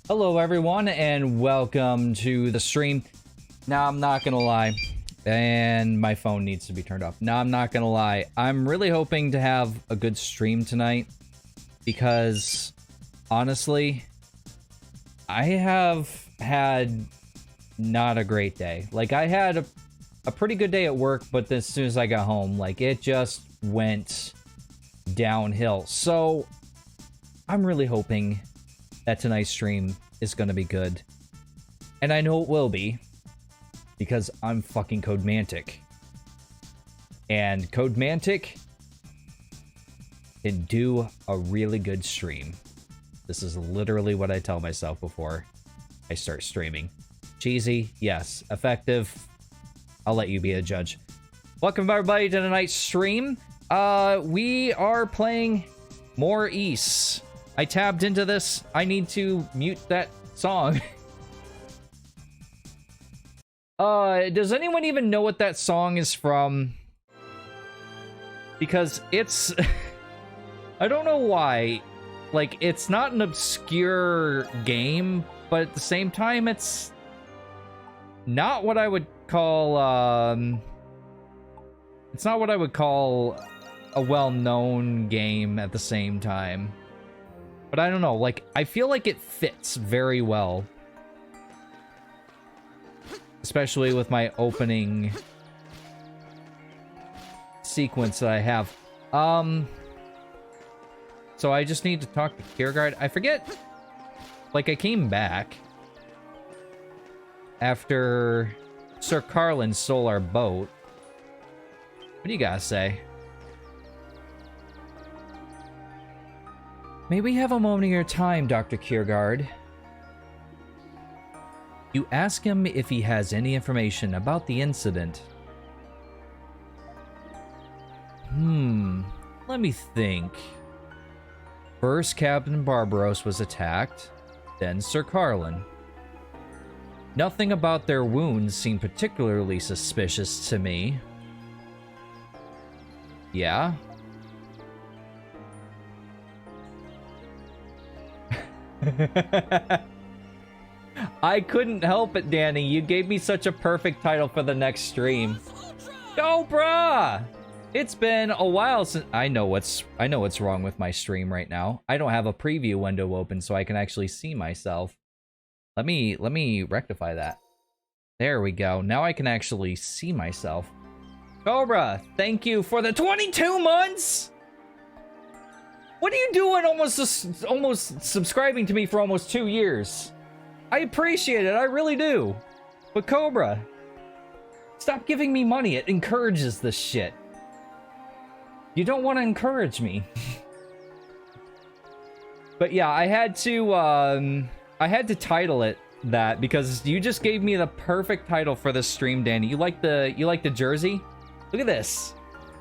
Hello everyone and welcome to the stream. Now I'm not gonna lie, and my phone needs to be turned off. Now I'm not gonna lie, I'm really hoping to have a good stream tonight because honestly, I have had not a great day. Like I had a pretty good day at work, but as soon as I got home, like it just went downhill. So I'm really hoping that tonight's stream is gonna be good. And I know it will be, because I'm fucking Codemantic. And Codemantic can do a really good stream. This is literally what I tell myself before I start streaming. Cheesy, yes. Effective, I'll let you be a judge. Welcome everybody to tonight's stream. We are playing more Ys. I tabbed into this. I need to mute that song. Does anyone even know what that song is from? Because it's... I don't know why. Like, it's not an obscure game, but at the same time, it's not what I would call, it's not what I would call a well-known game at the same time. But I don't know, like, I feel like it fits very well. Especially with my opening sequence that I have. So I just need to talk to Kierkegaard. I forget, like, I came back after Sir Carlan stole our boat. What do you guys say? May we have a moment of your time, Dr. Kierkegaard? You ask him if he has any information about the incident. Let me think. First, Captain Barbaros was attacked, then Sir Carlan. Nothing about their wounds seemed particularly suspicious to me. Yeah? I couldn't help it, Danny. You gave me such a perfect title for the next stream. Cobra! It's been a while since I know what's wrong with my stream right now. I don't have a preview window open so I can actually see myself. Let me rectify that. There we go. Now I can actually see myself. Cobra, thank you for the 22 months. What are you doing almost subscribing to me for almost 2 years? I appreciate it, I really do. But Cobra, stop giving me money. It encourages this shit. You don't want to encourage me. But yeah, I had to title it that because you just gave me the perfect title for this stream, Danny. You like the jersey? Look at this.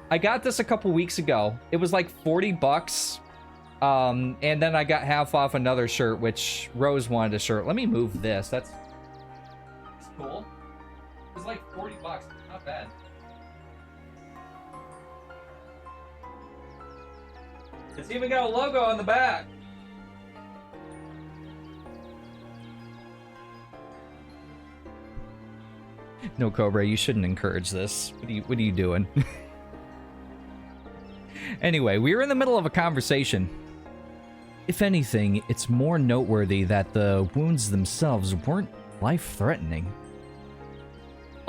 I got this a couple weeks ago. It was like 40 bucks. And then I got half off another shirt, which Rose wanted a shirt. Let me move this. That's cool. It's like 40 bucks. Not bad. It's even got a logo on the back. No, Cobra, you shouldn't encourage this. What are you doing? Anyway, we were in the middle of a conversation. If anything, it's more noteworthy that the wounds themselves weren't life-threatening.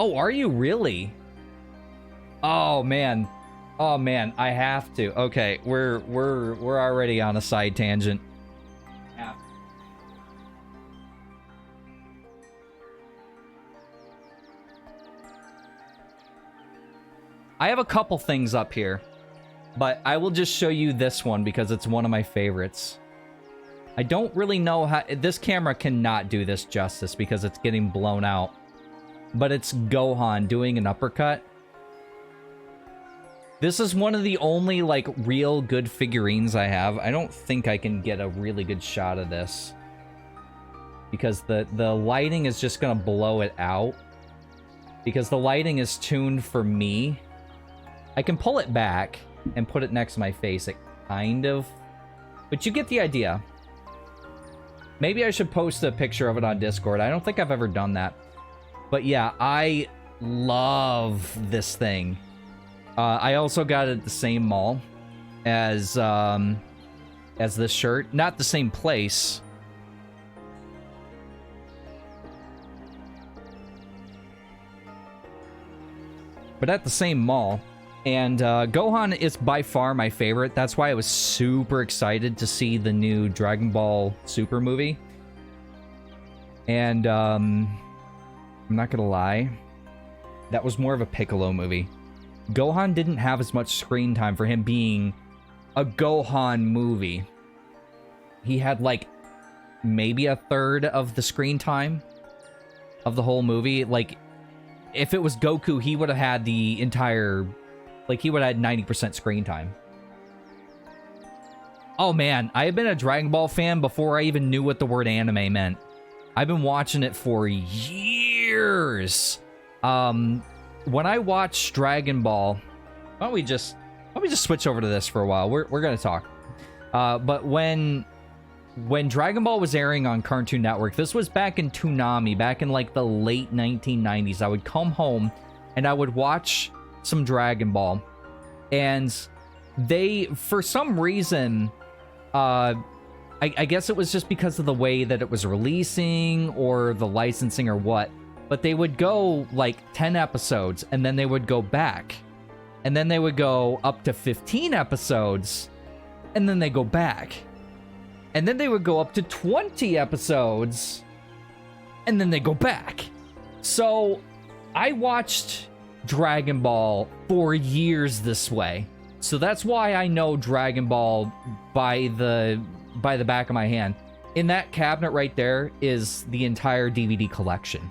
Oh, are you really? Oh man. Oh man, I have to. Okay, we're already on a side tangent. Yeah. I have a couple things up here, but I will just show you this one because it's one of my favorites. I don't really know how... This camera cannot do this justice because it's getting blown out. But it's Gohan doing an uppercut. This is one of the only, like, real good figurines I have. I don't think I can get a really good shot of this. Because the lighting is just gonna blow it out. Because the lighting is tuned for me. I can pull it back and put it next to my face. It kind of... But you get the idea. Maybe I should post a picture of it on Discord. I don't think I've ever done that. But yeah, I love this thing. I also got it at the same mall as this shirt. Not the same place. But at the same mall. And Gohan is by far my favorite. That's why I was super excited to see the new Dragon Ball Super movie. And I'm not gonna lie, that was more of a Piccolo movie. Gohan didn't have as much screen time for him being a Gohan movie. He had like maybe a third of the screen time of the whole movie. Like, if it was Goku, he would have had the entire... Like, he would have had 90% screen time. Oh, man. I have been a Dragon Ball fan before I even knew what the word anime meant. I've been watching it for years. When I watched Dragon Ball... Why don't we just switch over to this for a while? We're going to talk. But when Dragon Ball was airing on Cartoon Network, this was back in Toonami, back in, like, the late 1990s. I would come home, and I would watch... some Dragon Ball, and they, for some reason, I guess it was just because of the way that it was releasing or the licensing or what, but they would go like 10 episodes and then they would go back, and then they would go up to 15 episodes and then they go back, and then they would go up to 20 episodes and then they go back. So I watched Dragon Ball for years this way. So that's why I know Dragon Ball by the back of my hand. In that cabinet right there is the entire DVD collection.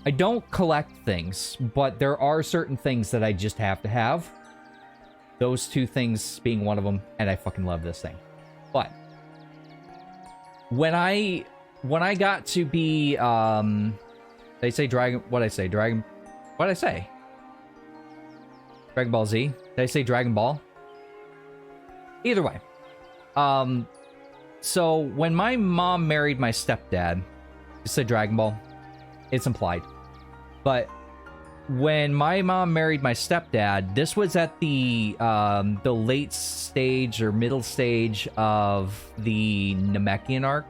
I don't collect things, but there are certain things that I just have to have. Those two things being one of them, and I fucking love this thing. But when I got to be they say Dragon, what'd I say? Dragon Ball Z? Did I say Dragon Ball? Either way. So when my mom married my stepdad, you said Dragon Ball, it's implied. But when my mom married my stepdad, this was at the late stage or middle stage of the Namekian arc.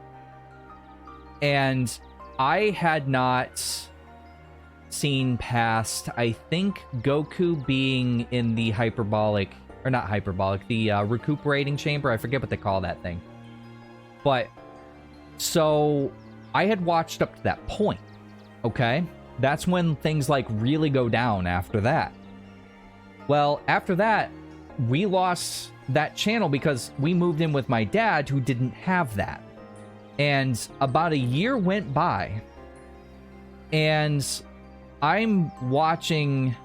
And I had not seen past, I think, Goku being in the hyperbolic, or not hyperbolic, the recuperating chamber. I forget what they call that thing. But, so, I had watched up to that point, okay? That's when things, like, really go down after that. Well, after that, we lost that channel because we moved in with my dad, who didn't have that. And about a year went by, and I'm watching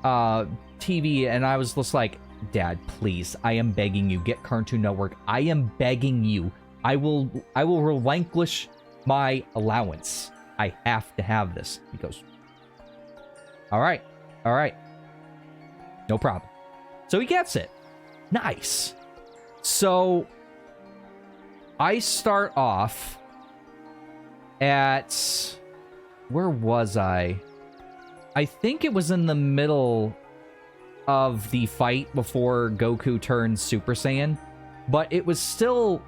TV, and I was just like, Dad, please, I am begging you, get Cartoon Network. I am begging you. I will relinquish my allowance. I have to have this. He goes, all right, no problem. So he gets it. Nice. So I start off at, where was I? I think it was in the middle of the fight before Goku turned Super Saiyan, but it was still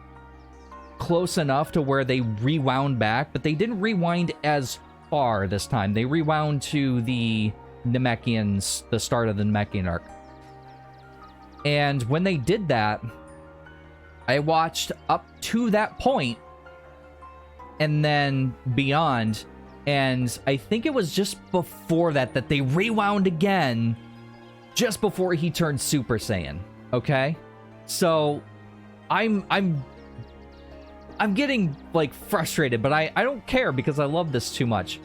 close enough to where they rewound back, but they didn't rewind as far this time. They rewound to the Namekians, the start of the Namekian arc. And when they did that, I watched up to that point and then beyond. And I think it was just before that they rewound again, just before he turned Super Saiyan. Okay, so I'm getting like frustrated, but I don't care because I love this too much.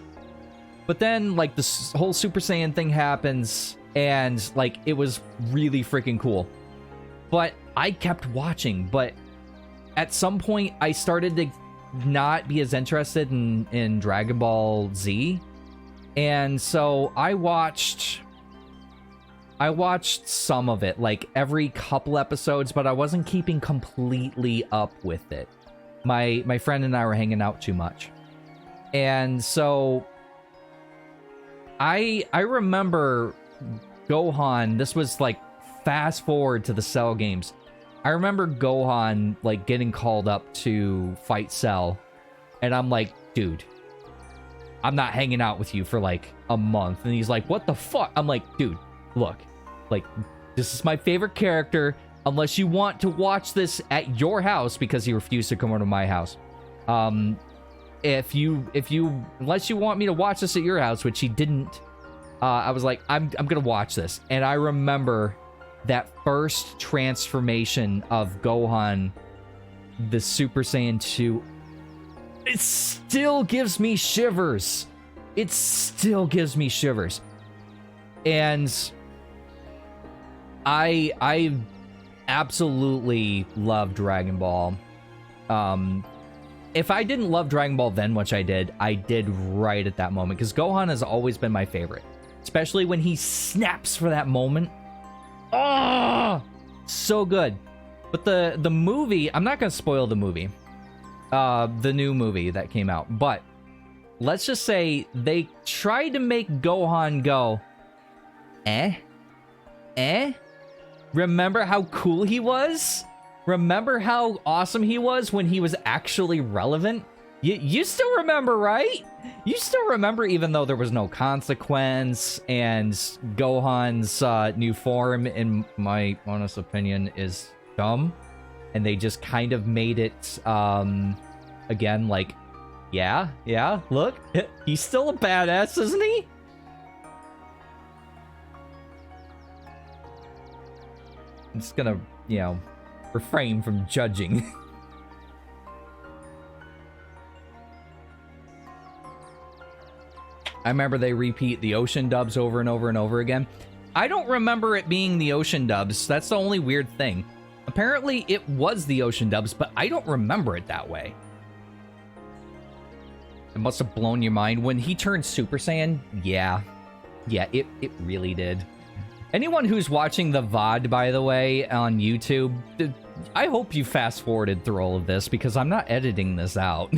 But then like this whole Super Saiyan thing happens, and like it was really freaking cool. But I kept watching, but at some point I started to not be as interested in Dragon Ball Z, and so I watched some of it, like every couple episodes, but I wasn't keeping completely up with it. my friend and I were hanging out too much. And so I remember Gohan, this was like fast forward to the Cell games. I remember Gohan like getting called up to fight Cell, and I'm like, dude, I'm not hanging out with you for like a month. And he's like, what the fuck? I'm like, dude, look, like, this is my favorite character. Unless you want to watch this at your house, because he refused to come over to my house. Unless you want me to watch this at your house, which he didn't, I was like, I'm gonna watch this. And I remember that first transformation of Gohan, the Super Saiyan 2, it still gives me shivers. It still gives me shivers. And I absolutely love Dragon Ball. If I didn't love Dragon Ball then, which I did right at that moment, because Gohan has always been my favorite, especially when he snaps for that moment. Oh, so good. But the movie, I'm not gonna spoil the movie, the new movie that came out, but let's just say they tried to make Gohan go, remember how cool he was? Remember how awesome he was when he was actually relevant? You still remember, right? You still remember, even though there was no consequence, and Gohan's new form, in my honest opinion, is dumb. And they just kind of made it, again, like, yeah, look, he's still a badass, isn't he? I'm just gonna, refrain from judging. I remember they repeat the ocean dubs over and over and over again. I don't remember it being the ocean dubs. That's the only weird thing. Apparently it was the ocean dubs, but I don't remember it that way. It must have blown your mind. When he turned Super Saiyan, yeah, it really did. Anyone who's watching the VOD, by the way, on YouTube, I hope you fast-forwarded through all of this, because I'm not editing this out.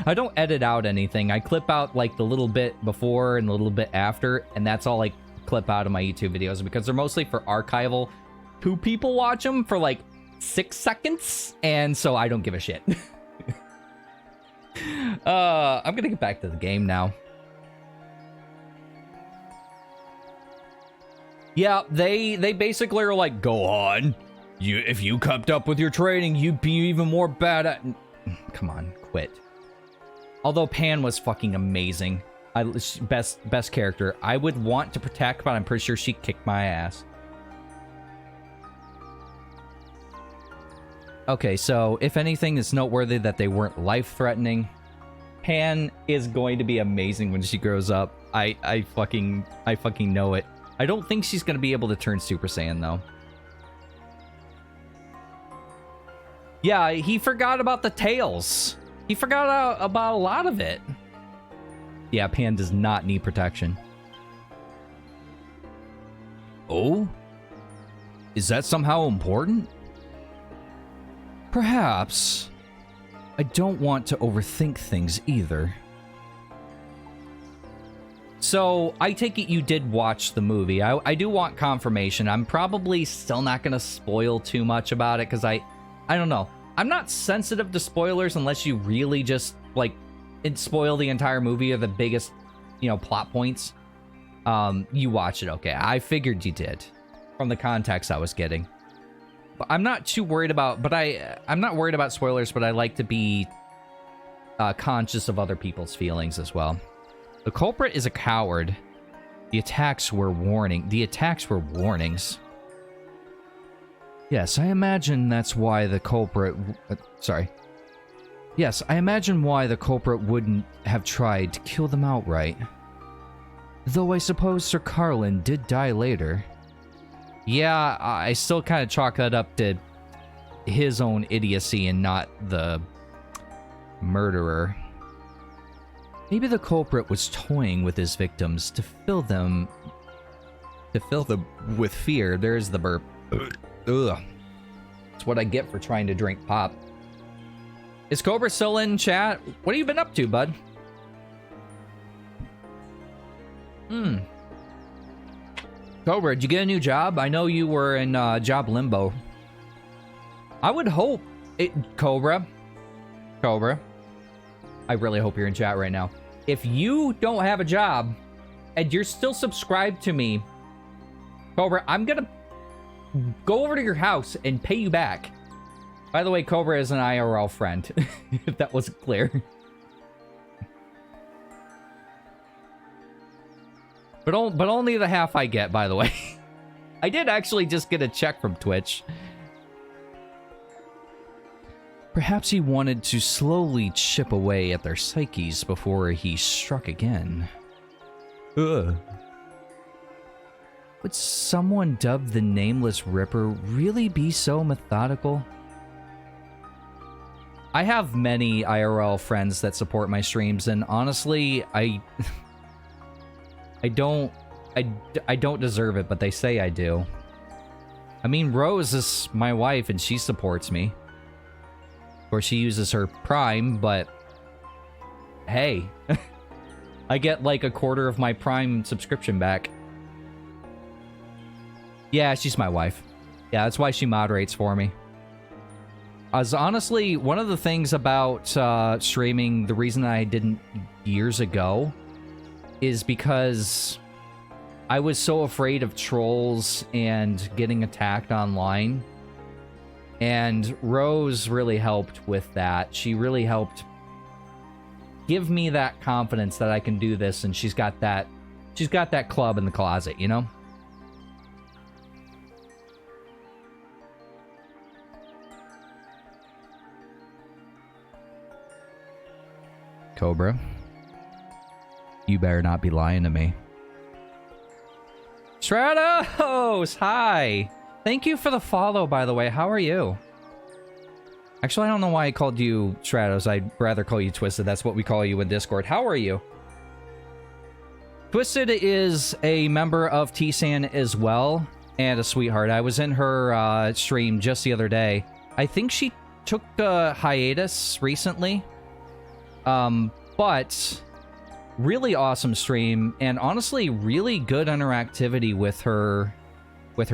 I don't edit out anything. I clip out, like, the little bit before and the little bit after, and that's all I clip out of my YouTube videos, because they're mostly for archival. 2 people watch them for, like, 6 seconds, and so I don't give a shit. I'm gonna get back to the game now. Yeah, they basically are like, go on. If you kept up with your training, you'd be even more bad at... Come on, quit. Although Pan was fucking amazing. Best character. I would want to protect, but I'm pretty sure she kicked my ass. Okay, so if anything, it's noteworthy that they weren't life-threatening. Pan is going to be amazing when she grows up. I fucking know it. I don't think she's going to be able to turn Super Saiyan, though. Yeah, he forgot about the tails. He forgot about a lot of it. Yeah, Pan does not need protection. Oh? Is that somehow important? Perhaps. I don't want to overthink things either. So, I take it you did watch the movie. I do want confirmation. I'm probably still not going to spoil too much about it, because I don't know. I'm not sensitive to spoilers unless you really just, like, spoil the entire movie or the biggest, plot points. You watch it, okay. I figured you did, from the context I was getting. But I'm not too worried about, I'm not worried about spoilers, but I like to be conscious of other people's feelings as well. The culprit is a coward. The attacks were warnings. Yes, I imagine that's why the culprit... Yes, I imagine why the culprit wouldn't have tried to kill them outright. Though I suppose Sir Carlan did die later. Yeah, I still kind of chalk that up to his own idiocy and not the murderer. Maybe the culprit was toying with his victims to fill them with fear. There's the burp. Ugh. That's what I get for trying to drink pop. Is Cobra still in chat? What have you been up to, bud? Cobra, did you get a new job? I know you were in job limbo. I would hope it... Cobra. I really hope you're in chat right now. If you don't have a job and you're still subscribed to me, Cobra, I'm gonna go over to your house and pay you back. By the way, Cobra is an IRL friend, if that wasn't clear. But only the half I get, by the way. I did actually just get a check from Twitch. Perhaps he wanted to slowly chip away at their psyches before he struck again. Ugh. Would someone dubbed the Nameless Ripper really be so methodical? I have many IRL friends that support my streams, and honestly, I don't deserve it, but they say I do. I mean, Rose is my wife, and she supports me. Of course, she uses her Prime, but hey, I get like a quarter of my Prime subscription back. Yeah, she's my wife. Yeah, that's why she moderates for me. As honestly, one of the things about streaming, the reason I didn't years ago, is because I was so afraid of trolls and getting attacked online. And Rose really helped with that. She really helped give me that confidence that I can do this, and she's got that club in the closet, you know? Cobra, you better not be lying to me. Stratos, hi. Thank you for the follow, by the way. How are you? Actually, I don't know why I called you Stratos. I'd rather call you Twisted. That's what we call you in Discord. How are you? Twisted is a member of T-San as well, and a sweetheart. I was in her stream just the other day. I think she took a hiatus recently. But really awesome stream, and honestly really good interactivity with her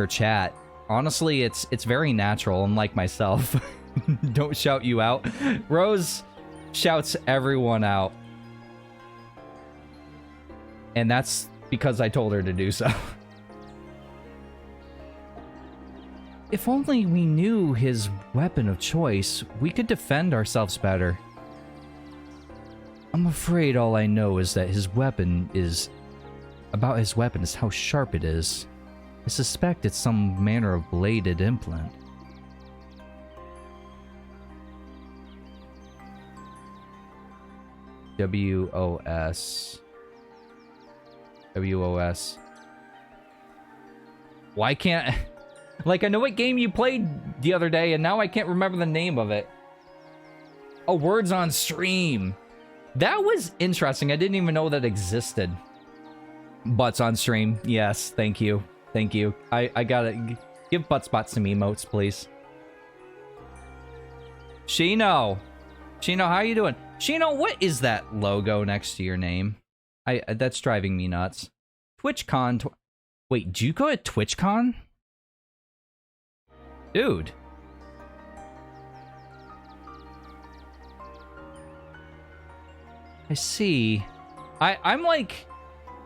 chat. Honestly, it's very natural, unlike myself. Don't shout you out. Rose shouts everyone out. And that's because I told her to do so. If only we knew his weapon of choice, we could defend ourselves better. I'm afraid all I know is that his weapon is how sharp it is. I suspect it's some manner of bladed implant. WOS. Why can't... Like, I know what game you played the other day, and now I can't remember the name of it. Oh, Words on Stream. That was interesting. I didn't even know that existed. Butts on stream. Yes, thank you. Thank you. I gotta... Give butt spots some emotes, please. Shino! Shino, how you doing? Shino, what is that logo next to your name? That's driving me nuts. TwitchCon... Wait, did you go to TwitchCon? Dude. I see. I'm like...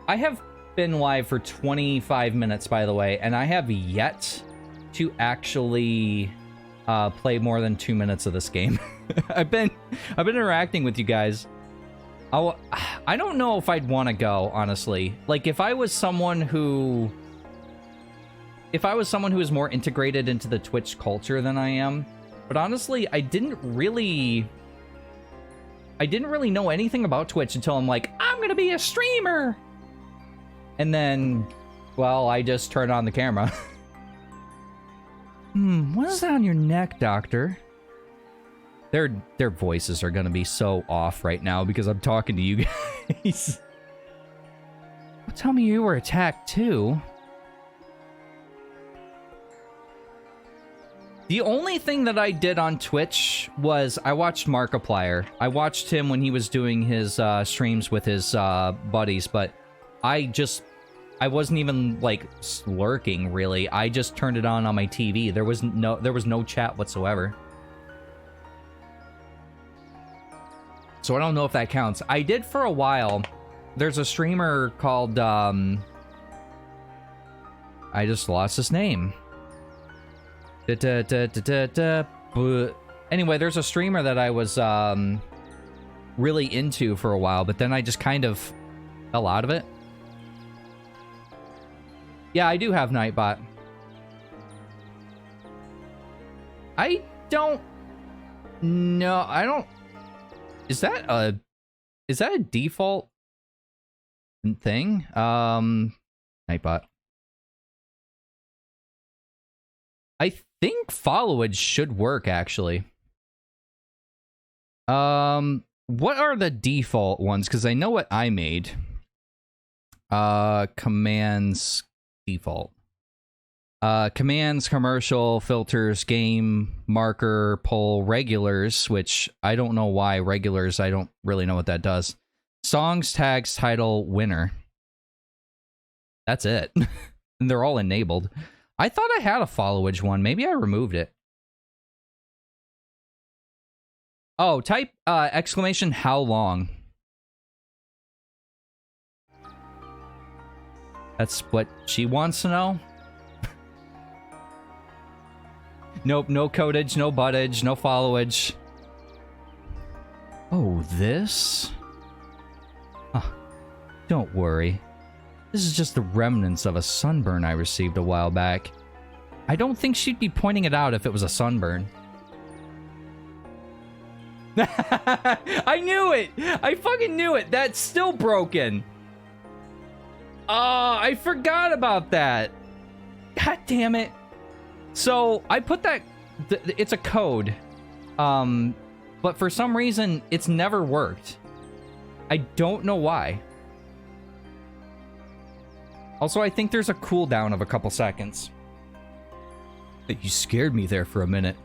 I have been live for 25 minutes, by the way, and I have yet to actually play more than 2 minutes of this game. I've been interacting with you guys. I don't know if I'd want to go, honestly. Like, if I was someone who is more integrated into the Twitch culture than I am, but honestly, I didn't really know anything about Twitch until I'm like, I'm gonna be a streamer! And then, well, I just turned on the camera. What is that on your neck, doctor? Their voices are gonna be so off right now because I'm talking to you guys. Well, tell me you were attacked too. The only thing that I did on Twitch was I watched Markiplier. I watched him when he was doing his streams with his buddies, but I wasn't even like lurking really. I just turned it on my TV. There was no chat whatsoever. So I don't know if that counts. I did for a while. There's a streamer called I just lost his name. Anyway, there's a streamer that I was really into for a while, but then I just kind of fell out of it. Yeah, I do have Nightbot. I don't know. I don't. Is that a default thing? Nightbot. I think followage should work, actually. What are the default ones? Because I know what I made. Commands default. Commands, commercial, filters, game, marker, poll, regulars, which I don't know why regulars, I don't really know what that does. Songs, tags, title, winner. That's it. And they're all enabled. I thought I had a followage one. Maybe I removed it. Oh, type exclamation how long. That's what she wants to know. Nope, no codage, no buttage, no followage. Oh, this? Huh. Don't worry. This is just the remnants of a sunburn I received a while back. I don't think she'd be pointing it out if it was a sunburn. I knew it! I fucking knew it! That's still broken! Oh, I forgot about that! God damn it! So, I put that... it's a code. But for some reason, it's never worked. I don't know why. Also, I think there's a cooldown of a couple seconds. You scared me there for a minute.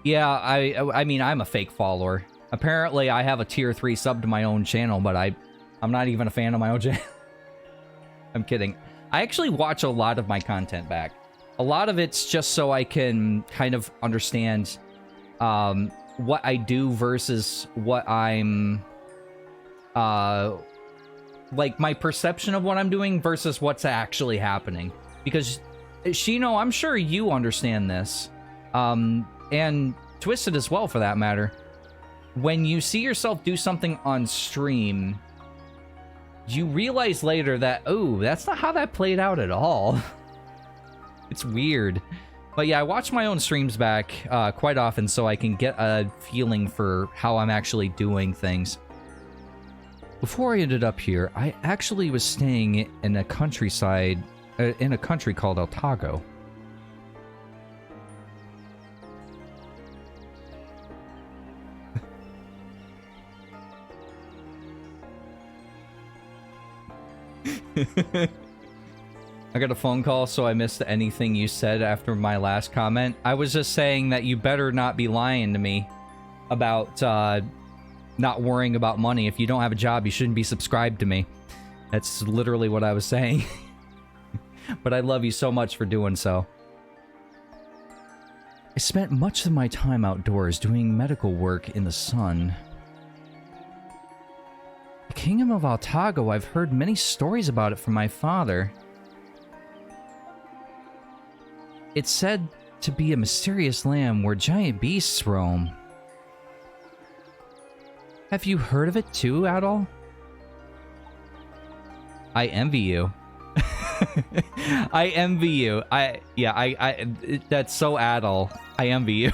Yeah, I mean, I'm a fake follower. Apparently, I have a tier 3 sub to my own channel, but I'm not even a fan of my own channel. I'm kidding. I actually watch a lot of my content back. A lot of it's just so I can kind of understand what I do versus what I'm... like, my perception of what I'm doing versus what's actually happening. Because, Shino, I'm sure you understand this. And Twisted as well, for that matter. When you see yourself do something on stream, you realize later that, oh, that's not how that played out at all. It's weird. But yeah, I watch my own streams back quite often so I can get a feeling for how I'm actually doing things. Before I ended up here, I actually was staying in a countryside, in a country called Otago. I got a phone call, so I missed anything you said after my last comment. I was just saying that you better not be lying to me about not worrying about money. If you don't have a job, you shouldn't be subscribed to me. That's literally what I was saying. But I love you so much for doing so. I spent much of my time outdoors doing medical work in the sun. The Kingdom of Otago, I've heard many stories about it from my father. It's said to be a mysterious land where giant beasts roam. Have you heard of it too, Adol? I envy you. I envy you. That's so Adol. I envy you.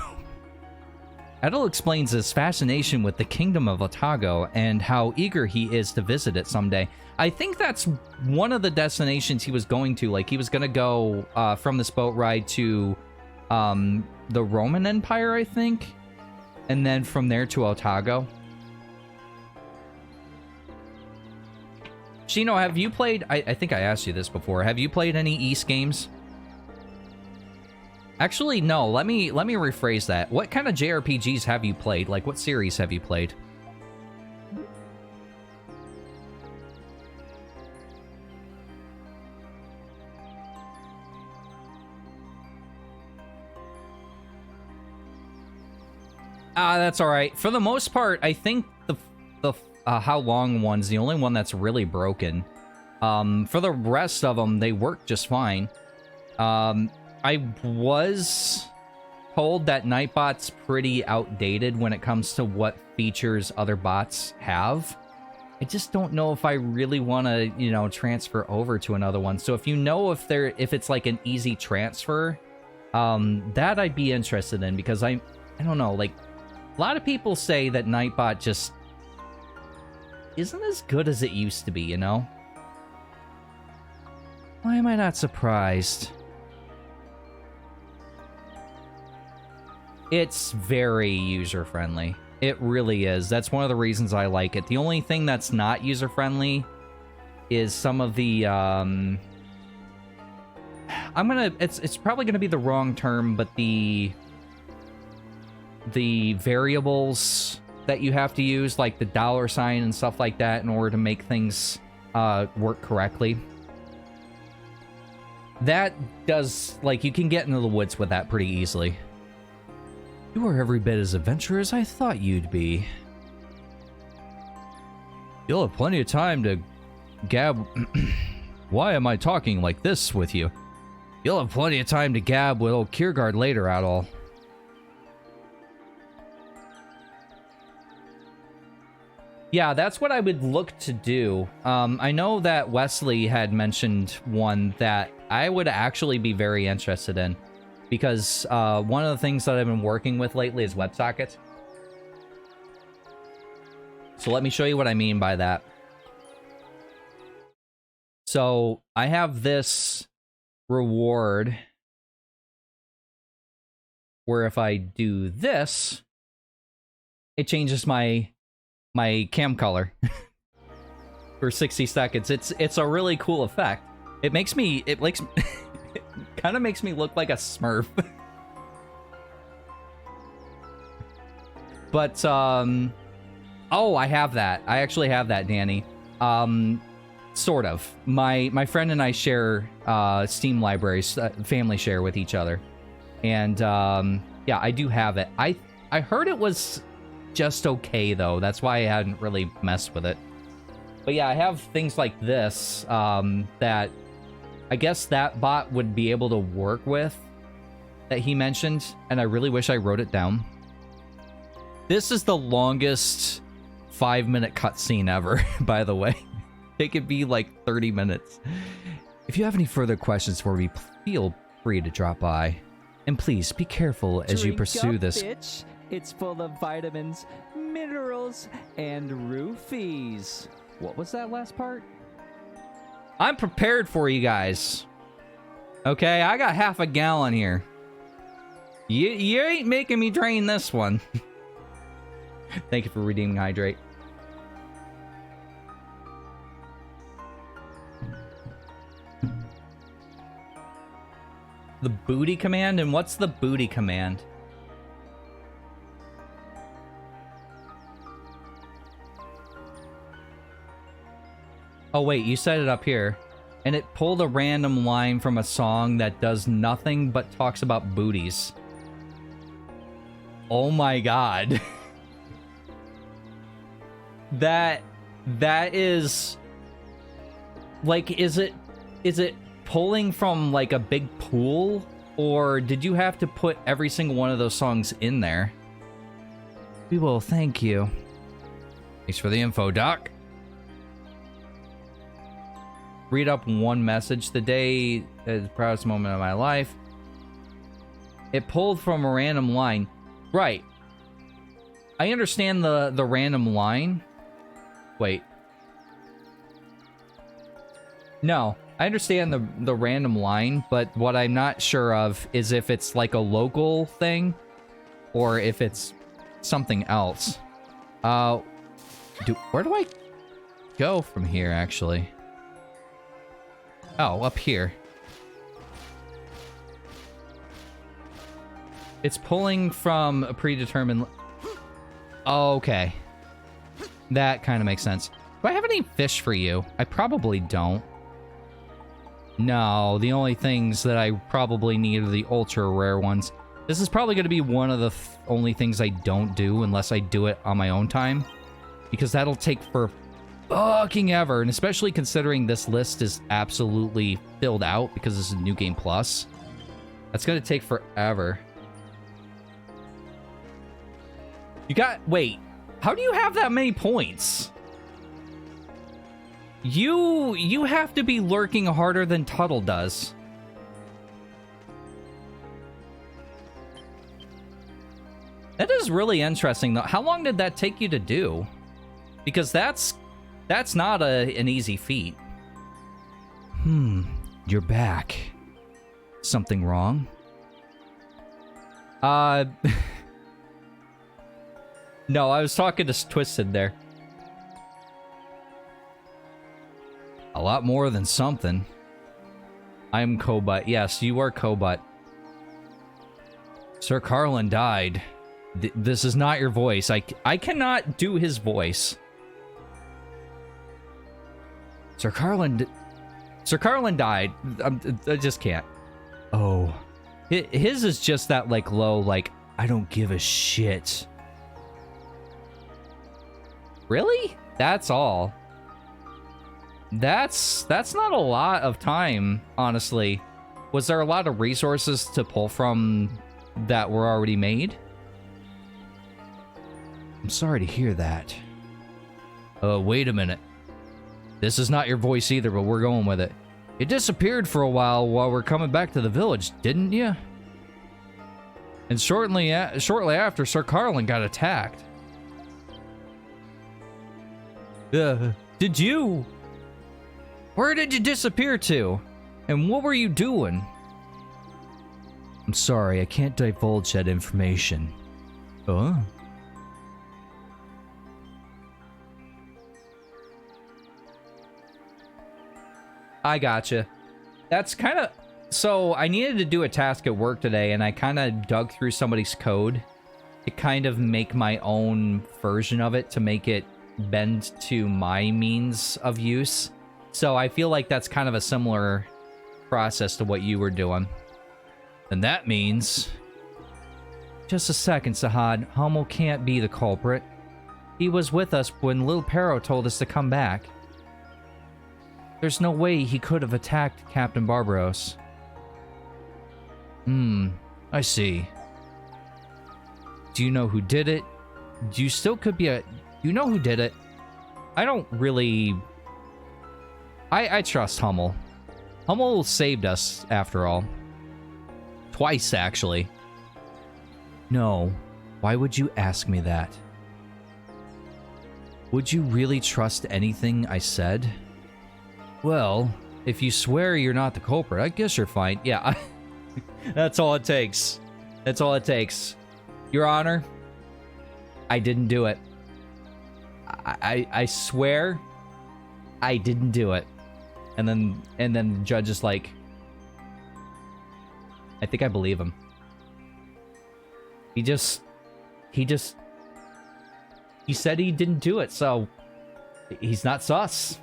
Adol explains his fascination with the Kingdom of Otago and how eager he is to visit it someday. I think that's one of the destinations he was going to. Like, he was going to go from this boat ride to the Roman Empire, I think. And then from there to Otago. Shino, have you played... I think I asked you this before. Have you played any Ys games? Actually, no. Let me rephrase that. What kind of JRPGs have you played? Like, what series have you played? That's all right. For the most part, I think the how long one's the only one that's really broken. For the rest of them, they work just fine. I was told that Nightbot's pretty outdated when it comes to what features other bots have. I just don't know if I really want to, you know, transfer over to another one. So if you know if it's like an easy transfer, that I'd be interested in, because I don't know, like, a lot of people say that Nightbot just isn't as good as it used to be, you know? Why am I not surprised? It's very user-friendly. It really is. That's one of the reasons I like it. The only thing that's not user-friendly is some of the, it's probably gonna be the wrong term, but the variables that you have to use, like the $ and stuff like that, in order to make things work correctly. That does, like, you can get into the woods with that pretty easily. You are every bit as adventurous as I thought you'd be. You'll have plenty of time to gab... Why am I talking like this with you? You'll have plenty of time to gab with old Kiergaard later, at all. Yeah, that's what I would look to do. I know that Wesley had mentioned one that I would actually be very interested in, because one of the things that I've been working with lately is WebSockets. So let me show you what I mean by that. So I have this reward where if I do this, it changes my cam color for 60 seconds. It's a really cool effect. It kind of makes me look like a Smurf. But oh, I have that. I actually have that, Danny. Sort of. My friend and I share Steam libraries, family share with each other. And yeah, I do have it. I heard it was just okay, though. That's why I hadn't really messed with it. But yeah, I have things like this that I guess that bot would be able to work with, that he mentioned, and I really wish I wrote it down. This is the longest 5-minute cutscene ever, by the way. It could be like 30 minutes. If you have any further questions for me, feel free to drop by. And please be careful as you pursue this. Bitch. It's full of vitamins, minerals, and roofies. What was that last part? I'm prepared for you guys. Okay, I got half a gallon here. You ain't making me drain this one. Thank you for redeeming Hydrate. The booty command? And what's the booty command? Oh wait, you set it up here. And it pulled a random line from a song that does nothing but talks about booties. Oh my god. That is... Like, is it pulling from, like, a big pool? Or did you have to put every single one of those songs in there? We will, thank you. Thanks for the info, Doc. Read up one message. The day is the proudest moment of my life. It pulled from a random line. Right. I understand the random line. Wait. No. I understand the random line, but what I'm not sure of is if it's like a local thing or if it's something else. Where do I go from here, actually? Oh, up here. It's pulling from a predetermined... Oh, okay. That kind of makes sense. Do I have any fish for you? I probably don't. No, the only things that I probably need are the ultra rare ones. This is probably going to be one of the only things I don't do unless I do it on my own time. Because that'll take for fucking ever. And especially considering this list is absolutely filled out because this is New Game Plus. That's going to take forever. You got... Wait. How do you have that many points? You have to be lurking harder than Tuttle does. That is really interesting, though. How long did that take you to do? Because that's not an easy feat. You're back. Something wrong? No, I was talking to Twisted there. A lot more than something. I'm Cobut. Yes, you are Cobut. Sir Carlan died. This is not your voice. I cannot do his voice. Sir Carlan died. I just can't. Oh. His is just that, like, low, like, I don't give a shit. Really? That's all. That's not a lot of time, honestly. Was there a lot of resources to pull from that were already made? I'm sorry to hear that. Wait a minute. This is not your voice either, but we're going with it. You disappeared for a while we're coming back to the village, didn't you? And shortly after, Sir Carlan got attacked. Did you? Where did you disappear to? And what were you doing? I'm sorry, I can't divulge that information. Oh? I gotcha. That's kind of... So, I needed to do a task at work today, and I kind of dug through somebody's code to kind of make my own version of it, to make it bend to my means of use. So I feel like that's kind of a similar process to what you were doing. And that means... Just a second, Sahad. Hummel can't be the culprit. He was with us when Lil Pero told us to come back. There's no way he could have attacked Captain Barbaros. I see. Do you know who did it? You know who did it? I don't really... I trust Hummel. Hummel saved us, after all. Twice, actually. No. Why would you ask me that? Would you really trust anything I said? Well, if you swear you're not the culprit, I guess you're fine. Yeah, that's all it takes. That's all it takes. Your Honor, I didn't do it. I swear I didn't do it. And then the judge is like, I think I believe him. He said he didn't do it, so he's not sus.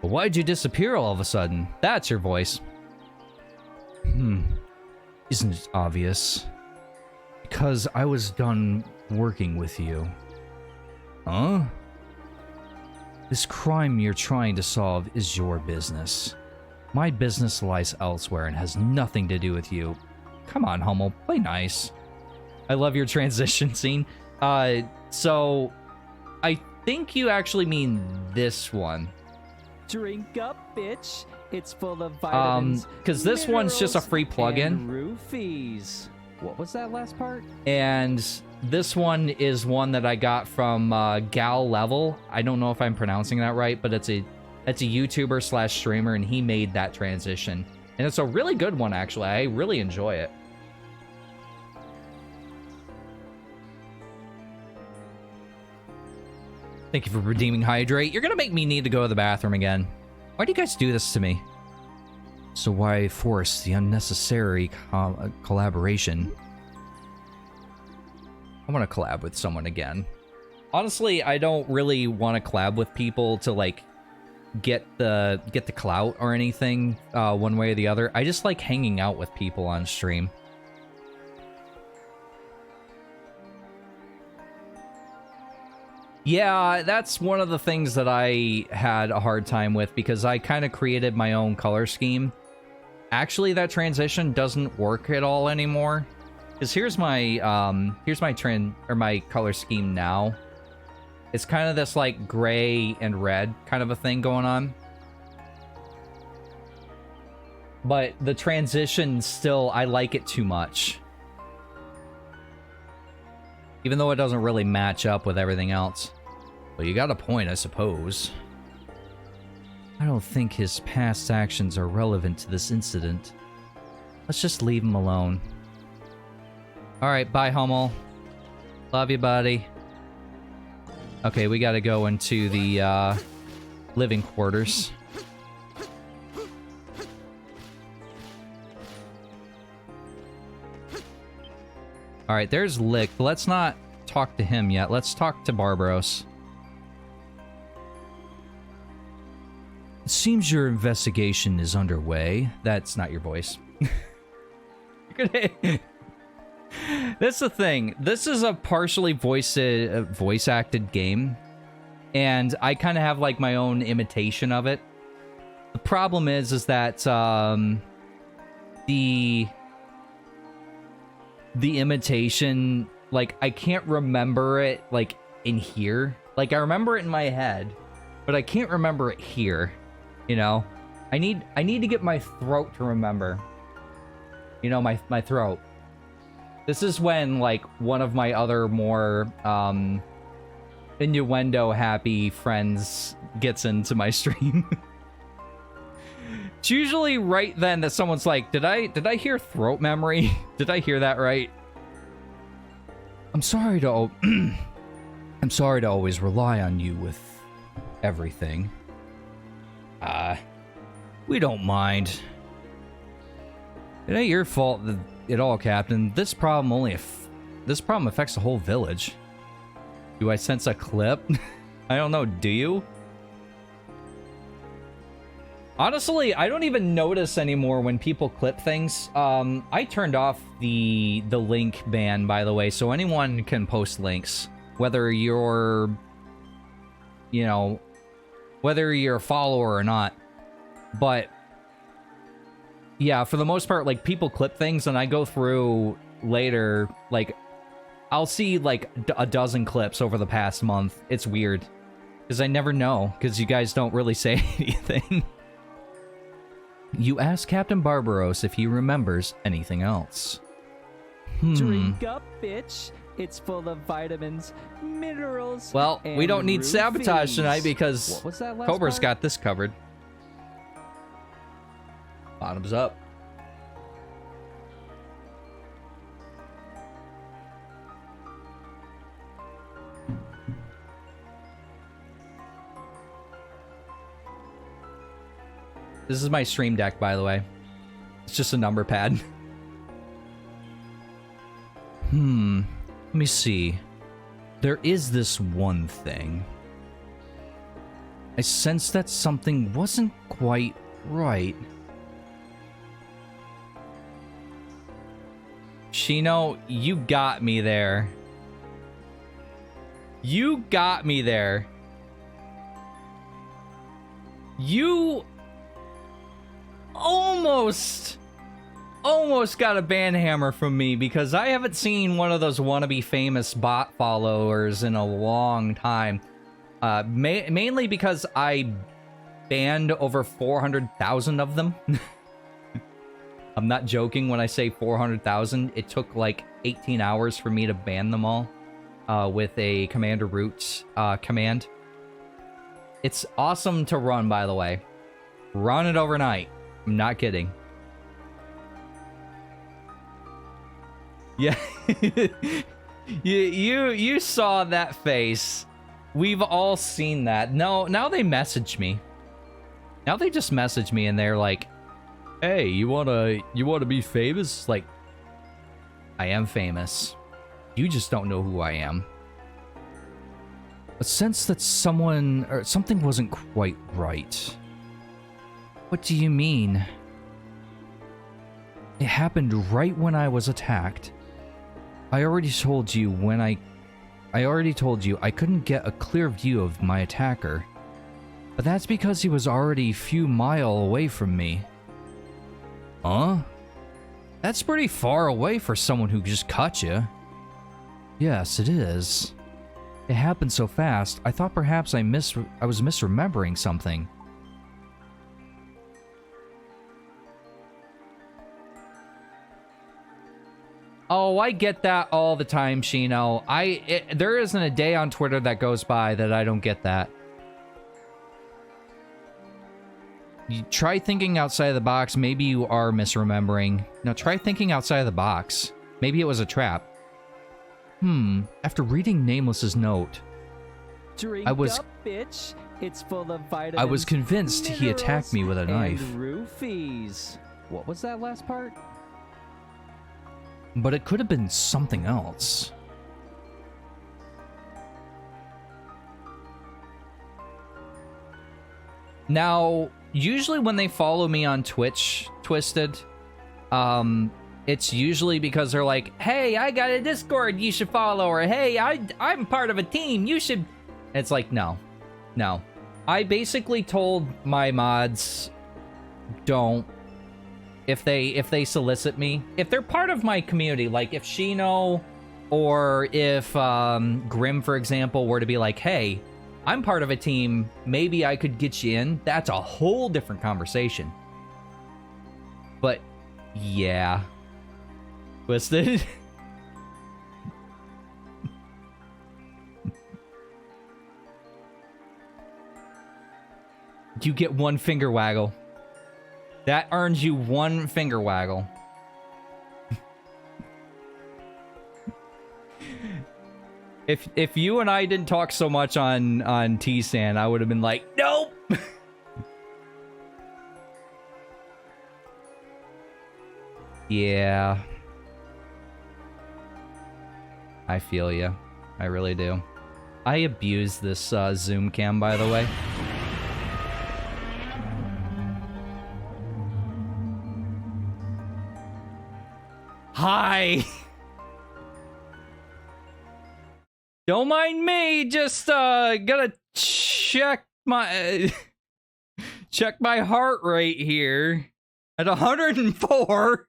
But why'd you disappear all of a sudden? That's your voice. Isn't it obvious? Because I was done working with you. Huh? This crime you're trying to solve is your business. My business lies elsewhere and has nothing to do with you. Come on, Hummel, play nice. I love your transition scene. So I think you actually mean this one. Drink up, bitch. It's full of vitamins. Because this one's just a free plugin. And roofies. What was that last part? And this one is one that I got from Gal Level. I don't know if I'm pronouncing that right, but it's a YouTuber / streamer, and he made that transition. And it's a really good one, actually. I really enjoy it. Thank you for redeeming Hydrate. You're gonna make me need to go to the bathroom again. Why do you guys do this to me? So why force the unnecessary collaboration? I want to collab with someone again. Honestly, I don't really want to collab with people to like get the clout or anything one way or the other. I just like hanging out with people on stream. Yeah, that's one of the things that I had a hard time with because I kind of created my own color scheme. Actually, that transition doesn't work at all anymore. Because here's my my color scheme now. It's kind of this like gray and red kind of a thing going on. But the transition still, I like it too much. Even though it doesn't really match up with everything else. Well, you got a point, I suppose. I don't think his past actions are relevant to this incident. Let's just leave him alone. Alright, bye, Hummel. Love you, buddy. Okay, we gotta go into the living quarters. Alright, there's Lick. Let's not talk to him yet. Let's talk to Barbaros. It seems your investigation is underway. That's not your voice. That's the thing. This is a partially voice-acted game. And I kind of have, like, my own imitation of it. The problem is that, the imitation, like, I can't remember it, like, in here. Like, I remember it in my head, but I can't remember it here. You know, I need to get my throat to remember. You know, my throat. This is when, like, one of my other more, innuendo happy friends gets into my stream. It's usually right then that someone's like, did I hear throat memory? Did I hear that right? I'm sorry to always rely on you with everything. We don't mind. It ain't your fault at all, Captain. This problem affects the whole village. Do I sense a clip? I don't know, do you? Honestly, I don't even notice anymore when people clip things. I turned off the link ban, by the way, so anyone can post links. Whether you're, you know, whether you're a follower or not. But yeah, for the most part, like, people clip things and I go through later, like, I'll see like a dozen clips over the past month. It's weird because I never know because you guys don't really say anything. You ask Captain Barbaros if he remembers anything else. Drink up, bitch. It's full of vitamins, minerals. Well, and we don't need sabotage rupees. tonight because What was that last Cobra's part? got this covered. Bottoms up. This is my stream deck, by the way. It's just a number pad. Let me see. There is this one thing. I sense that something wasn't quite right. Shino, you got me there. You got me there. You almost got a banhammer from me because I haven't seen one of those wannabe famous bot followers in a long time. Mainly because I banned over 400,000 of them. I'm not joking when I say 400,000. It took like 18 hours for me to ban them all with a commander root command. It's awesome to run, by the way. Run it overnight. I'm not kidding. Yeah. you saw that face. We've all seen that. No, now they message me. Now they just message me and they're like, hey, you wanna be famous? Like, I am famous. You just don't know who I am. A sense that someone or something wasn't quite right. What do you mean? It happened right when I was attacked. I already told you I couldn't get a clear view of my attacker. But that's because he was already a few miles away from me. Huh? That's pretty far away for someone who just cut you. Yes, it is. It happened so fast, I thought perhaps I was misremembering something. Oh, I get that all the time, Shino. There isn't a day on Twitter that goes by that I don't get that. You try thinking outside of the box, maybe you are misremembering. Now try thinking outside of the box. Maybe it was a trap. After reading Nameless's note, Drink up, bitch. It's full of vitamins. I was convinced he attacked me with a knife. And roofies. What was that last part? But it could have been something else. Now, usually when they follow me on Twitch, Twisted, it's usually because they're like, hey, I got a Discord you should follow, or hey, I'm part of a team, you should... It's like, no. I basically told my mods, don't. If they solicit me, if they're part of my community, like if Shino or if Grim, for example, were to be like, hey, I'm part of a team, maybe I could get you in, that's a whole different conversation. But, yeah. Twisted? You get one finger waggle. That earns you one finger waggle. If you and I didn't talk so much on T-San, I would have been like, nope. Yeah. I feel you. I really do. I abuse this Zoom cam, by the way. Hi. Don't mind me, just gotta check my check my heart rate here at 104.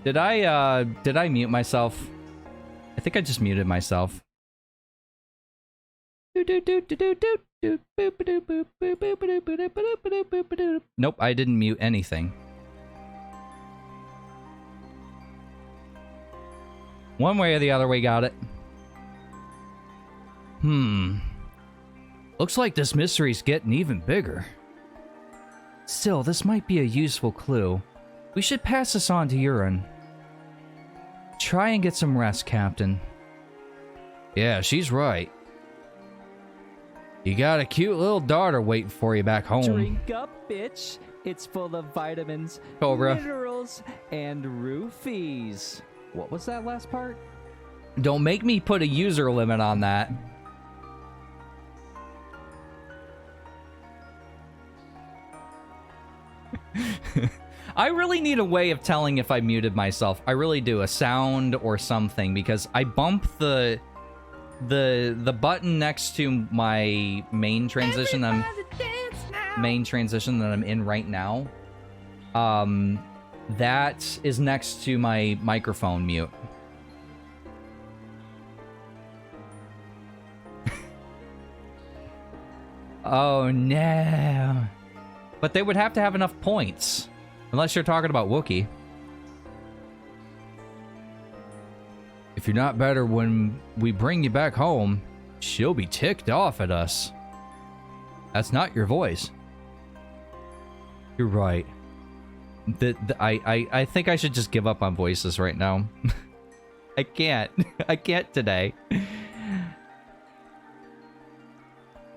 Did I mute myself? I think I just muted myself. Nope, I didn't mute anything. One way or the other, we got it. Looks like this mystery's getting even bigger. Still, this might be a useful clue. We should pass this on to Urine. Try and get some rest, Captain. Yeah, she's right. You got a cute little daughter waiting for you back home. Drink up, bitch. It's full of vitamins, Cobra, minerals, and roofies. What was that last part? Don't make me put a user limit on that. I really need a way of telling if I muted myself. I really do. A sound or something, because I bump the button next to my main transition that I'm in right now. That is next to my microphone mute. Oh no. But they would have to have enough points. Unless you're talking about Wookiee. If you're not better when we bring you back home, she'll be ticked off at us. That's not your voice. You're right. I think I should just give up on voices right now. I can't. I can't today.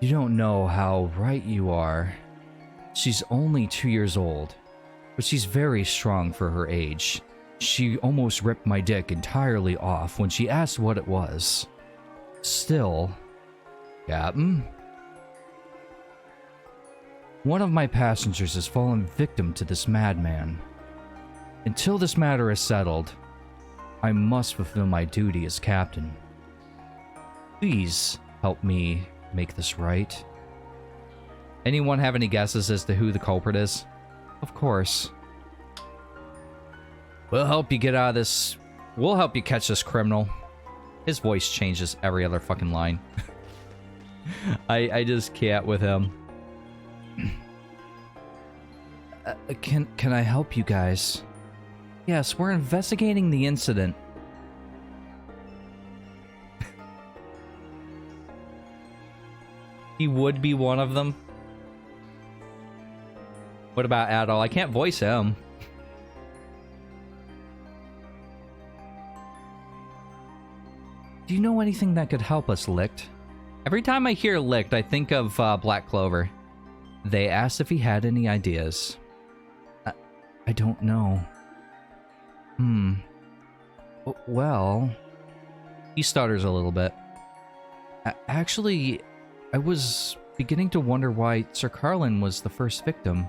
You don't know how right you are. She's only 2 years old, but she's very strong for her age. She almost ripped my dick entirely off when she asked what it was. Still, Captain, one of my passengers has fallen victim to this madman. Until this matter is settled, I must fulfill my duty as captain. Please help me make this right. Anyone have any guesses as to who the culprit is? Of course. We'll help you get out of this. We'll help you catch this criminal. His voice changes every other fucking line. I just can't with him. Can I help you guys? Yes, we're investigating the incident. He would be one of them. What about Adol? I can't voice him. Do you know anything that could help us, Licht? Every time I hear Licht, I think of Black Clover. They asked if he had any ideas. I don't know. Well... He stutters a little bit. Actually, I was beginning to wonder why Sir Carlan was the first victim.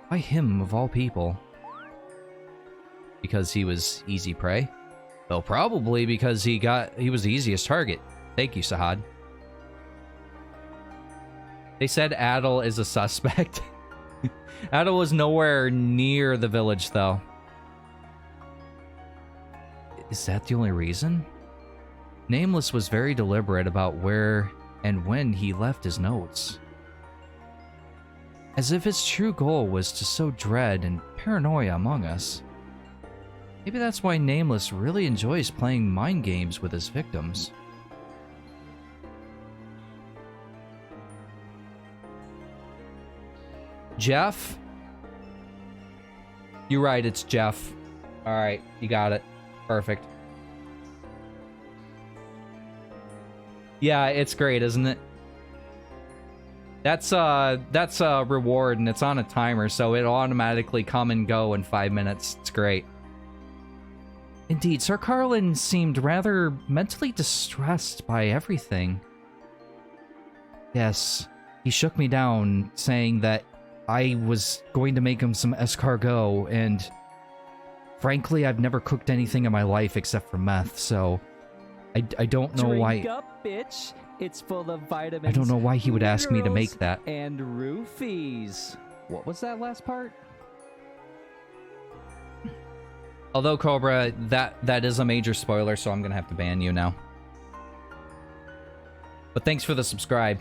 Why him, of all people? Because he was easy prey? Well, probably because he was the easiest target. Thank you, Sahad. They said Adol is a suspect. Adol was nowhere near the village, though. Is that the only reason? Nameless was very deliberate about where and when he left his notes. As if his true goal was to sow dread and paranoia among us. Maybe that's why Nameless really enjoys playing mind games with his victims. Jeff? You're right, it's Jeff. Alright, you got it. Perfect. Yeah, it's great, isn't it? That's a reward, and it's on a timer, so it'll automatically come and go in 5 minutes. It's great. Indeed, Sir Carlan seemed rather mentally distressed by everything. Yes, he shook me down, saying that I was going to make him some escargot, and frankly, I've never cooked anything in my life except for meth, so I don't know why. Drink up, bitch. It's full of vitamins. I don't know why he would ask me to make that. And roofies. What was that last part? Although, Cobra, that is a major spoiler, so I'm gonna have to ban you now. But thanks for the subscribe.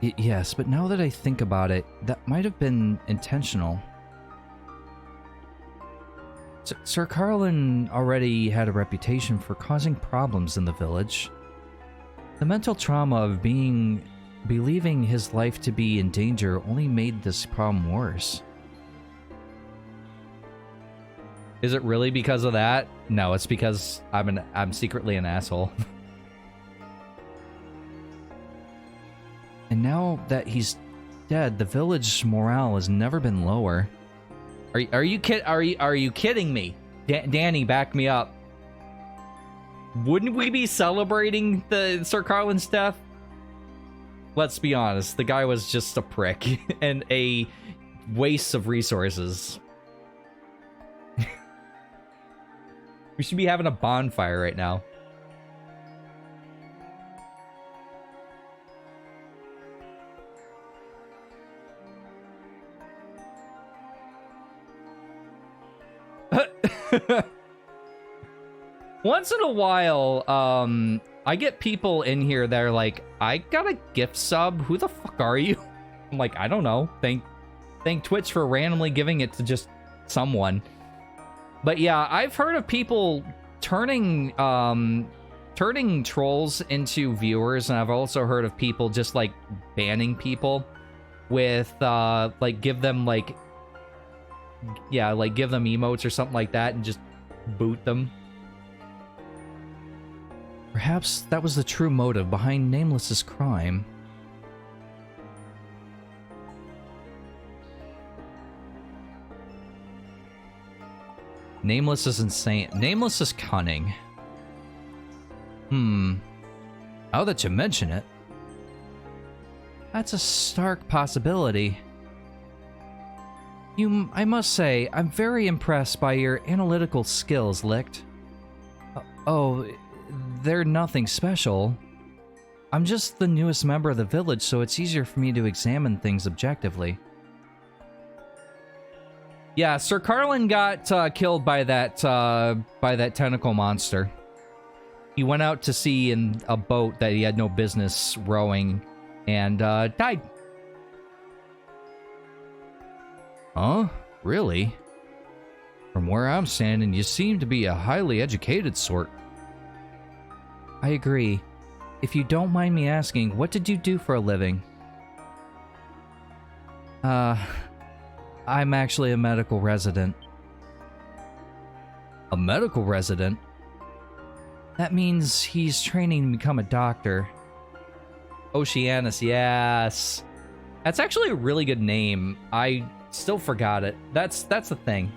Yes, but now that I think about it, that might have been intentional. Sir Carlan already had a reputation for causing problems in the village. The mental trauma of believing his life to be in danger only made this problem worse. Is it really because of that? No, it's because I'm secretly an asshole. And now that he's dead, the village morale has never been lower. Are you kidding me? Danny, back me up. Wouldn't we be celebrating the Sir Carlan's death? Let's be honest, the guy was just a prick and a waste of resources. We should be having a bonfire right now. Once in a while, I get people in here that are like, I got a gift sub. Who the fuck are you? I'm like, I don't know. Thank Twitch for randomly giving it to just someone. But yeah, I've heard of people turning trolls into viewers, and I've also heard of people just like banning people with like give them like yeah, like give them emotes or something like that and just boot them. Perhaps that was the true motive behind Nameless's crime. Nameless is insane. Nameless is cunning. Now that you mention it, that's a stark possibility. I must say, I'm very impressed by your analytical skills, Licht. Oh, they're nothing special. I'm just the newest member of the village, so it's easier for me to examine things objectively. Yeah, Sir Carlan got killed by that tentacle monster. He went out to sea in a boat that he had no business rowing, and died. Huh? Really? From where I'm standing, you seem to be a highly educated sort. I agree. If you don't mind me asking, what did you do for a living? I'm actually a medical resident. A medical resident? That means he's training to become a doctor. Oceanus, yes. That's actually a really good name. I still forgot it. That's the thing.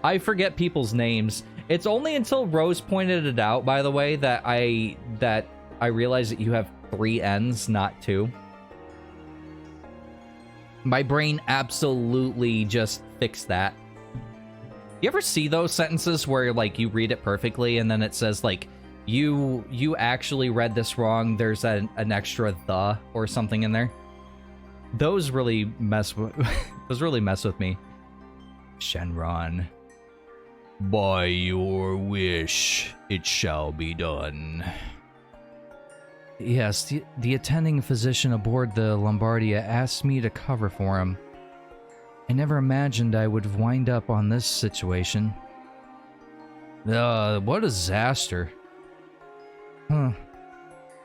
I forget people's names. It's only until Rose pointed it out, by the way, that I realized that you have 3 N's, not 2. My brain absolutely just fixed that. You ever see those sentences where, like, you read it perfectly and then it says, like, you actually read this wrong, there's an extra the or something in there? Those really mess with me. Shenron. By your wish, it shall be done. Yes, the attending physician aboard the Lombardia asked me to cover for him. I never imagined I would wind up on this situation. What a disaster. Huh.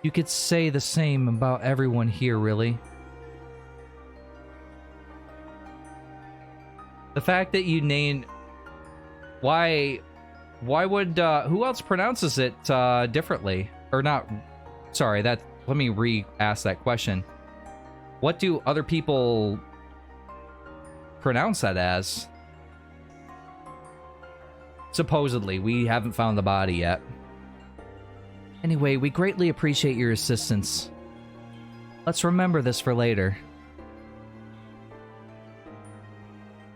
You could say the same about everyone here, really. The fact that you named... Why would... who else pronounces it differently? Or not... Sorry, let me re-ask that question. What do other people pronounce that as? Supposedly, we haven't found the body yet. Anyway, we greatly appreciate your assistance. Let's remember this for later.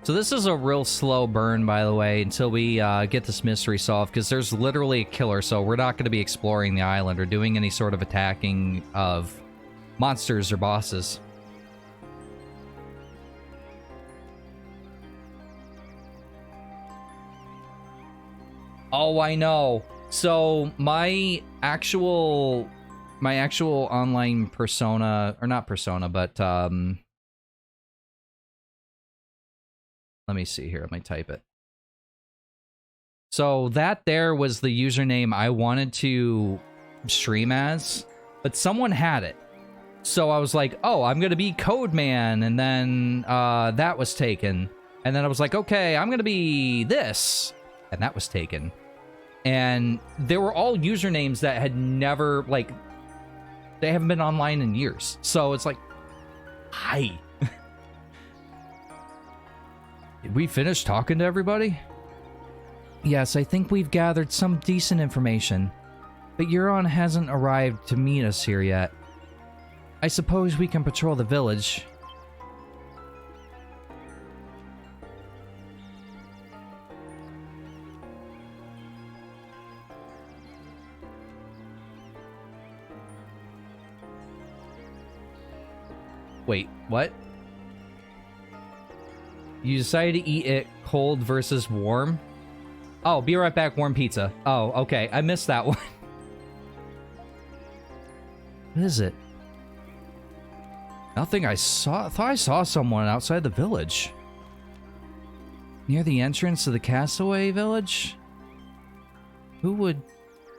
So this is a real slow burn, by the way, until we get this mystery solved, because there's literally a killer, so we're not going to be exploring the island or doing any sort of attacking of monsters or bosses. Oh, I know. So my actual online persona, or not persona, but let me see here. Let me type it. So that there was the username I wanted to stream as, but someone had it. So I was like, oh, I'm going to be Codeman. And then that was taken. And then I was like, okay, I'm going to be this. And that was taken. And they were all usernames that had never, like, they haven't been online in years. So it's like, hi. Did we finish talking to everybody? Yes, I think we've gathered some decent information, but Euron hasn't arrived to meet us here yet. I suppose we can patrol the village. Wait, what? You decided to eat it cold versus warm? Oh, be right back, warm pizza. Oh, okay. I missed that one. What is it? Nothing. I thought I saw someone outside the village. Near the entrance to the castaway village? Who would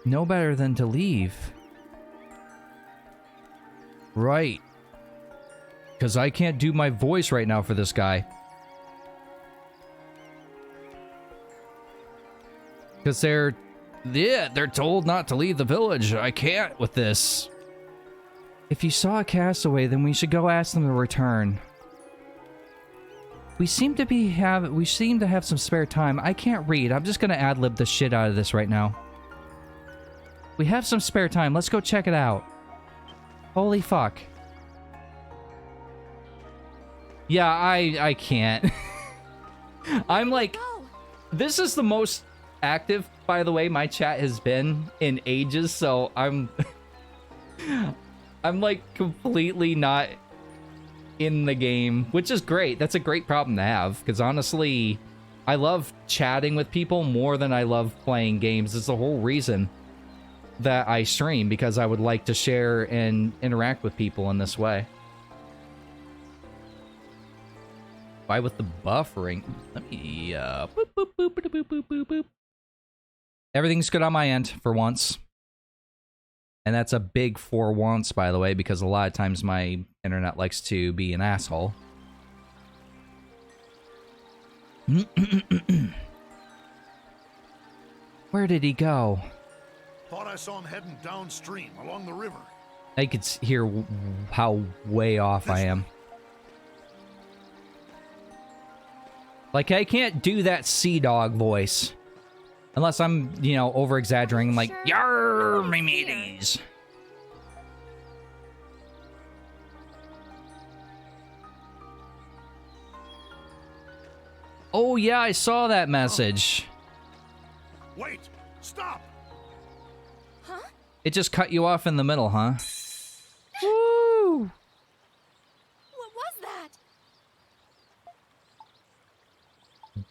know better than to leave? Right. Because I can't do my voice right now for this guy. Because they're told not to leave the village. I can't with this. If you saw a castaway, then we should go ask them to return. We seem to have some spare time. I can't read. I'm just gonna ad-lib the shit out of this right now. We have some spare time. Let's go check it out. Holy fuck. Yeah, I can't. I'm like, this is the most active, by the way, my chat has been in ages, so I'm like completely not in the game, which is great. That's a great problem to have, because honestly, I love chatting with people more than I love playing games. It's the whole reason that I stream, because I would like to share and interact with people in this way. Why with the buffering? Let me boop, boop, boop, boop, boop, boop, boop, boop. Everything's good on my end for once. And that's a big for once, by the way, because a lot of times my internet likes to be an asshole. Where did he go? Thought I saw him heading downstream along the river. I could hear how way off I am. Like, I can't do that sea dog voice. Unless I'm, you know, over-exaggerating, like, "Yarr, me mateys." Oh, yeah, I saw that message. Wait! Stop! Huh? It just cut you off in the middle, huh? Woo! What was that?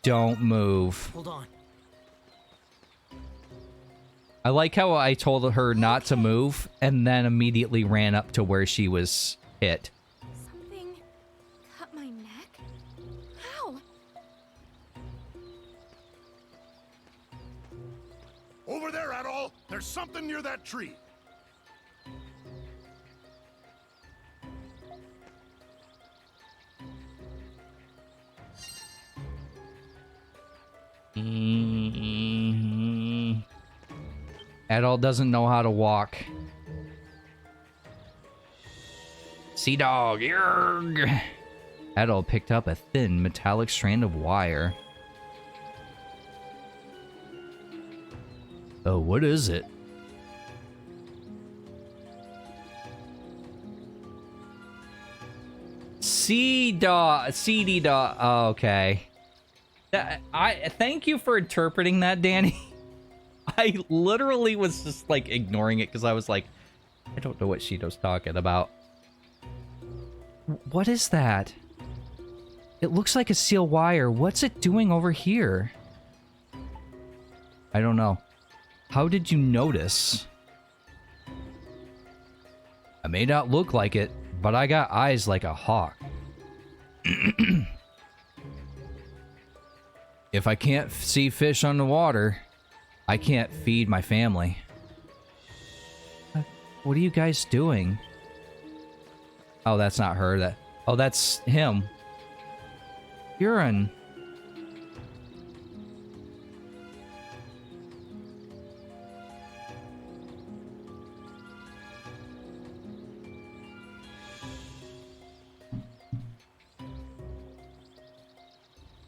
Don't move. Hold on. I like how I told her not to move, and then immediately ran up to where she was hit. Something cut my neck? How? Over there, Adol! There's something near that tree. Adol doesn't know how to walk. Sea dog, yerg! Adol picked up a thin metallic strand of wire. Oh, what is it? Sea dog, CD dog. Oh, okay. I thank you for interpreting that, Danny. I literally was just like ignoring it because I was like, I don't know what Shido's talking about. What is that? It looks like a steel wire. What's it doing over here? I don't know. How did you notice? I may not look like it, but I got eyes like a hawk. If I can't see fish underwater, I can't feed my family. What are you guys doing? Oh, that's not her. Oh, that's him. Urine.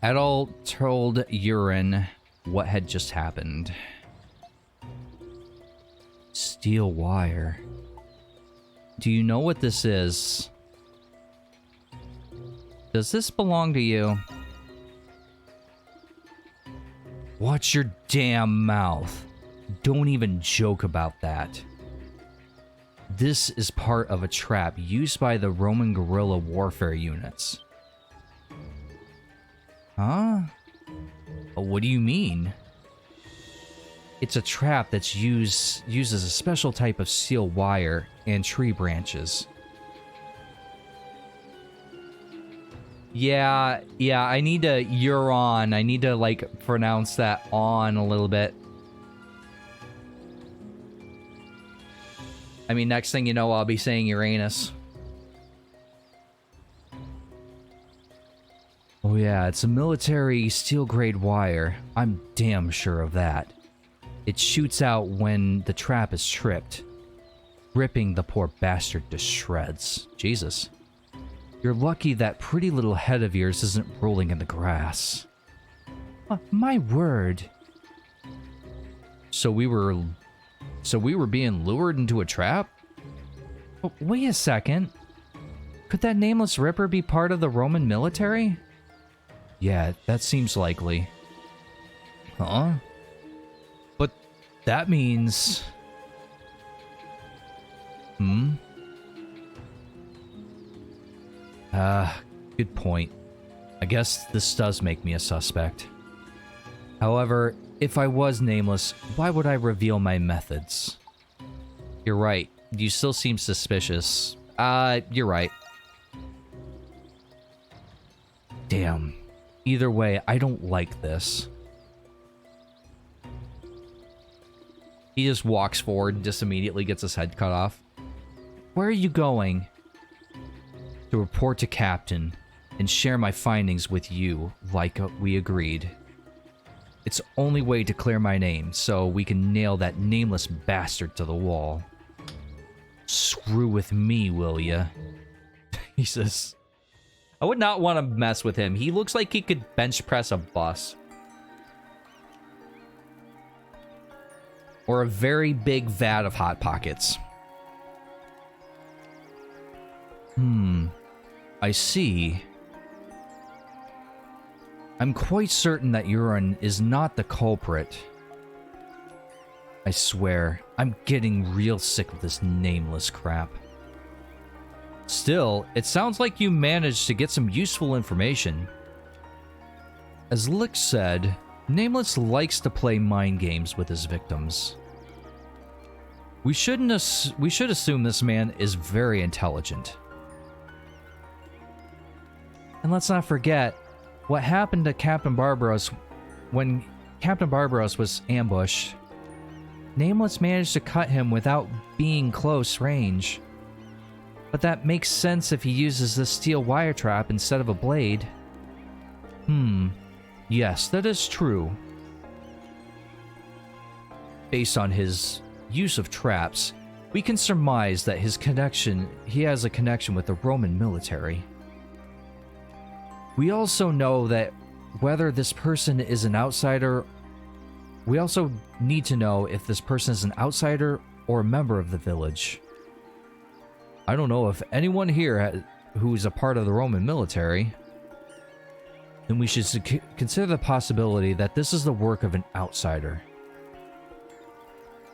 Adol told Urine what had just happened. Steel wire. Do you know what this is? Does this belong to you? Watch your damn mouth. Don't even joke about that. This is part of a trap used by the Roman guerrilla warfare units. Huh? What do you mean? It's a trap that's uses a special type of steel wire and tree branches. Yeah, I need to Euron. I need to, like, pronounce that on a little bit. I mean, next thing you know, I'll be saying Uranus. Oh yeah, it's a military steel-grade wire. I'm damn sure of that. It shoots out when the trap is tripped, ripping the poor bastard to shreds. Jesus. You're lucky that pretty little head of yours isn't rolling in the grass. My word. So we were being lured into a trap? Oh, wait a second. Could that nameless ripper be part of the Roman military? Yeah, that seems likely. Huh? But that means... Good point. I guess this does make me a suspect. However, if I was nameless, why would I reveal my methods? You're right. You still seem suspicious. You're right. Damn. Either way, I don't like this. He just walks forward and just immediately gets his head cut off. Where are you going? To report to Captain and share my findings with you, like we agreed. It's the only way to clear my name, so we can nail that nameless bastard to the wall. Screw with me, will ya? Jesus. I would not want to mess with him. He looks like he could bench press a bus. Or a very big vat of Hot Pockets. I see. I'm quite certain that urine is not the culprit. I swear, I'm getting real sick of this nameless crap. Still, it sounds like you managed to get some useful information. As Lick said, Nameless likes to play mind games with his victims. We should assume this man is very intelligent. And let's not forget what happened to Captain Barbaros when Captain Barbaros was ambushed. Nameless managed to cut him without being close range. But that makes sense if he uses the steel wire trap instead of a blade. Yes, that is true. Based on his use of traps, we can surmise that he has a connection with the Roman military. We also know that whether this person is an outsider, we also need to know if this person is an outsider or a member of the village. I don't know if anyone here who is a part of the Roman military. Then we should consider the possibility that this is the work of an outsider.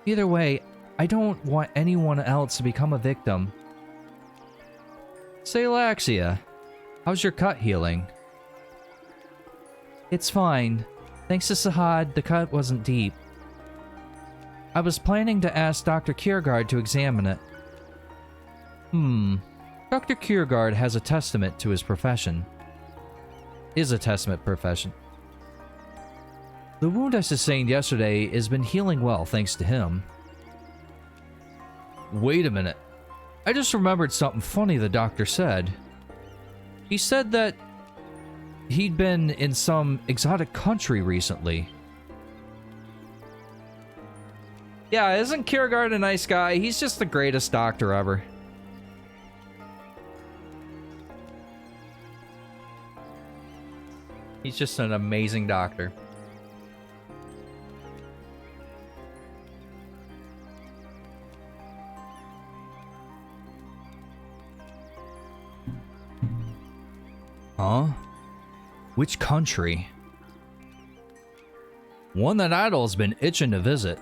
Either way, I don't want anyone else to become a victim. Say, Laxia, how's your cut healing? It's fine. Thanks to Sahad, the cut wasn't deep. I was planning to ask Dr. Kiergaard to examine it. Dr. Kiergaard has a testament to his profession. Is a testament profession. The wound I sustained yesterday has been healing well thanks to him. Wait a minute. I just remembered something funny the doctor said. He said that he'd been in some exotic country recently. Yeah, isn't Kiergaard a nice guy? He's just the greatest doctor ever. He's just an amazing doctor. Huh? Which country? One that Idol's been itching to visit.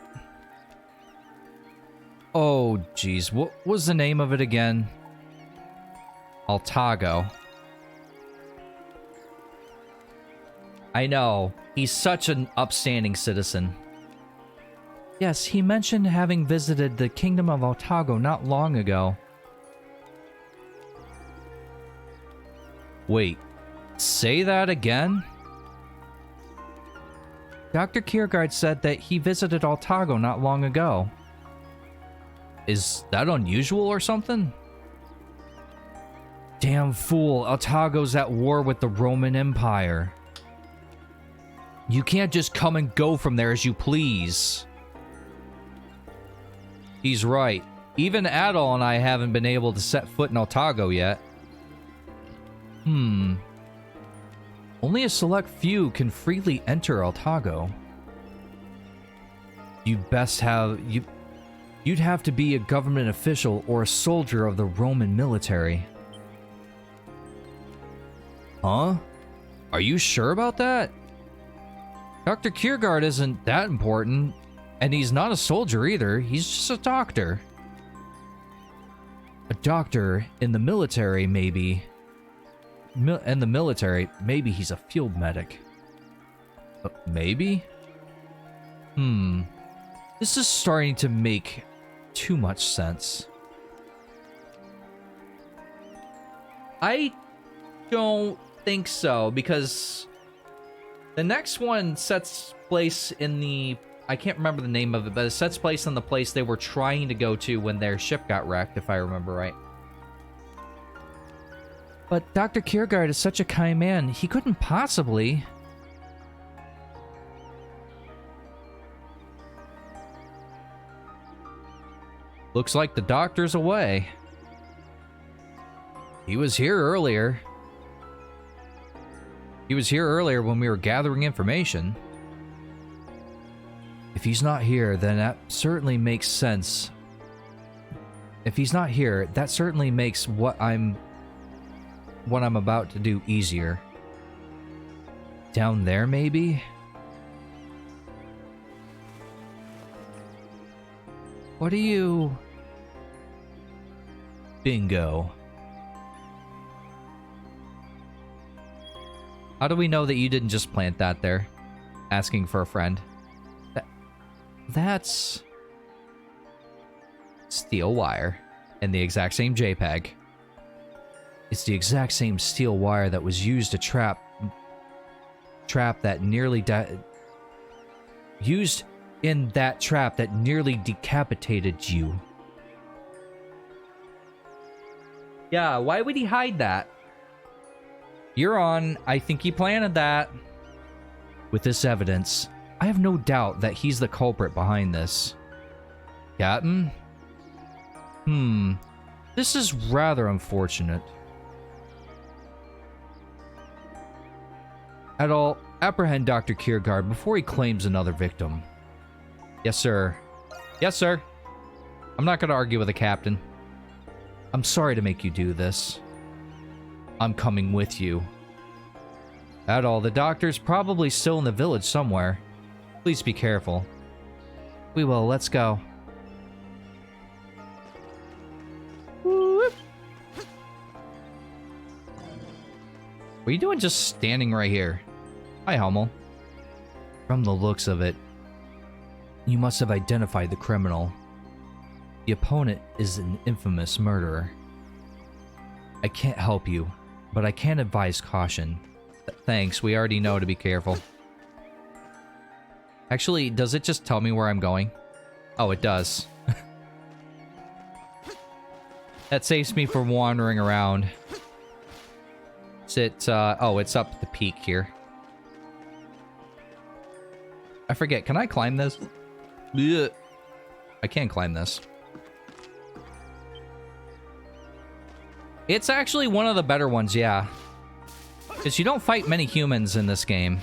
Oh, geez. What was the name of it again? Altago. I know. He's such an upstanding citizen. Yes, he mentioned having visited the Kingdom of Altago not long ago. Wait. Say that again? Dr. Kiergaard said that he visited Altago not long ago. Is that unusual or something? Damn fool, Altago's at war with the Roman Empire. You can't just come and go from there as you please. He's right. Even Adol and I haven't been able to set foot in Otago yet. Only a select few can freely enter Otago. You'd have to be a government official or a soldier of the Roman military. Huh? Are you sure about that? Dr. Kiergaard isn't that important, and he's not a soldier either. He's just a doctor. A doctor in the military, maybe. In the military, maybe he's a field medic. Maybe? This is starting to make too much sense. I don't think so, because the next one sets place in the... I can't remember the name of it, but it sets place in the place they were trying to go to when their ship got wrecked, if I remember right. But Dr. Kiergaard is such a kind man, he couldn't possibly... Looks like the doctor's away. He was here earlier. He was here earlier when we were gathering information. If he's not here, then that certainly makes sense. If he's not here, that certainly makes what I'm about to do easier. Down there, maybe? What are you... Bingo. How do we know that you didn't just plant that there? Asking for a friend. That's... steel wire. And the exact same JPEG. It's the exact same steel wire that was used to trap that nearly used in that trap that nearly decapitated you. Yeah, why would he hide that? You're on. I think he planted that. With this evidence, I have no doubt that he's the culprit behind this. Captain? This is rather unfortunate. Adol, apprehend Dr. Kiergaard before he claims another victim. Yes, sir. Yes, sir. I'm not going to argue with the captain. I'm sorry to make you do this. I'm coming with you. Adol, the doctor's probably still in the village somewhere. Please be careful. We will. Let's go. Whoop. What are you doing just standing right here? Hi, Hummel. From the looks of it, you must have identified the criminal. The opponent is an infamous murderer. I can't help you, but I can advise caution. Thanks, we already know to be careful. Actually, does it just tell me where I'm going? Oh, it does. That saves me from wandering around. Is it, oh, it's up at the peak here. I forget, can I climb this? Blech. I can climb this. It's actually one of the better ones, yeah. Because you don't fight many humans in this game.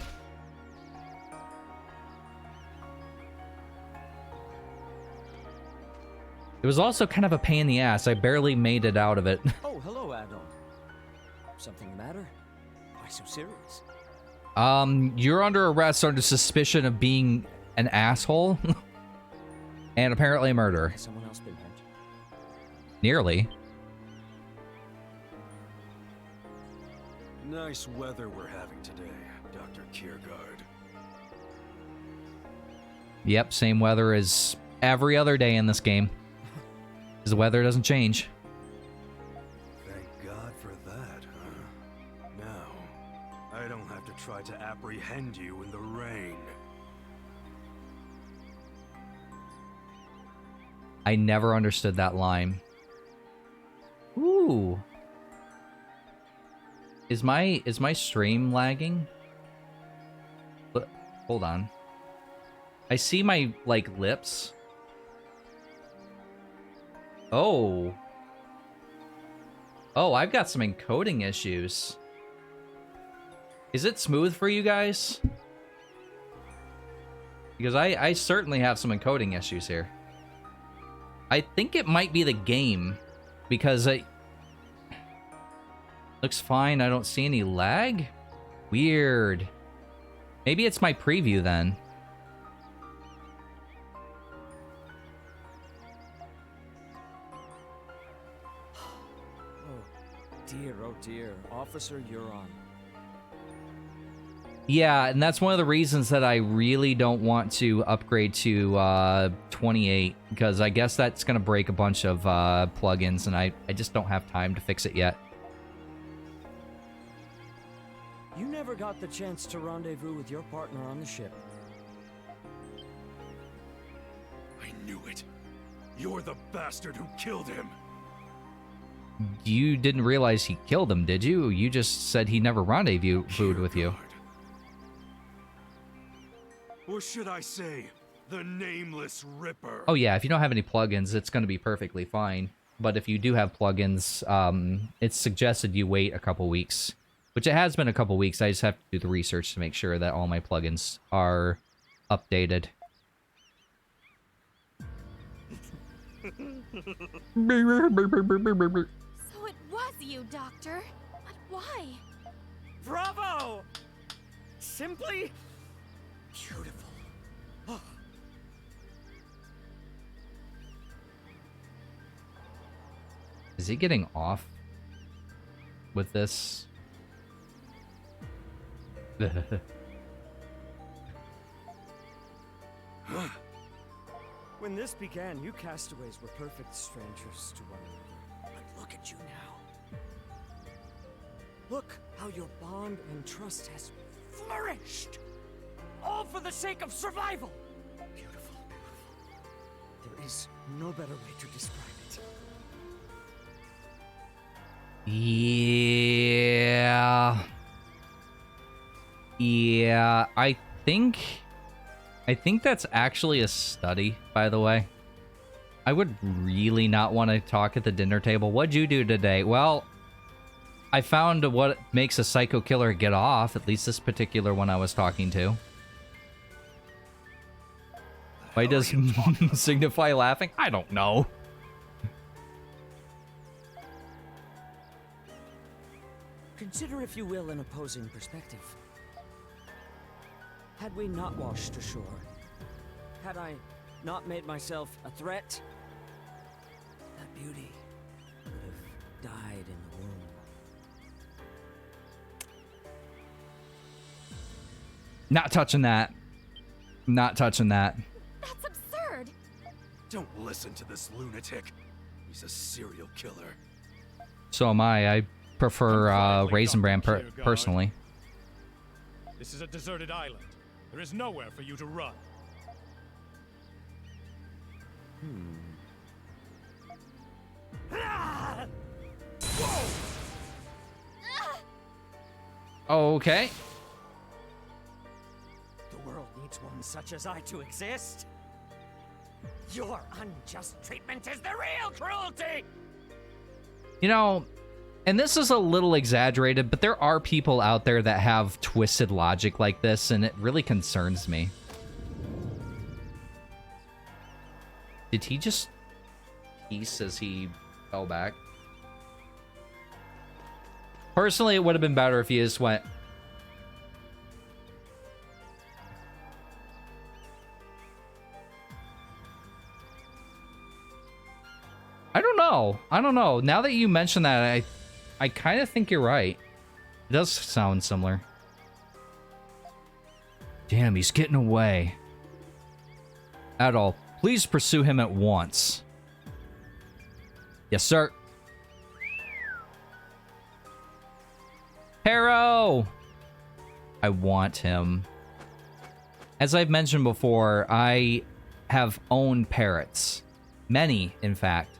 It was also kind of a pain in the ass. I barely made it out of it. Oh, hello, Adol. Something the matter? Why so serious? You're under arrest under suspicion of being an asshole. And apparently a murderer. Has someone else been hurt? Nearly. Nice weather we're having today, Dr. Kiergaard. Yep, same weather as every other day in this game. Because the weather doesn't change. Thank God for that, huh? Now, I don't have to try to apprehend you in the rain. I never understood that line. Ooh. Is my stream lagging? But hold on. I see my like lips. Oh. Oh, I've got some encoding issues. Is it smooth for you guys? Because I certainly have some encoding issues here. I think it might be the game. Because it looks fine. I don't see any lag. Weird. Maybe it's my preview then. Oh dear. Officer, you're on. Yeah, and that's one of the reasons that I really don't want to upgrade to 28, because I guess that's going to break a bunch of plugins, and I just don't have time to fix it yet. You never got the chance to rendezvous with your partner on the ship. I knew it. You're the bastard who killed him. You didn't realize he killed him, did you? You just said he never rendezvoused with you. Or should I say, the Nameless Ripper? Oh yeah, if you don't have any plugins, it's going to be perfectly fine. But if you do have plugins, it's suggested you wait a couple weeks. Which it has been a couple weeks. I just have to do the research to make sure that all my plugins are updated. So it was you, Doctor. But why? Bravo! Simply beautiful. Oh. Is he getting off with this? When this began, you castaways were perfect strangers to one another. But look at you now. Look how your bond and trust has flourished. All for the sake of survival. Beautiful, beautiful. There is no better way to describe it. Yeah. Yeah, I think that's actually a study, by the way. I would really not want to talk at the dinner table. What'd you do today? Well, I found what makes a psycho killer get off, at least this particular one I was talking to. Why does signify laughing? I don't know. Consider, if you will, an opposing perspective. Had we not washed ashore, had I not made myself a threat, that beauty would have died in the womb. Not touching that. Not touching that. That's absurd. Don't listen to this lunatic. He's a serial killer. So am I. I prefer Raisin Bran personally. This is a deserted island. There is nowhere for you to run. Okay. The world needs one such as I to exist. Your unjust treatment is the real cruelty! You know, and this is a little exaggerated, but there are people out there that have twisted logic like this, and it really concerns me. Did he just peace as he fell back? Personally, it would have been better if he just went... I don't know. I don't know. Now that you mention that, I kind of think you're right. It does sound similar. Damn, he's getting away. Adol, please pursue him at once. Yes, sir. Harrow! I want him. As I've mentioned before, I have owned parrots. Many, in fact.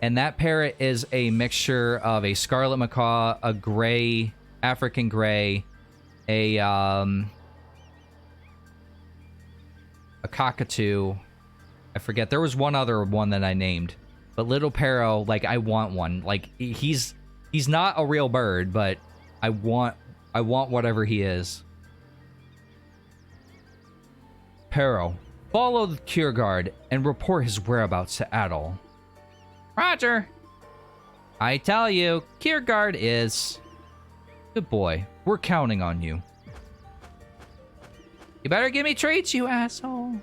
And that parrot is a mixture of a scarlet macaw, a gray, African gray, a cockatoo. I forget. There was one other one that I named. But little Pero, like, I want one. Like, he's not a real bird, but I want whatever he is. Pero, follow the cure guard and report his whereabouts to Adol. Roger. I tell you, cure guard is... Good boy. We're counting on you. You better give me treats, you asshole.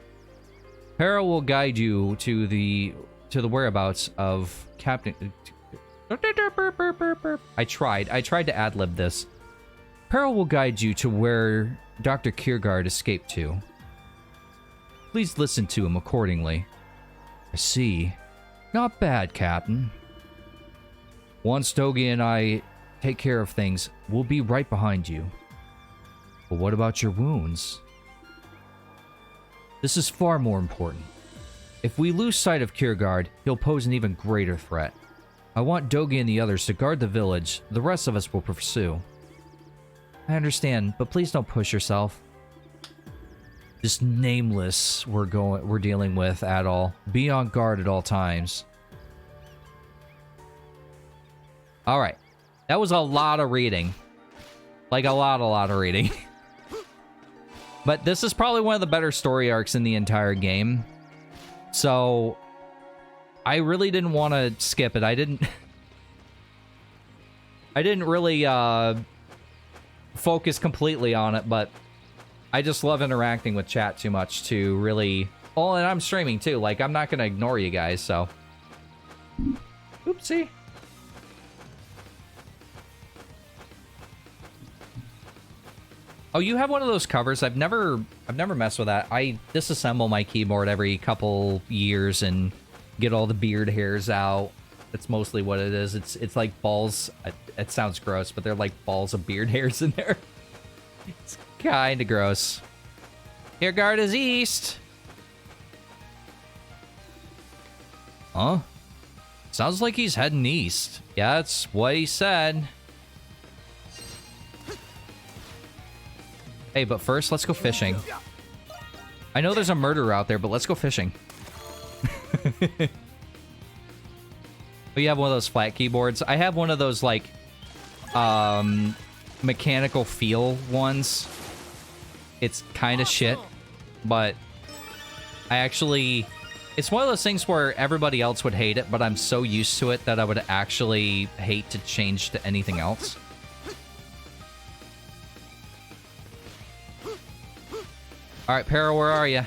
Pero will guide you to the whereabouts of Captain... I tried to ad-lib this. Pero will guide you to where Dr. Kiergaard escaped to. Please listen to him accordingly. I see. Not bad, Captain. Once Dogi and I take care of things, we'll be right behind you. But what about your wounds? This is far more important. If we lose sight of Kiergaard, he'll pose an even greater threat. I want Dogi and the others to guard the village. The rest of us will pursue. I understand, but please don't push yourself. This nameless we're dealing with at all. Be on guard at all times. Alright. That was a lot of reading. Like, a lot of reading. But this is probably one of the better story arcs in the entire game. So, I really didn't want to skip it. I didn't really focus completely on it, but I just love interacting with chat too much to really... Oh, and I'm streaming too. Like, I'm not going to ignore you guys, so... Oopsie. Oh, you have one of those covers? I've never messed with that. I disassemble my keyboard every couple years and get all the beard hairs out. That's mostly what it is. It's like balls. It sounds gross, but they're like balls of beard hairs in there. It's kind of gross. Kiergaard is east. Huh? Sounds like he's heading east. Yeah, that's what he said. Hey, but first, let's go fishing. I know there's a murderer out there, but let's go fishing. Oh, you have one of those flat keyboards? I have one of those, like, mechanical feel ones. It's kind of shit, but I actually... It's one of those things where everybody else would hate it, but I'm so used to it that I would actually hate to change to anything else. Alright, Pero, where are you?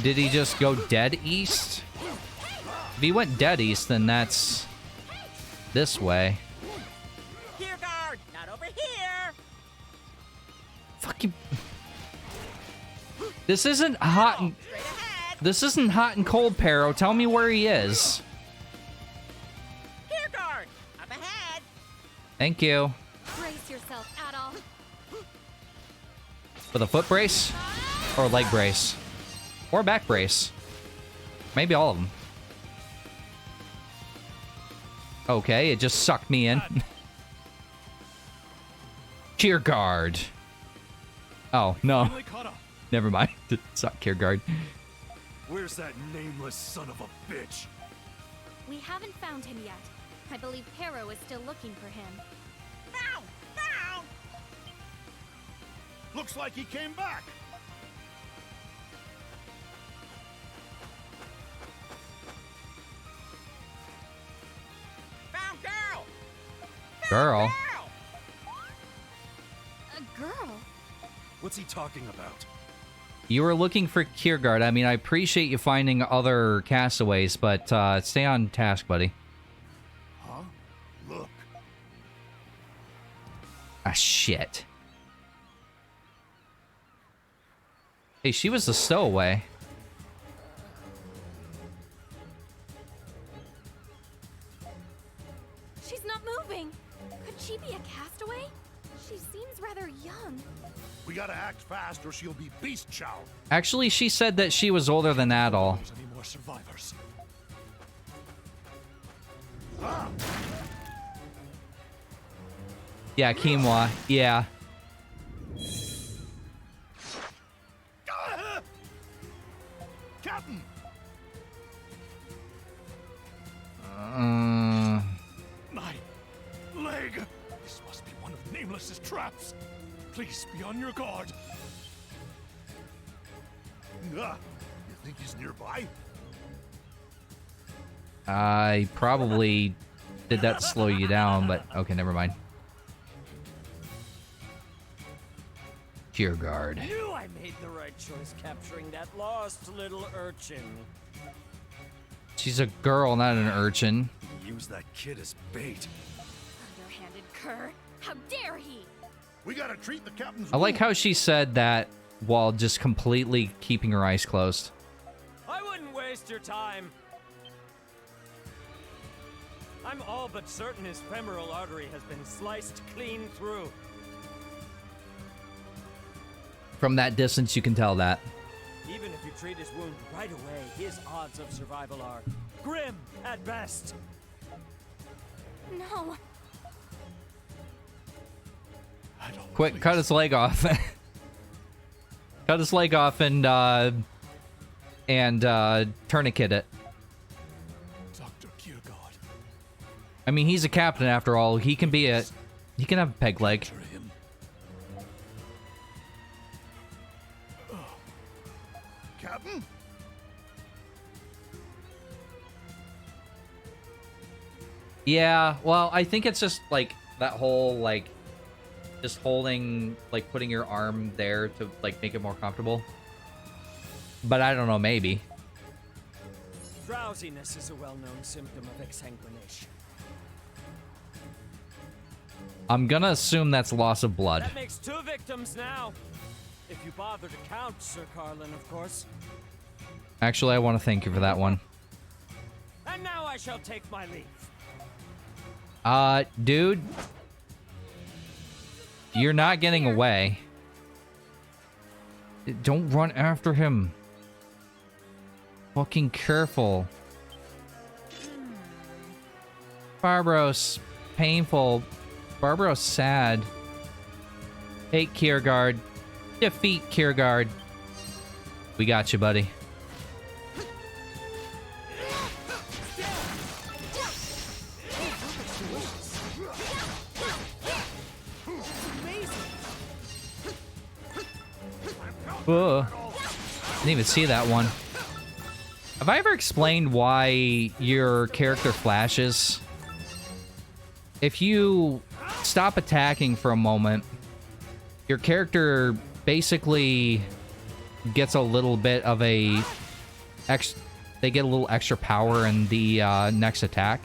Did he just go dead east? If he went dead east, then that's this way. Kiergaard, not over here. Fucking... This isn't hot and... This isn't hot and cold, Pero. Tell me where he is. Kiergaard, up ahead. Thank you. Brace yourself, Adol. With a foot brace? Or a leg brace? Or a back brace? Maybe all of them. Okay, it just sucked me in. Kiergaard. Oh, no. Never mind. It sucked Kiergaard. Where's that nameless son of a bitch? We haven't found him yet. I believe Pero is still looking for him. Found! Found! Looks like he came back. Found girl! Girl? A girl? What's he talking about? You were looking for Kiergaard. I mean, I appreciate you finding other castaways, but stay on task, buddy. Huh? Look. Ah, shit. Hey, she was the stowaway. She's not moving. Could she be a castaway? She seems rather young. We gotta act fast or she'll be beast chow. Actually, she said that she was older than Adol. Any more survivors? Yeah, quinoa. Yeah. Captain! My leg! This must be one of Nameless's traps. Please be on your guard. Ah, you think he's nearby? I probably did that to slow you down, but okay, never mind. Gear guard. Knew I made the right choice capturing that lost little urchin. She's a girl, not an urchin. Use that kid as bait. Underhanded cur. How dare he? We gotta treat the captain's I like wound. how she said that while just completely keeping her eyes closed. I wouldn't waste your time. I'm all but certain his femoral artery has been sliced clean through. From that distance, you can tell that. Even if you treat his wound right away, his odds of survival are grim at best. No. Quick, cut his leg off. Cut his leg off and tourniquet it. Dr. Kiergaard. I mean, he's a captain after all. He can have a peg leg. Capture him. Captain? Yeah, well, I think it's just like that whole like just holding, like putting your arm there to like make it more comfortable. But I don't know, maybe. Drowsiness is a well-known symptom of exsanguination. I'm gonna assume that's loss of blood. That makes 2 victims now. If you bother to count, Sir Carlan, of course. Actually, I want to thank you for that one. And now I shall take my leave. Dude. You're not getting away. Don't run after him. Fucking careful. Barbaros, painful. Barbaros, sad. Hate Kiergaard. Defeat Kiergaard. We got you, buddy. Ugh. Didn't even see that one. Have I ever explained why your character flashes? If you stop attacking for a moment, your character basically gets a little bit of a they get a little extra power in the next attack.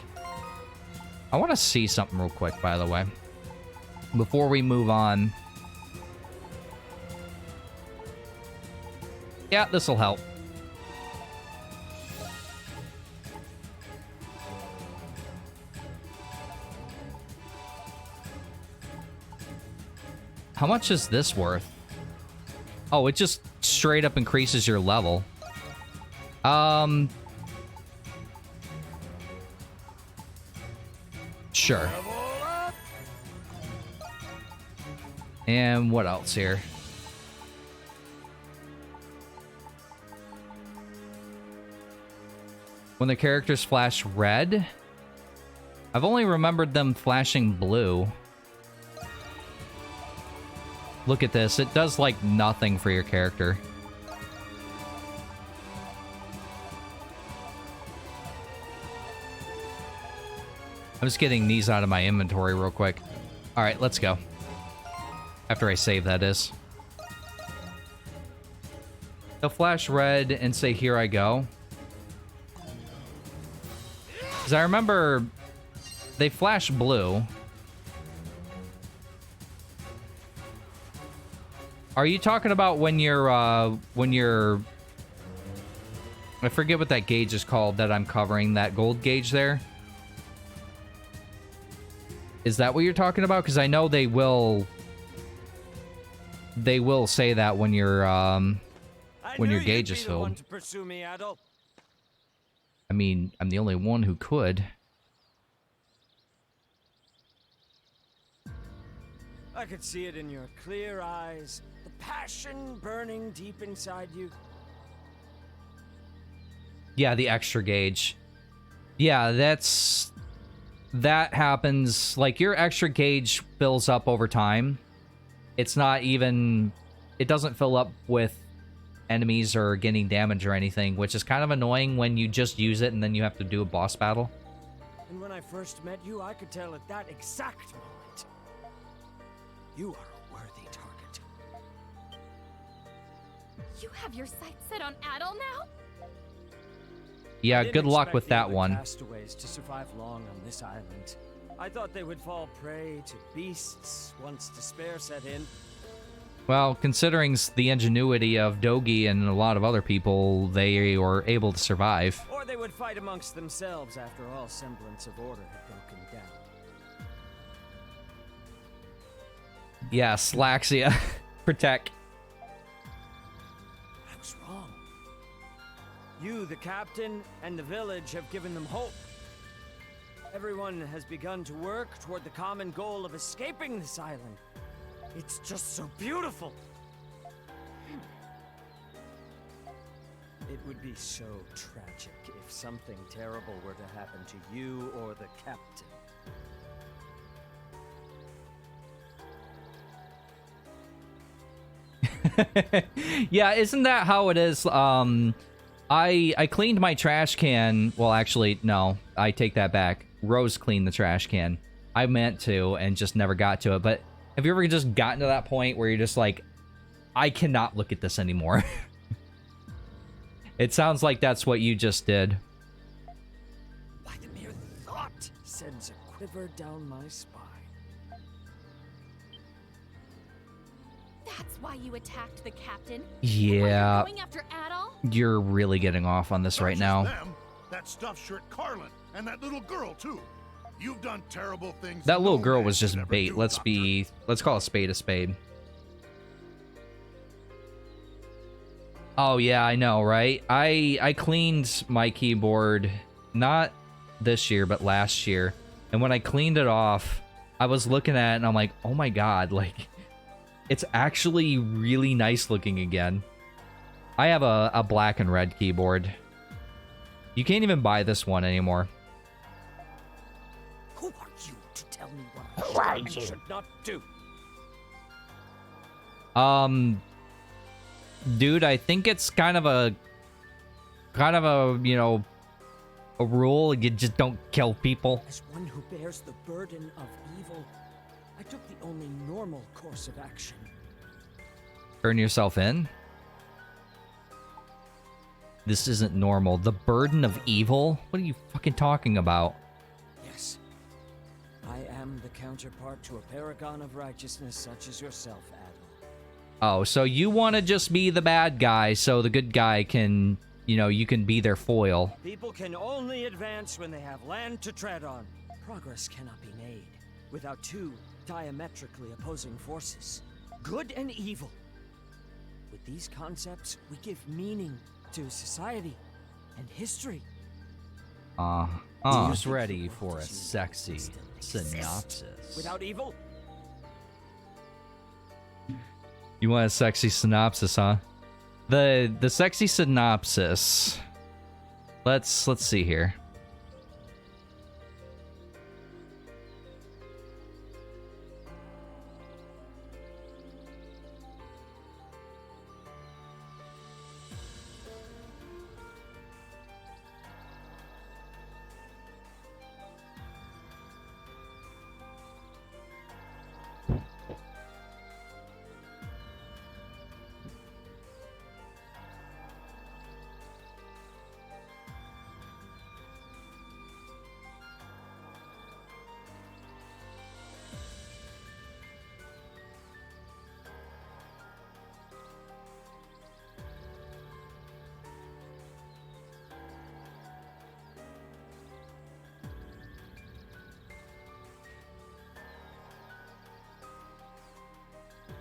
I want to see something real quick, by the way, before we move on. Yeah, this will help. How much is this worth? Oh, it just straight up increases your level. Sure. And what else here? When the characters flash red? I've only remembered them flashing blue. Look at this. It does, like, nothing for your character. I'm just getting these out of my inventory real quick. Alright, let's go. After I save, that is. They'll flash red and say, here I go. Because I remember they flash blue. Are you talking about when you're, I forget what that gauge is called that I'm covering, that gold gauge there? Is that what you're talking about? Because I know they will say that when your gauge is filled. I mean, I'm the only one who could. I could see it in your clear eyes, the passion burning deep inside you. Yeah, the extra gauge. Yeah, that happens. Like, your extra gauge fills up over time. It's not even... It doesn't fill up with enemies or getting damage or anything, which is kind of annoying when you just use it and then you have to do a boss battle. And when I first met you, I could tell at that exact moment, you are a worthy target. You have your sights set on Adol now? Yeah, I didn't good luck expect with the that other one. castaways to survive long on this island. I thought they would fall prey to beasts once despair set in. Well, considering the ingenuity of Dogi and a lot of other people, they were able to survive. Or they would fight amongst themselves after all semblance of order had broken down. Yeah, Slaxia. Protect. I was wrong. You, the captain, and the village have given them hope. Everyone has begun to work toward the common goal of escaping this island. It's just so beautiful. It would be so tragic if something terrible were to happen to you or the captain. Yeah, isn't that how it is? I cleaned my trash can. Well, actually, no. I take that back. Rose cleaned the trash can. I meant to and just never got to it. But have you ever just gotten to that point where you're just like, I cannot look at this anymore? It sounds like that's what you just did. Why, the mere thought sends a quiver down my spine. That's why you attacked the captain? Yeah. Going after Adol? You're really getting off on this Not right just now. Them, that stuffed shirt Carlan and that little girl too. You've done terrible things. That little no girl man was just should ever bait. do, Let's Doctor. let's call a spade a spade. Oh yeah, I know, right? I cleaned my keyboard not this year, but last year. And when I cleaned it off, I was looking at it and I'm like, "Oh my god, like it's actually really nice looking again." I have a black and red keyboard. You can't even buy this one anymore. Who are you to tell me what I should and should not do? Dude, I think it's kind of a, you know, a rule. You just don't kill people. As one who bears the burden of evil, I took the only normal course of action. Turn yourself in? This isn't normal. The burden of evil? What are you fucking talking about? Yes, I am the counterpart to a paragon of righteousness such as yourself, Adol. Oh, so you want to just be the bad guy so the good guy can, you know, you can be their foil. People can only advance when they have land to tread on. Progress cannot be made without two diametrically opposing forces, good and evil. With these concepts, we give meaning to society and history. Who's ready for a sexy synopsis? Without evil, You want a sexy synopsis, huh? The sexy synopsis. Let's see here.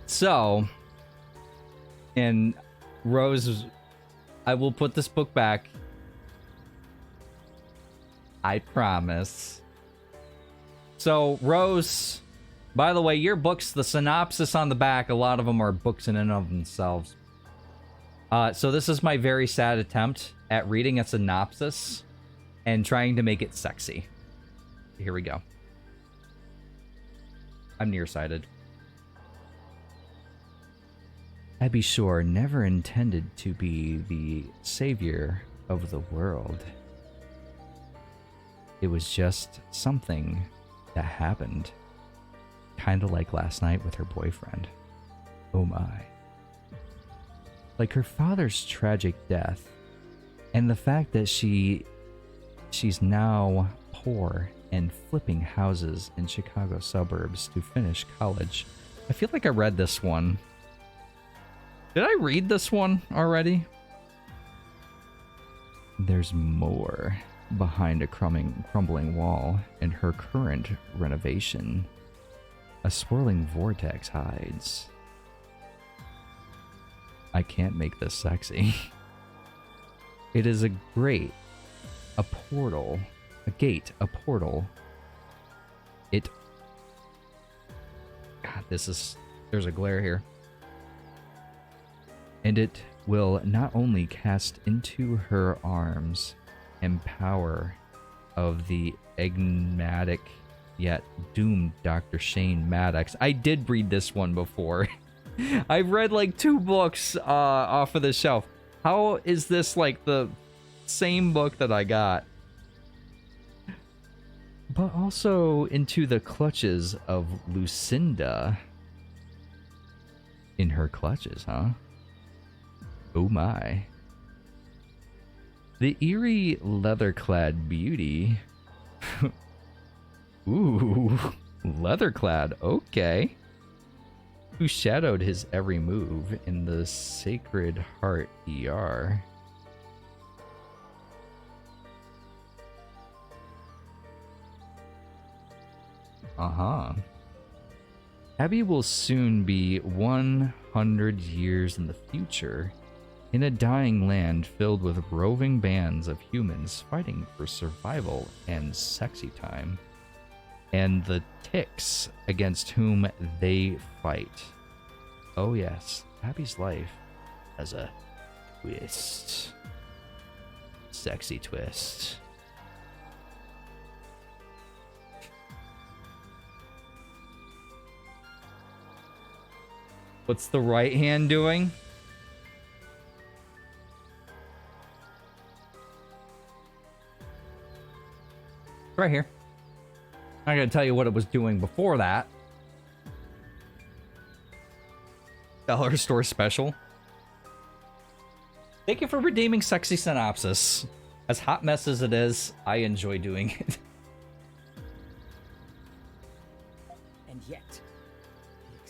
So, and Rose, I will put this book back. I promise. So, Rose By the way, your books, the synopsis on the back, a lot of them are books in and of themselves. So this is my very sad attempt at reading a synopsis and trying to make it sexy. Here we go. I'm nearsighted. Abby Shore never intended to be the savior of the world. It was just something that happened. Kind of like last night with her boyfriend. Oh my. Like her father's tragic death, and the fact that she's now poor and flipping houses in Chicago suburbs to finish college. I feel like I read this one. Did I read this one already? There's more behind a crumbling wall in her current renovation. A swirling vortex hides. I can't make this sexy. It is a grate, a portal, a gate, a portal. God, there's a glare here. And it will not only cast into her arms and power of the enigmatic yet doomed Dr. Shane Maddox. I did read this one before. I've read like 2 books off of the shelf. How is this like the same book that I got? But also into the clutches of Lucinda. In her clutches, huh? Oh my. The eerie leather-clad beauty. Ooh, leather-clad, okay. Who shadowed his every move in the Sacred Heart ER. Uh-huh. Abby will soon be 100 years in the future, in a dying land filled with roving bands of humans fighting for survival and sexy time, and the ticks against whom they fight. Oh yes, Abby's life has a twist. Sexy twist. What's the right hand doing? Right here. I'm not gonna tell you what it was doing before that. Dollar store special. Thank you for redeeming Sexy Synopsis. As hot mess as it is, I enjoy doing it. And yet,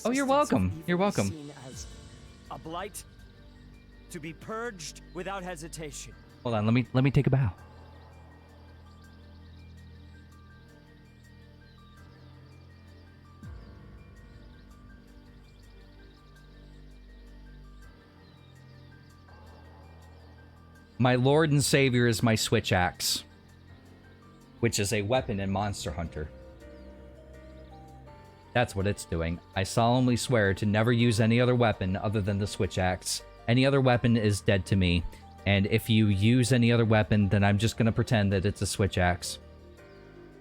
Oh, you're welcome. You're welcome. Seen as a blight to be purged without hesitation. Hold on, let me take a bow. My Lord and Savior is my switch axe, which is a weapon in Monster Hunter. That's what it's doing. I solemnly swear to never use any other weapon other than the switch axe. Any other weapon is dead to me. And if you use any other weapon, then I'm just going to pretend that it's a switch axe.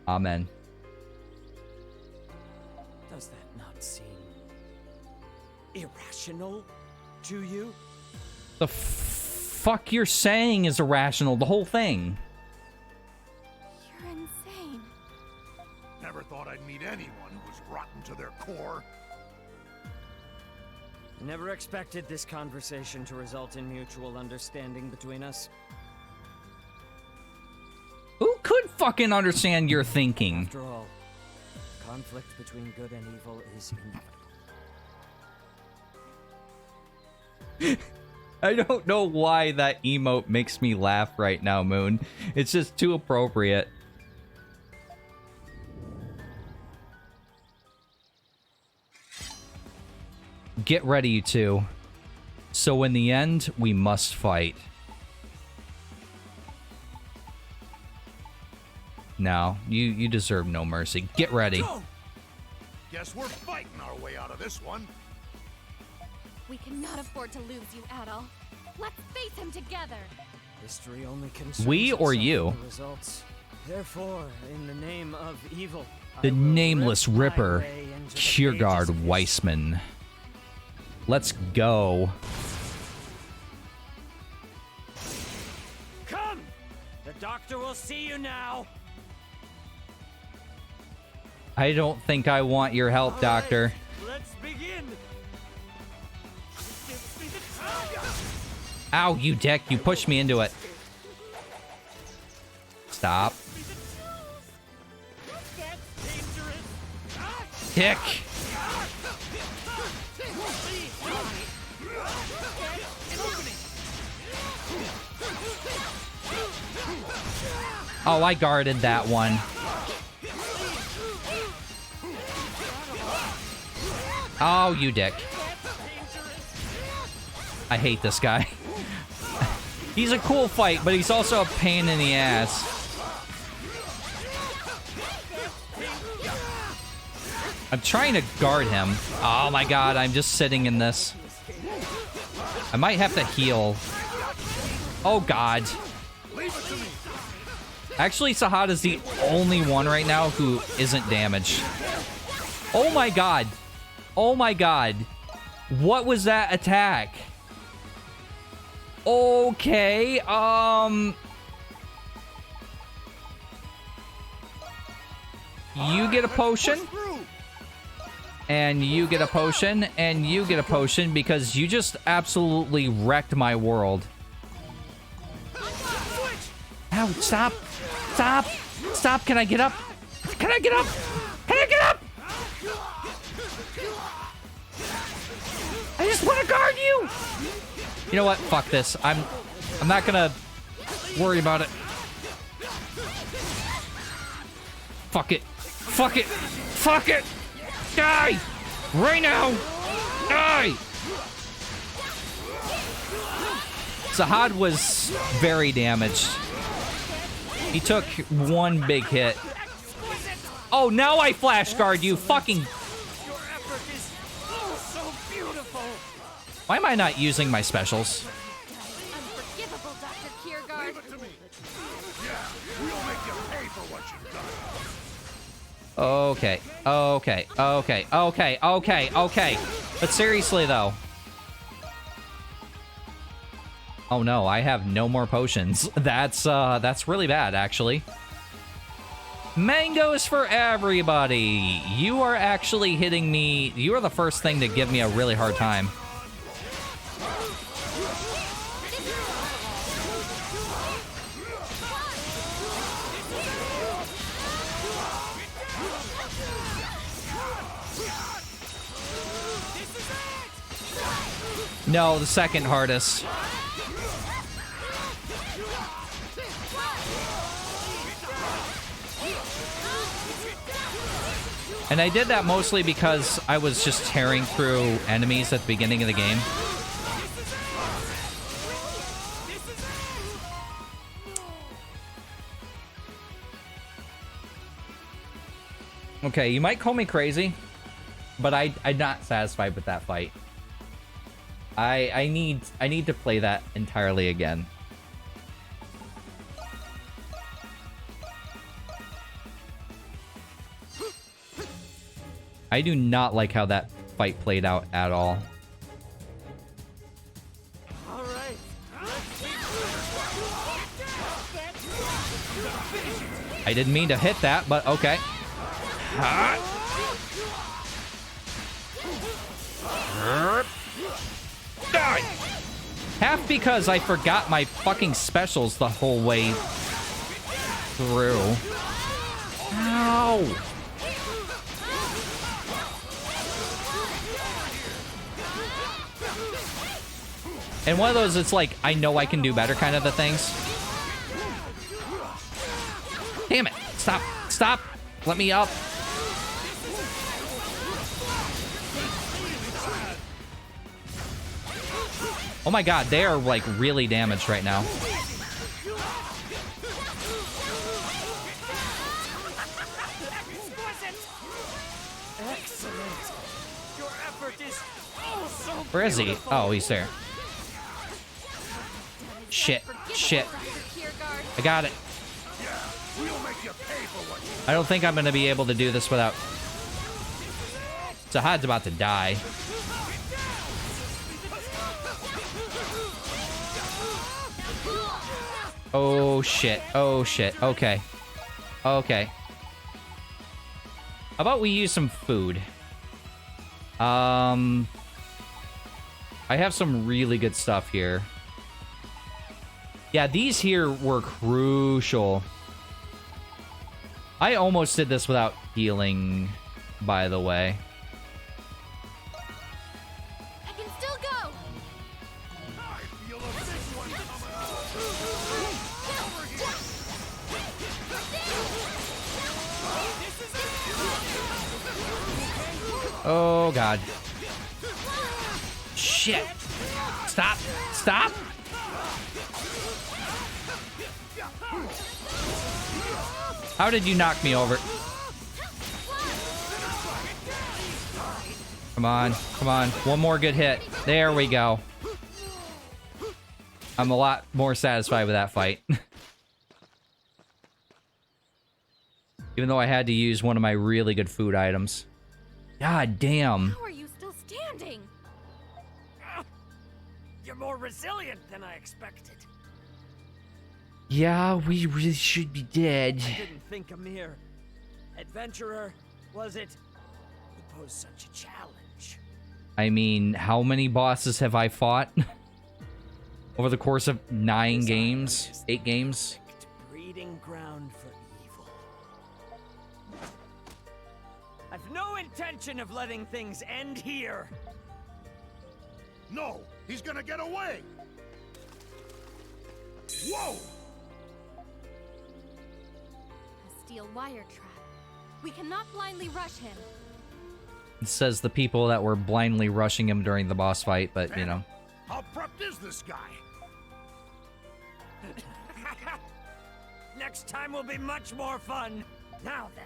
Amen. Does that not seem irrational to you? The fuck you're saying is irrational. The whole thing. You're insane. Never thought I'd meet anyone who was rotten to their core. Never expected this conversation to result in mutual understanding between us. Who could fucking understand your thinking? After all, conflict between good and evil is inevitable. I don't know why that emote makes me laugh right now, Moon. It's just too appropriate. Get ready, you two. So in the end, we must fight. No, you deserve no mercy. Get ready. Go! Guess we're fighting our way out of this one. We cannot afford to lose you, Adol. Let's face him together. History only concerns We or itself you? with the results. Therefore, in the name of evil, The I will nameless rip my Ripper, way into the Kiergaard pages of history. Weissman. Let's go. Come! The doctor will see you now. I don't think I want your help, All Doctor. right, let's begin. Ow, you dick. You pushed me into it. Stop. Dick. Oh, I guarded that one. Oh, you dick. I hate this guy. He's a cool fight, but he's also a pain in the ass. I'm trying to guard him. Oh my god, I'm just sitting in this. I might have to heal. Oh god. Actually, Sahad is the only one right now who isn't damaged. Oh my god. Oh my god. What was that attack? Okay, you get a potion. And you get a potion. And you get a potion because you just absolutely wrecked my world. Ow, stop. Stop. Stop. Can I get up? Can I get up? Can I get up? I just want to guard you. You know what? Fuck this. I'm not gonna worry about it. Fuck it. Fuck it. Fuck it. Die! Right now! Die! Sahad was very damaged. He took one big hit. Oh, now I flash guard you. Fucking... Why am I not using my specials? Unforgivable, Dr. Kiergaard. Leave it to me. Yeah, we'll make you pay for what you've done. Okay. Okay. Okay. Okay. Okay. Okay. But seriously, though. Oh, no. I have no more potions. That's really bad, actually. Mangoes for everybody. You are actually hitting me. You are the first thing to give me a really hard time. No, the second hardest. And I did that mostly because I was just tearing through enemies at the beginning of the game. Okay, you might call me crazy, but I'm not satisfied with that fight. I need to play that entirely again. I do not like how that fight played out at all. All right. I didn't mean to hit that, but okay. Die! Half because I forgot my fucking specials the whole way through. Ow! And one of those, it's like, I know I can do better kind of the things. Damn it. Stop. Stop. Let me up. Oh my god, they are like really damaged right now. Excellent. Your effort is oh so Where is he? beautiful. Oh, he's there. Shit. Shit. I got it. We'll make you pay for what you I don't think I'm going to be able to do this without... Zahad's about to die. Oh, shit. Oh, shit. Okay. Okay. How about we use some food? I have some really good stuff here. Yeah, these here were crucial. I almost did this without healing, by the way. I can still go. I feel a big one coming up. Oh, God. Shit. Stop. Stop. How did you knock me over? Come on. Come on. One more good hit. There we go. I'm a lot more satisfied with that fight. Even though I had to use one of my really good food items. God damn. How are you still standing? You're more resilient than I expected. Yeah, we really should be dead. I didn't think a mere adventurer, was it? Would pose such a challenge. I mean, how many bosses have I fought? Over the course of 9 games? 8 games? Breeding ground for evil. I've no intention of letting things end here. No, he's gonna get away. Whoa! A steel wire trap. We cannot blindly rush him. It says the people that were blindly rushing him during the boss fight, but, you know. How prepped is this guy? Next time will be much more fun. Now then.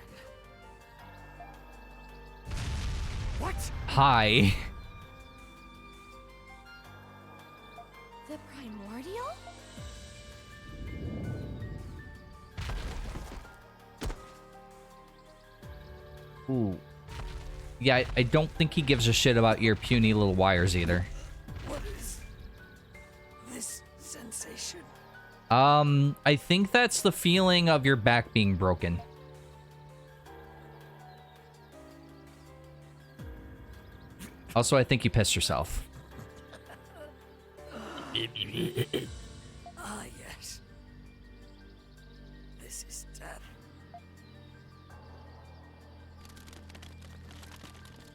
What? Hi. The primordial? Ooh. Yeah, I don't think he gives a shit about your puny little wires either. What is this sensation? I think that's the feeling of your back being broken. Also, I think you pissed yourself. Ah, yes. This is death.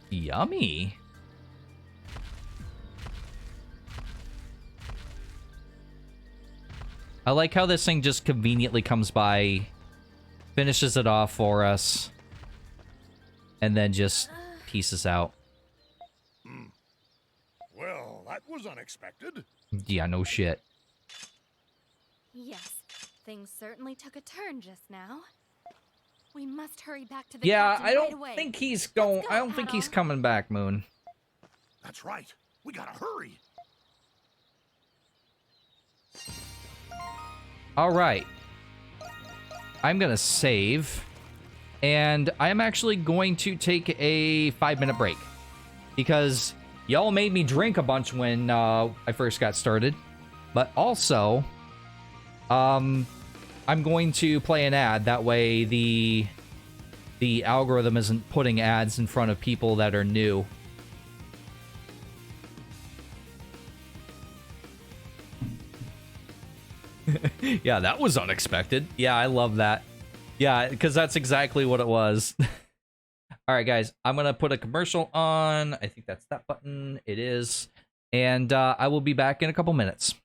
Yummy. I like how this thing just conveniently comes by, finishes it off for us, and then just pieces out. Well, that was unexpected. Yeah, no shit. Yes, things certainly took a turn just now. We must hurry back to the Yeah, captain I right don't away. think he's going. Let's go, I don't think he's Adol. coming back, Moon. That's right. We gotta hurry. All right. I'm gonna save, and I'm actually going to take a 5-minute break because y'all made me drink a bunch when I first got started. But also, I'm going to play an ad. That way, the algorithm isn't putting ads in front of people that are new. Yeah, that was unexpected. Yeah, I love that. Yeah, because that's exactly what it was. All right, guys, I'm going to put a commercial on. I think that's that button. It is. And I will be back in a couple minutes.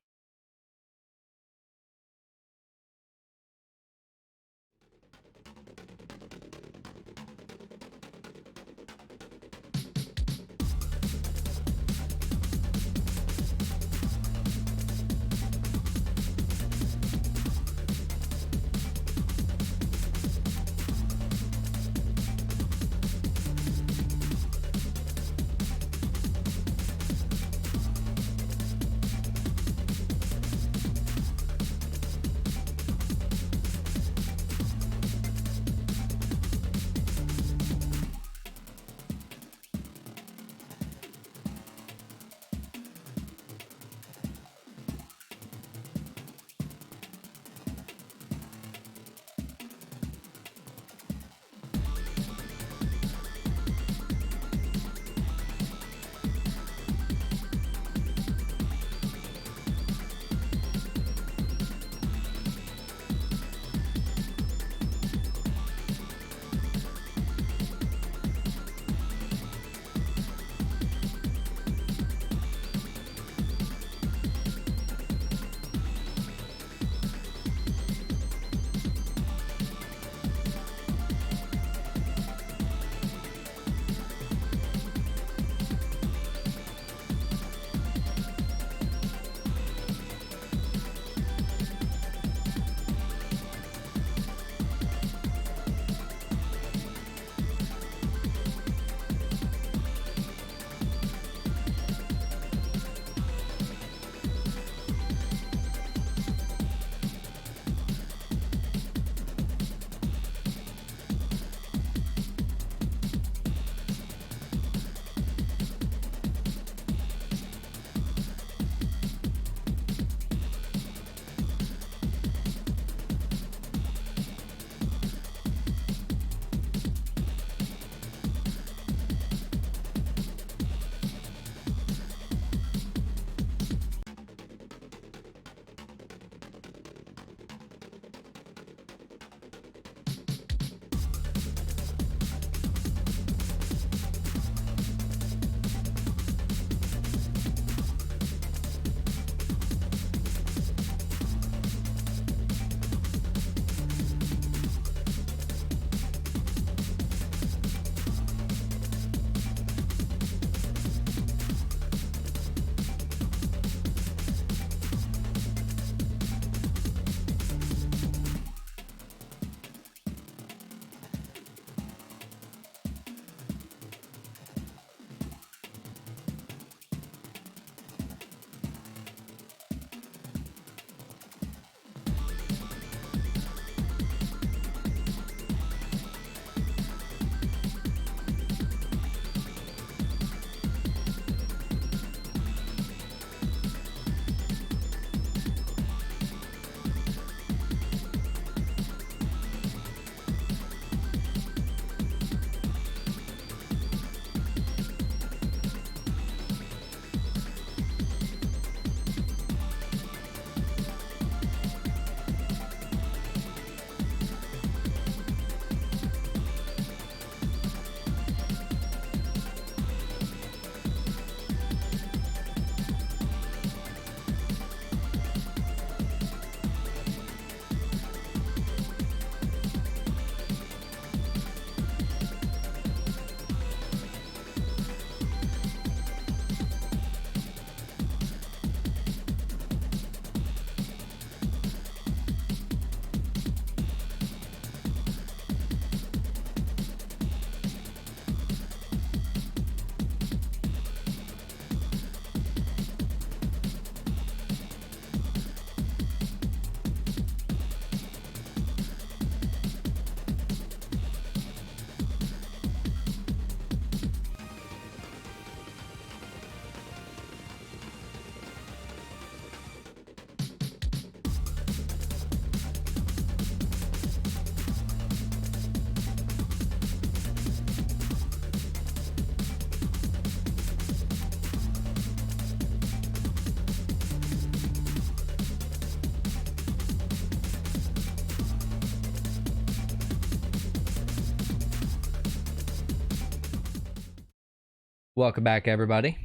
Welcome back, everybody.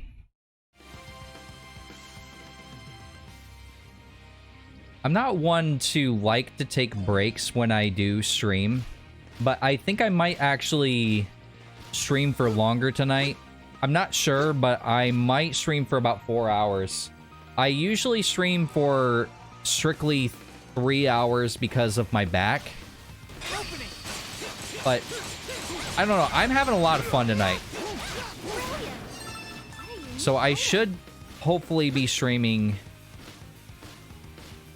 I'm not one to like to take breaks when I do stream, but I think I might actually stream for longer tonight. I'm not sure, but I might stream for about 4 hours. I usually stream for strictly 3 hours because of my back. But I don't know. I'm having a lot of fun tonight. So I should hopefully be streaming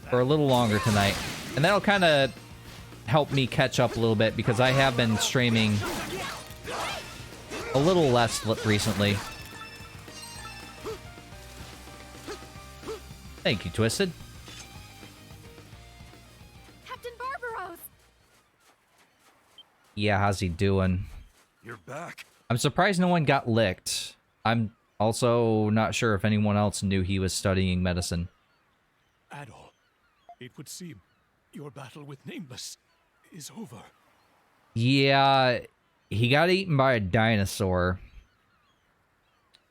for a little longer tonight. And that'll kind of help me catch up a little bit because I have been streaming a little less recently. Thank you, Twisted. Captain Barbaros! Yeah, how's he doing? You're back. I'm surprised no one got licked. I'm also not sure if anyone else knew he was studying medicine. Adol, it would seem your battle with Nameless is over. Yeah, he got eaten by a dinosaur.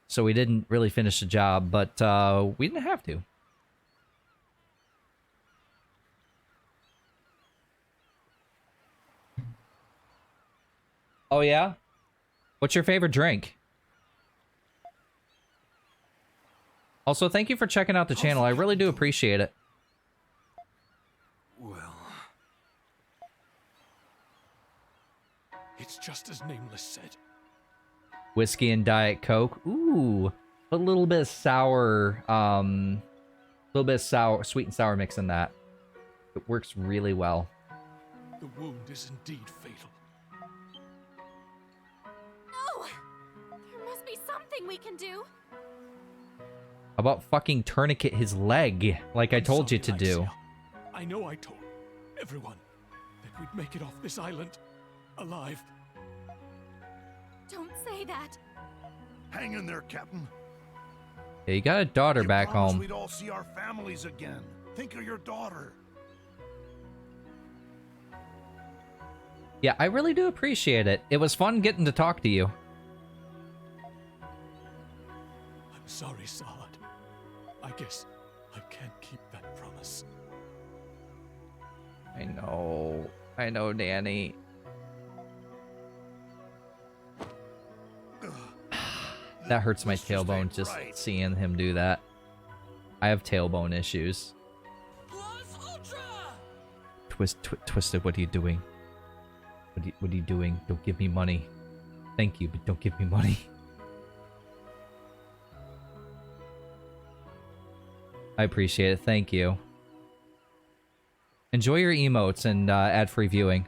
So we didn't really finish the job, but we didn't have to. Oh yeah? What's your favorite drink? Also, thank you for checking out the channel. I really do appreciate it. Well, It's just as Nameless said. Whiskey and Diet Coke. Ooh, a little bit of sour, sweet and sour mix in that. It works really well. The wound is indeed fatal. No! There must be something we can do. How about fucking tourniquet his leg, like I told you to Sorry, do? Lycia. I know I told everyone that we'd make it off this island alive. Don't say that. Hang in there, Captain. Yeah, you got a daughter You back promised home. We'd all see our families again. Think of your daughter. Yeah, I really do appreciate it. It was fun getting to talk to you. I'm sorry, Saad. I guess I can't keep that promise. I know, Danny. That hurts my This just tailbone ain't just right. seeing him do that. I have tailbone issues. Twisted, what are you doing? What are you doing? Don't give me money. Thank you, but don't give me money. I appreciate it. Thank you. Enjoy your emotes and ad-free viewing.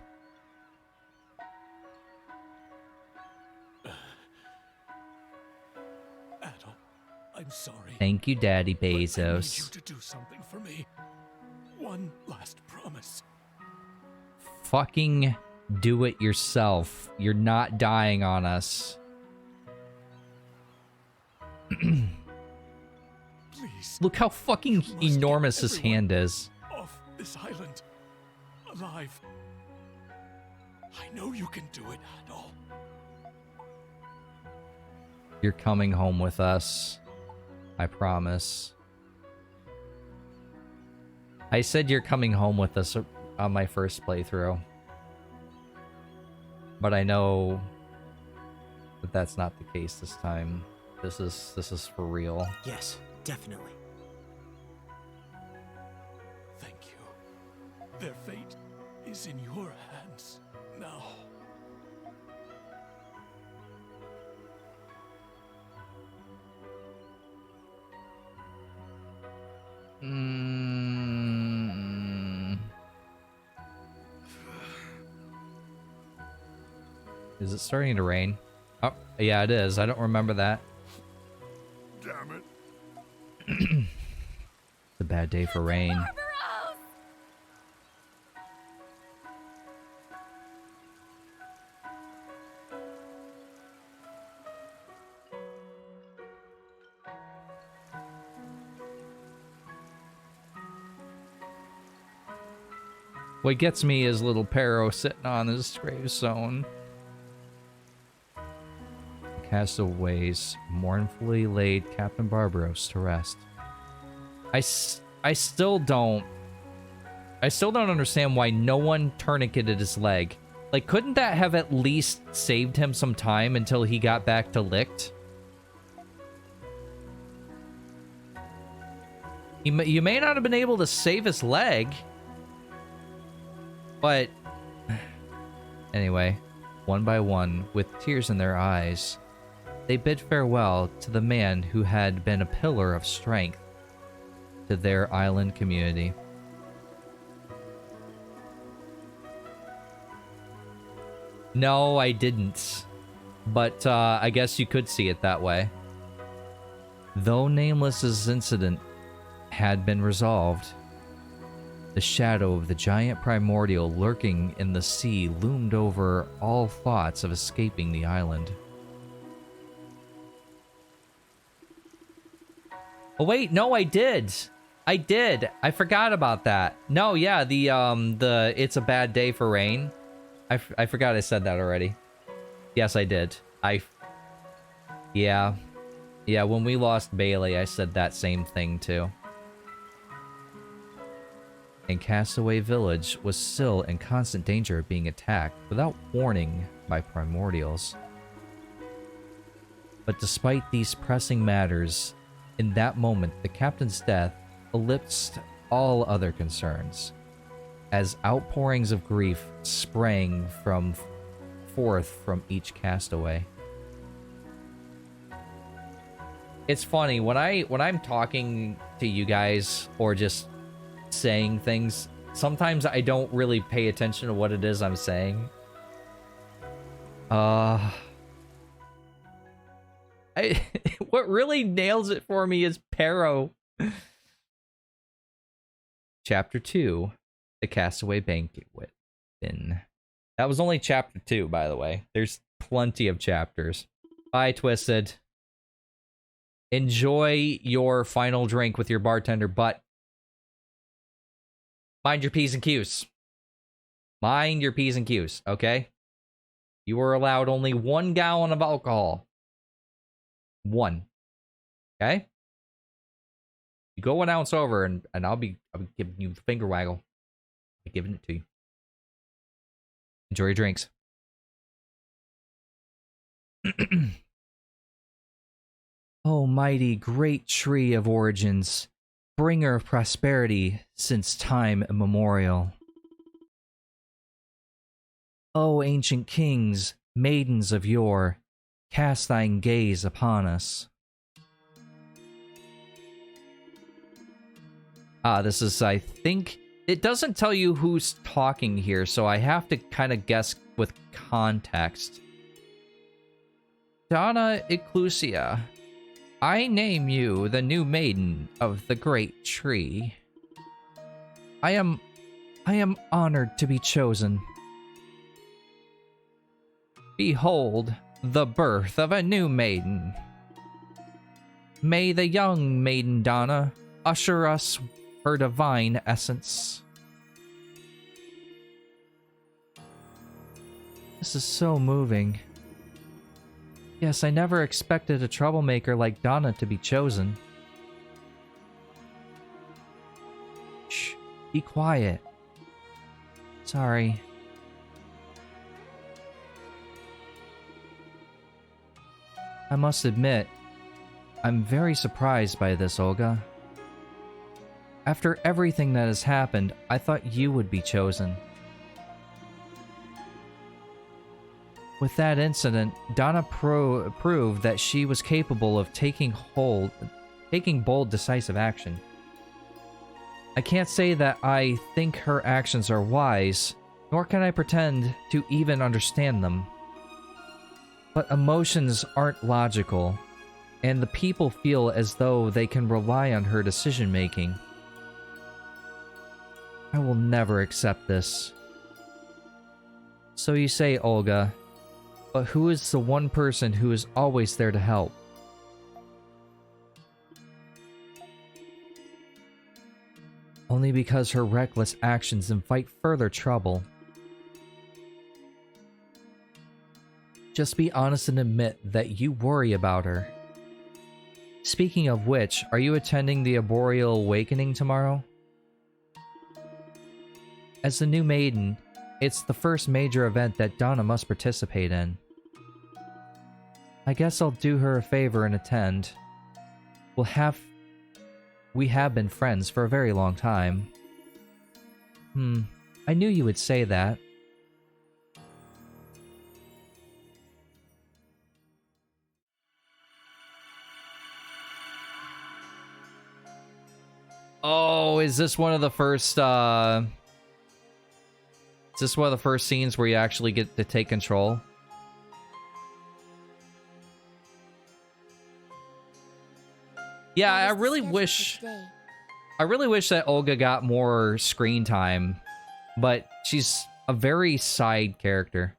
Adol, I'm sorry. Thank you, Daddy But I need you Bezos. to do something for me. One last promise. Fucking do it yourself. You're not dying on us. Please. Look how fucking You must get enormous his everyone hand is. Off this island. Alive. I know you can do it, Adol. You're coming home with us. I promise. I said you're coming home with us on my first playthrough. But I know that that's not the case this time. This is for real. Yes, definitely. Thank you. Their fate is in your hands now. Is it starting to rain? Oh, yeah, it is. I don't remember that. Damn it. It's a bad day for rain. Barbaros! What gets me is little Pero sitting on his gravestone. castaways mournfully laid Captain Barbaros to rest. I still don't understand why no one tourniqueted his leg. Like, couldn't that have at least saved him some time until he got back to Licht? You may not have been able to save his leg, but anyway, one by one, with tears in their eyes, they bid farewell to the man who had been a pillar of strength to their island community. No, I didn't. But I guess you could see it that way. Though Nameless's incident had been resolved, the shadow of the giant primordial lurking in the sea loomed over all thoughts of escaping the island. Oh wait, no, I did. I forgot about that. No, yeah, the It's a Bad Day for Rain. I forgot I said that already. Yes, I did. Yeah, when we lost Bailey, I said that same thing too. And Castaway Village was still in constant danger of being attacked without warning by primordials. But despite these pressing matters, in that moment, the captain's death eclipsed all other concerns, as outpourings of grief sprang forth from each castaway. It's funny when I'm talking to you guys or just saying things, sometimes I don't really pay attention to what it is I'm saying. What really nails it for me is Pero. Chapter 2, The Castaway Banquet. That was only chapter 2, by the way. There's plenty of chapters. Bye, Twisted. Enjoy your final drink with your bartender, but mind your P's and Q's. Mind your P's and Q's, okay? You are allowed only 1 gallon of alcohol. 1. Okay? You go 1 ounce over, and I'll be giving you the finger waggle. I'll be giving it to you. Enjoy your drinks. Oh, mighty great tree of origins, bringer of prosperity since time immemorial. O ancient kings, maidens of yore, cast thine gaze upon us. This is, I think, it doesn't tell you who's talking here, so I have to kind of guess with context. Donna Eclusia, I name you the new maiden of the great tree. I am honored to be chosen. Behold, the birth of a new maiden. May the young maiden Donna usher us her divine essence. This is so moving. Yes, I never expected a troublemaker like Donna to be chosen. Shh, be quiet. Sorry. I must admit, I'm very surprised by this, Olga. After everything that has happened, I thought you would be chosen. With that incident, Donna proved that she was capable of taking bold, decisive action. I can't say that I think her actions are wise, nor can I pretend to even understand them. But emotions aren't logical, and the people feel as though they can rely on her decision-making. I will never accept this. So you say, Olga, but who is the one person who is always there to help? Only because her reckless actions invite further trouble. Just be honest and admit that you worry about her. Speaking of which, are you attending the Arboreal Awakening tomorrow? As the new maiden, it's the first major event that Donna must participate in. I guess I'll do her a favor and attend. We have been friends for a very long time. I knew you would say that. Oh, is this one of the first, is this one of the first scenes where you actually get to take control? Yeah, I really wish that Olga got more screen time, but she's a very side character.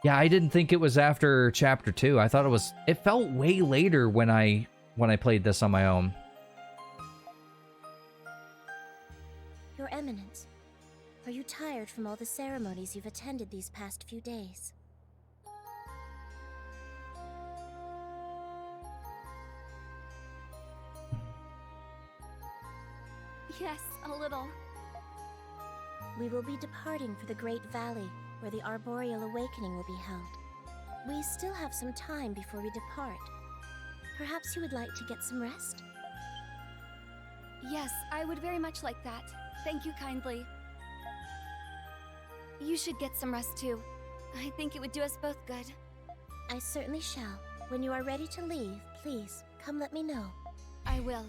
Yeah, I didn't think it was after chapter 2. I thought it felt way later when I played this on my own. Your Eminence, are you tired from all the ceremonies you've attended these past few days? Yes, a little. We will be departing for the Great Valley, where the Arboreal Awakening will be held. We still have some time before we depart. Perhaps you would like to get some rest? Yes, I would very much like that. Thank you kindly. You should get some rest too. I think it would do us both good. I certainly shall. When you are ready to leave, please, come let me know. I will.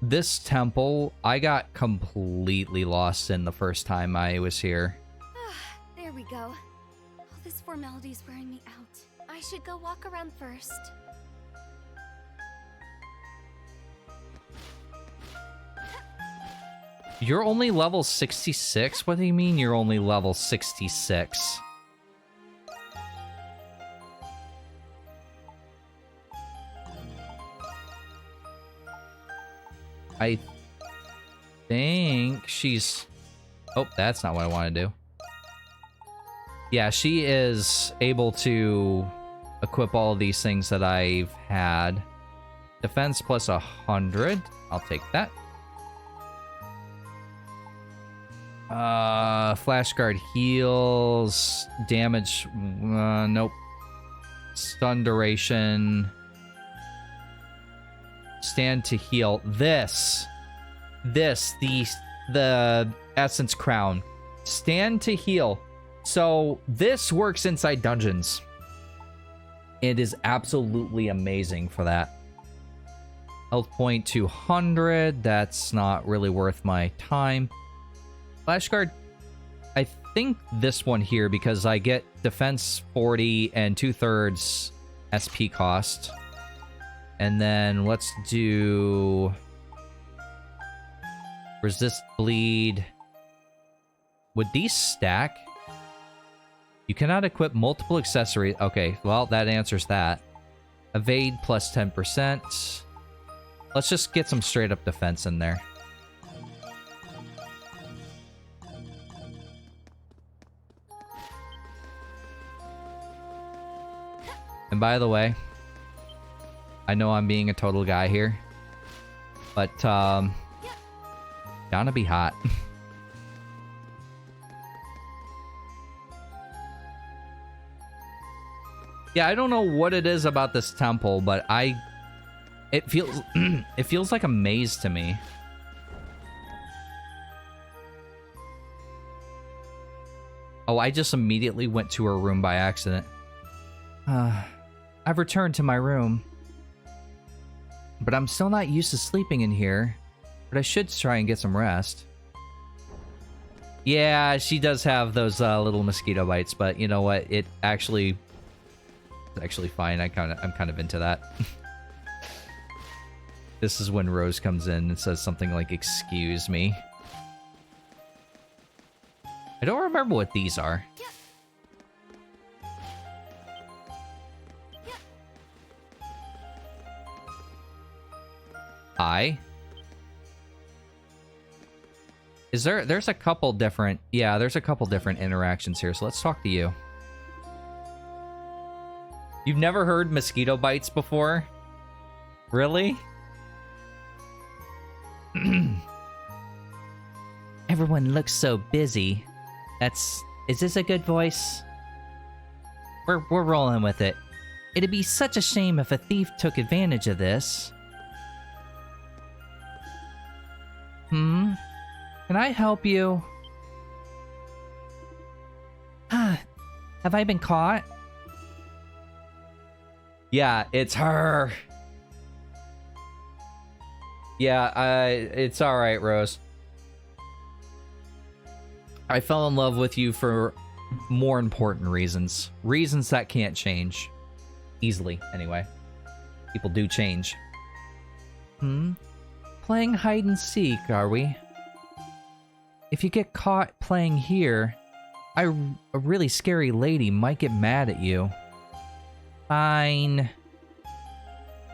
This temple, I got completely lost in the first time I was here. There we go. All this formality is wearing me out. I should go walk around first. You're only level 66? What do you mean you're only level 66? I think she's... Oh, that's not what I want to do. Yeah, she is able to equip all of these things that I've had. Defense plus 100. I'll take that. Flash guard heals. Damage. Nope. Stun duration. Stand to heal. The Essence Crown. Stand to heal. So this works inside dungeons. It is absolutely amazing for that. Health point 200. That's not really worth my time. Flashguard. I think this one here, because I get defense 40 and 2/3 SP cost. And then let's do resist bleed. Would these stack? You cannot equip multiple accessories. Okay, well, that answers that. Evade plus 10%. Let's just get some straight up defense in there. And by the way, I know I'm being a total guy here, but gonna be hot. Yeah, I don't know what it is about this temple, but it feels it feels like a maze to me. Oh, I just immediately went to her room by accident. I've returned to my room. But I'm still not used to sleeping in here. But I should try and get some rest. Yeah, she does have those little mosquito bites, but you know what? It's actually fine. I'm kind of into that. This is when Rose comes in and says something like, "Excuse me." I don't remember what these are. Hi. There's a couple different... Yeah, there's a couple different interactions here, so let's talk to you. You've never heard mosquito bites before? Really? Everyone looks so busy. Is this a good voice? We're rolling with it. It'd be such a shame if a thief took advantage of this. Can I help you? Have I been caught? Yeah, it's her. Yeah, it's alright, Rose. I fell in love with you for more important reasons. Reasons that can't change. Easily, anyway. People do change. Playing hide and seek, are we? If you get caught playing here, a really scary lady might get mad at you. Fine.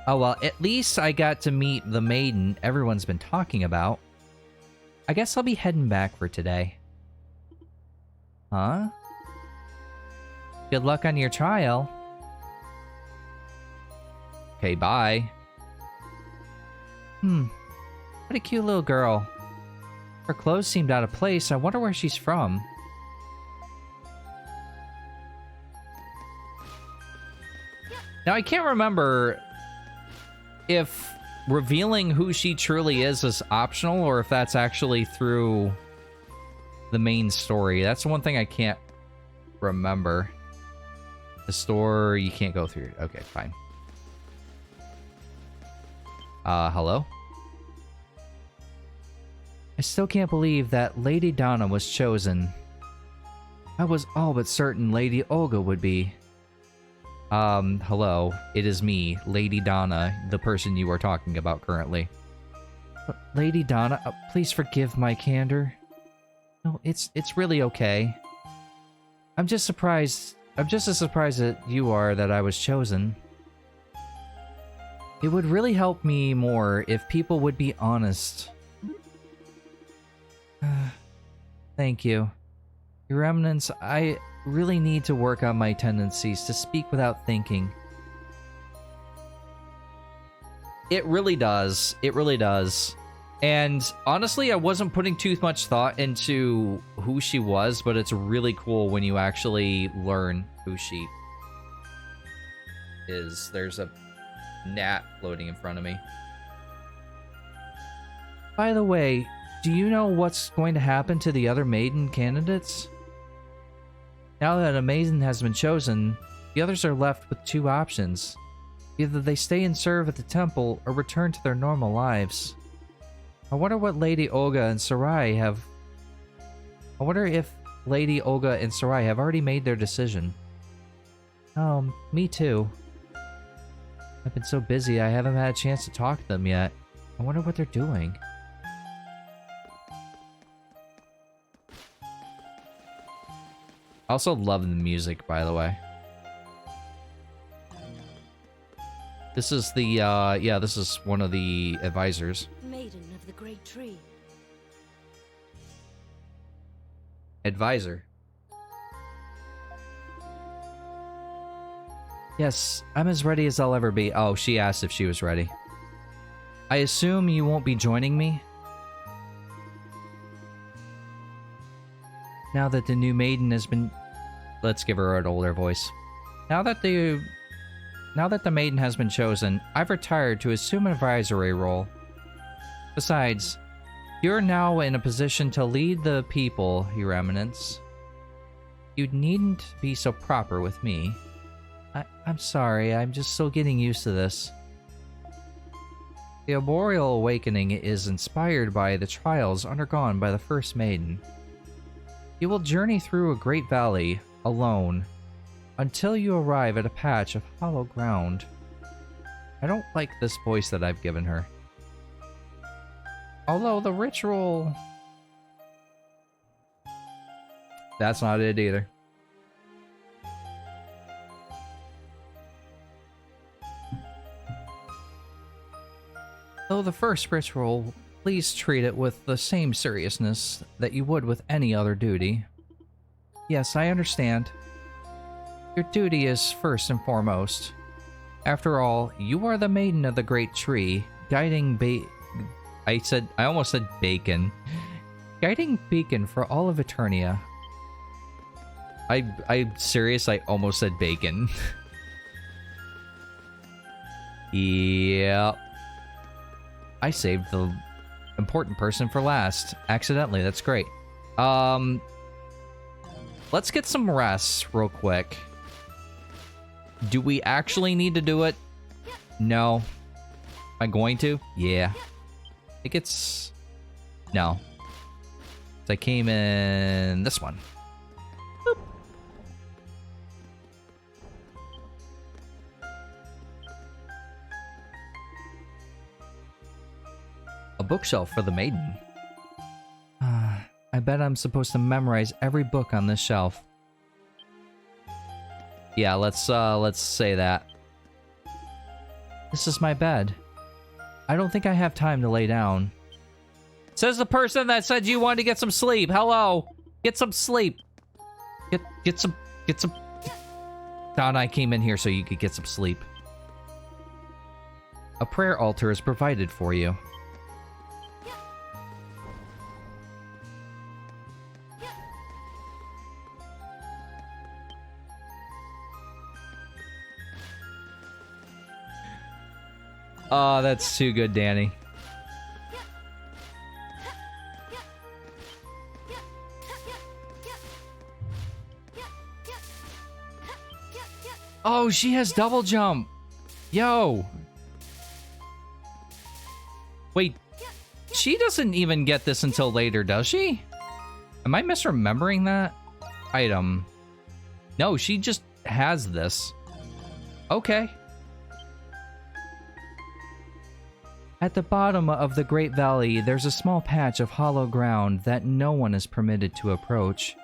Oh well, at least I got to meet the maiden everyone's been talking about. I guess I'll be heading back for today. Huh? Good luck on your trial. Okay, bye. What a cute little girl. Her clothes seemed out of place. I wonder where she's from. Now, I can't remember if revealing who she truly is optional or if that's actually through the main story. That's the one thing I can't remember. The store, you can't go through. Okay, fine. Hello? I still can't believe that Lady Donna was chosen. I was all but certain Lady Olga would be. Hello. It is me, Lady Donna, the person you are talking about currently. But Lady Donna, please forgive my candor. No, it's really okay. I'm just surprised. I'm just as surprised as you are that I was chosen. It would really help me more if people would be honest. Thank you. Your Eminence, I really need to work on my tendencies to speak without thinking. It really does. It really does. And honestly, I wasn't putting too much thought into who she was, but it's really cool when you actually learn who she is. There's a gnat floating in front of me. By the way, do you know what's going to happen to the other maiden candidates? Now that a maiden has been chosen, the others are left with two options. Either they stay and serve at the temple or return to their normal lives. I wonder what Lady Olga and Sarai have... I wonder if Lady Olga and Sarai have already made their decision. Oh, me too. I've been so busy I haven't had a chance to talk to them yet. I wonder what they're doing. I also love the music, by the way. This is the, yeah, this is one of the advisors. Maiden of the Great Tree. Advisor. Yes, I'm as ready as I'll ever be. Oh, she asked if she was ready. I assume you won't be joining me? Now that the new maiden has been... Let's give her an older voice. Now that the maiden has been chosen, I've retired to assume an advisory role. Besides, you're now in a position to lead the people, Your Eminence. You needn't be so proper with me. I'm sorry, I'm just still getting used to this. The Arboreal Awakening is inspired by the trials undergone by the first maiden. You will journey through a great valley, alone, until you arrive at a patch of hollow ground. I don't like this voice that I've given her. Although the ritual... That's not it either. Though the first ritual Please treat it with the same seriousness that you would with any other duty. Yes, I understand. Your duty is first and foremost. After all, you are the maiden of the great tree, guiding I almost said bacon. Guiding beacon for all of Eternia. I'm serious, I almost said bacon. Yep. I saved the important person for last. Accidentally, that's great. Let's get some rest real quick. Do we actually need to do it? No. Am I going to? Yeah. I think it's... No. So I came in this one. Boop. A bookshelf for the maiden. I bet I'm supposed to memorize every book on this shelf. Yeah, let's say that. This is my bed. I don't think I have time to lay down. Says the person that said you wanted to get some sleep. Hello. Get some sleep. Get some Thought I came in here so you could get some sleep. A prayer altar is provided for you. Oh, that's too good, Danny. Oh, she has double jump. Yo. Wait, she doesn't even get this until later, does she? Am I misremembering that? Item. No, she just has this. Okay. At the bottom of the Great Valley, there's a small patch of hollow ground that no one is permitted to approach.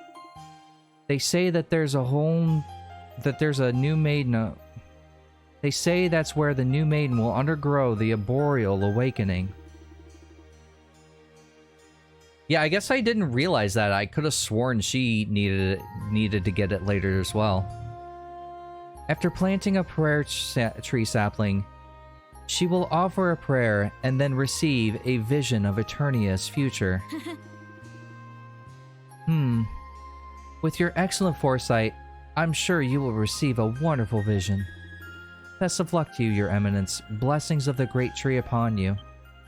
They say that there's a new maiden. They say that's where the new maiden will undergo the arboreal awakening. Yeah, I guess I didn't realize that. I could have sworn she needed to get it later as well. After planting a prayer tree sapling, she will offer a prayer and then receive a vision of Eternia's future. With your excellent foresight, I'm sure you will receive a wonderful vision. Best of luck to you, Your Eminence. Blessings of the Great Tree upon you.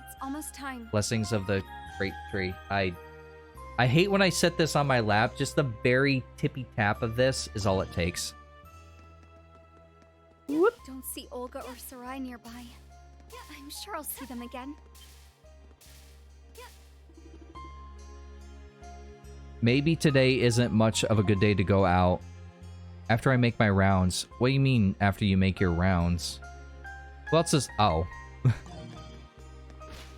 It's almost time. Blessings of the Great Tree. I hate when I set this on my lap. Just the very tippy tap of this is all it takes. Whoop. Don't see Olga or Sarai nearby. I'm sure I'll see them again. Maybe today isn't much of a good day to go out. After I make my rounds. What do you mean after you make your rounds? Well, it's just... Oh.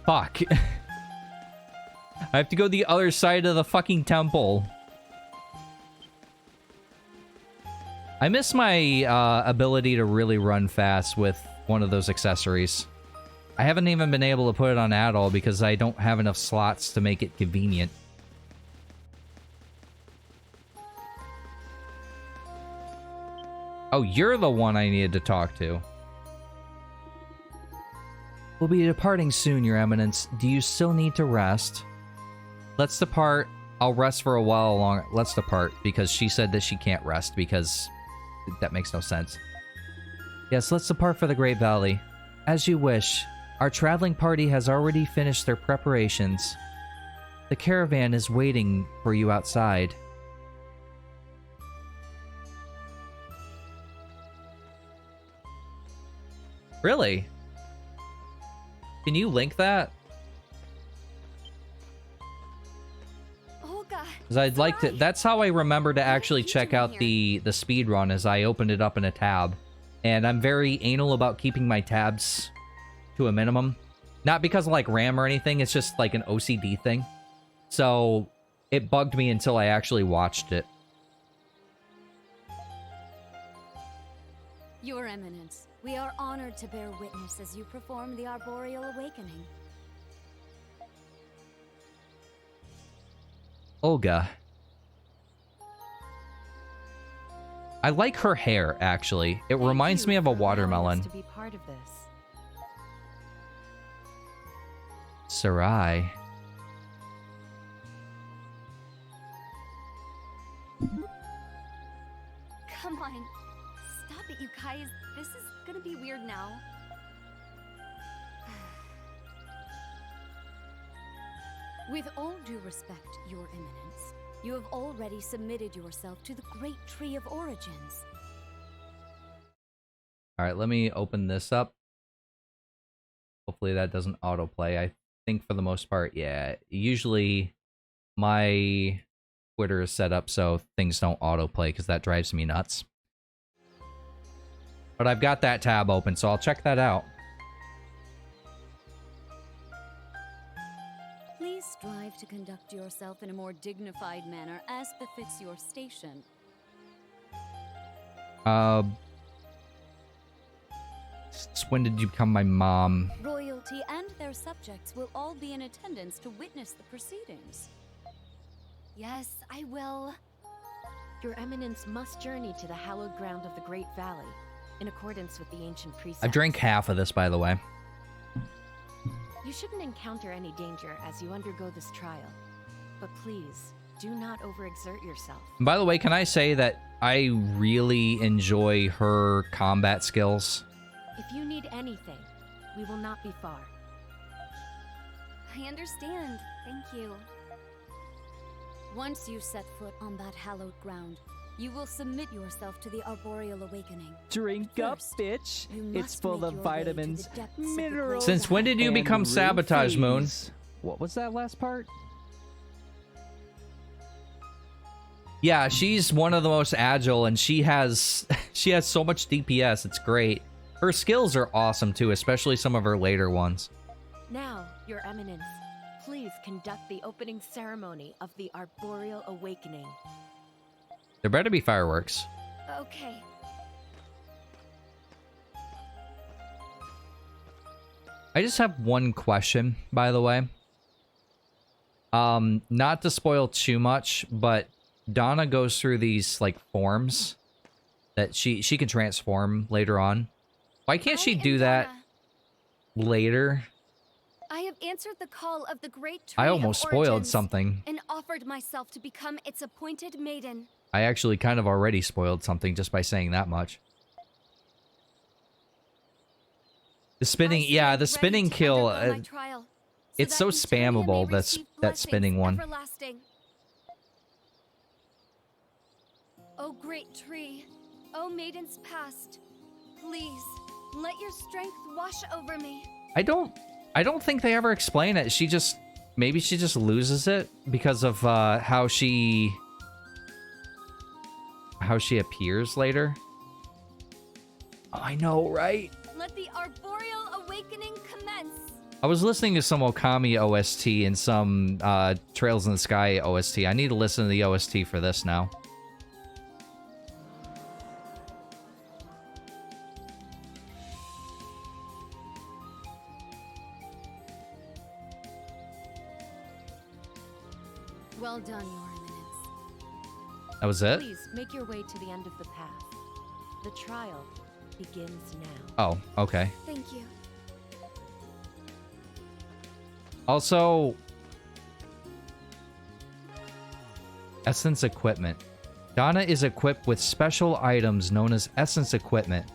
Fuck. I have to go the other side of the fucking temple. I miss my ability to really run fast with one of those accessories. I haven't even been able to put it on at all because I don't have enough slots to make it convenient. Oh, you're the one I needed to talk to. We'll be departing soon, Your Eminence. Do you still need to rest? Let's depart. I'll rest for a while longer. Let's depart, because she said that she can't rest, because that makes no sense. Yes, let's depart for the Great Valley. As you wish. Our traveling party has already finished their preparations. The caravan is waiting for you outside. Really? Can you link that? Olga. Because I'd like to... That's how I remember to actually check out the speed run, as I opened it up in a tab. And I'm very anal about keeping my tabs to a minimum. Not because of like RAM or anything, it's just like an OCD thing. So it bugged me until I actually watched it. Your Eminence, we are honored to bear witness as you perform the Arboreal Awakening. Olga. I like her hair, actually. It reminds me of a watermelon. To be part of this. Sarai. Come on. Stop it, you guys. This is gonna be weird now. With all due respect, Your Eminence, you have already submitted yourself to the Great Tree of Origins. Alright, let me open this up. Hopefully that doesn't autoplay. I think for the most part, yeah. Usually my Twitter is set up so things don't autoplay because that drives me nuts. But I've got that tab open, so I'll check that out. Please strive to conduct yourself in a more dignified manner as befits your station. Since when did you become my mom? Royalty and their subjects will all be in attendance to witness the proceedings. Yes, I will. Your Eminence must journey to the hallowed ground of the Great Valley, in accordance with the ancient precepts. I drank half of this, by the way. You shouldn't encounter any danger as you undergo this trial. But please, do not overexert yourself. And by the way, can I say that I really enjoy her combat skills? If you need anything, we will not be far. I understand. Thank you. Once you set foot on that hallowed ground, you will submit yourself to the arboreal awakening. Drink up, First, bitch. you It's must full make of your way to the vitamins, depths of the minerals. Since when did you and become Sabotage, Moon? roofies. What was that last part? Yeah, she's one of the most agile, and she has so much DPS. It's great. Her skills are awesome too, especially some of her later ones. Now, Your Eminence, please conduct the opening ceremony of the Arboreal Awakening. There better be fireworks. Okay. I just have one question, by the way. Not to spoil too much, but Donna goes through these like forms that she can transform later on. Why can't she do that later? I have answered the call of the Great Tree I of almost spoiled Origins something. and offered myself to become its appointed maiden. I actually kind of already spoiled something just by saying that much. The spinning, I yeah, stand the ready spinning to kill. undergo my trial, It's that so Eternia may spammable. receive That spinning one. everlasting. O great tree, O maidens past, please let your strength wash over me. I don't think they ever explain it. Maybe she just loses it because of how she appears later. Oh, I know, right? Let the arboreal awakening commence. I was listening to some Okami OST and some Trails in the Sky OST. I need to listen to the OST for this now. Well done, Your Eminence. That was it? Please make your way to the end of the path. The trial begins now. Oh, okay. Thank you. Also, Essence Equipment. Donna is equipped with special items known as Essence Equipment.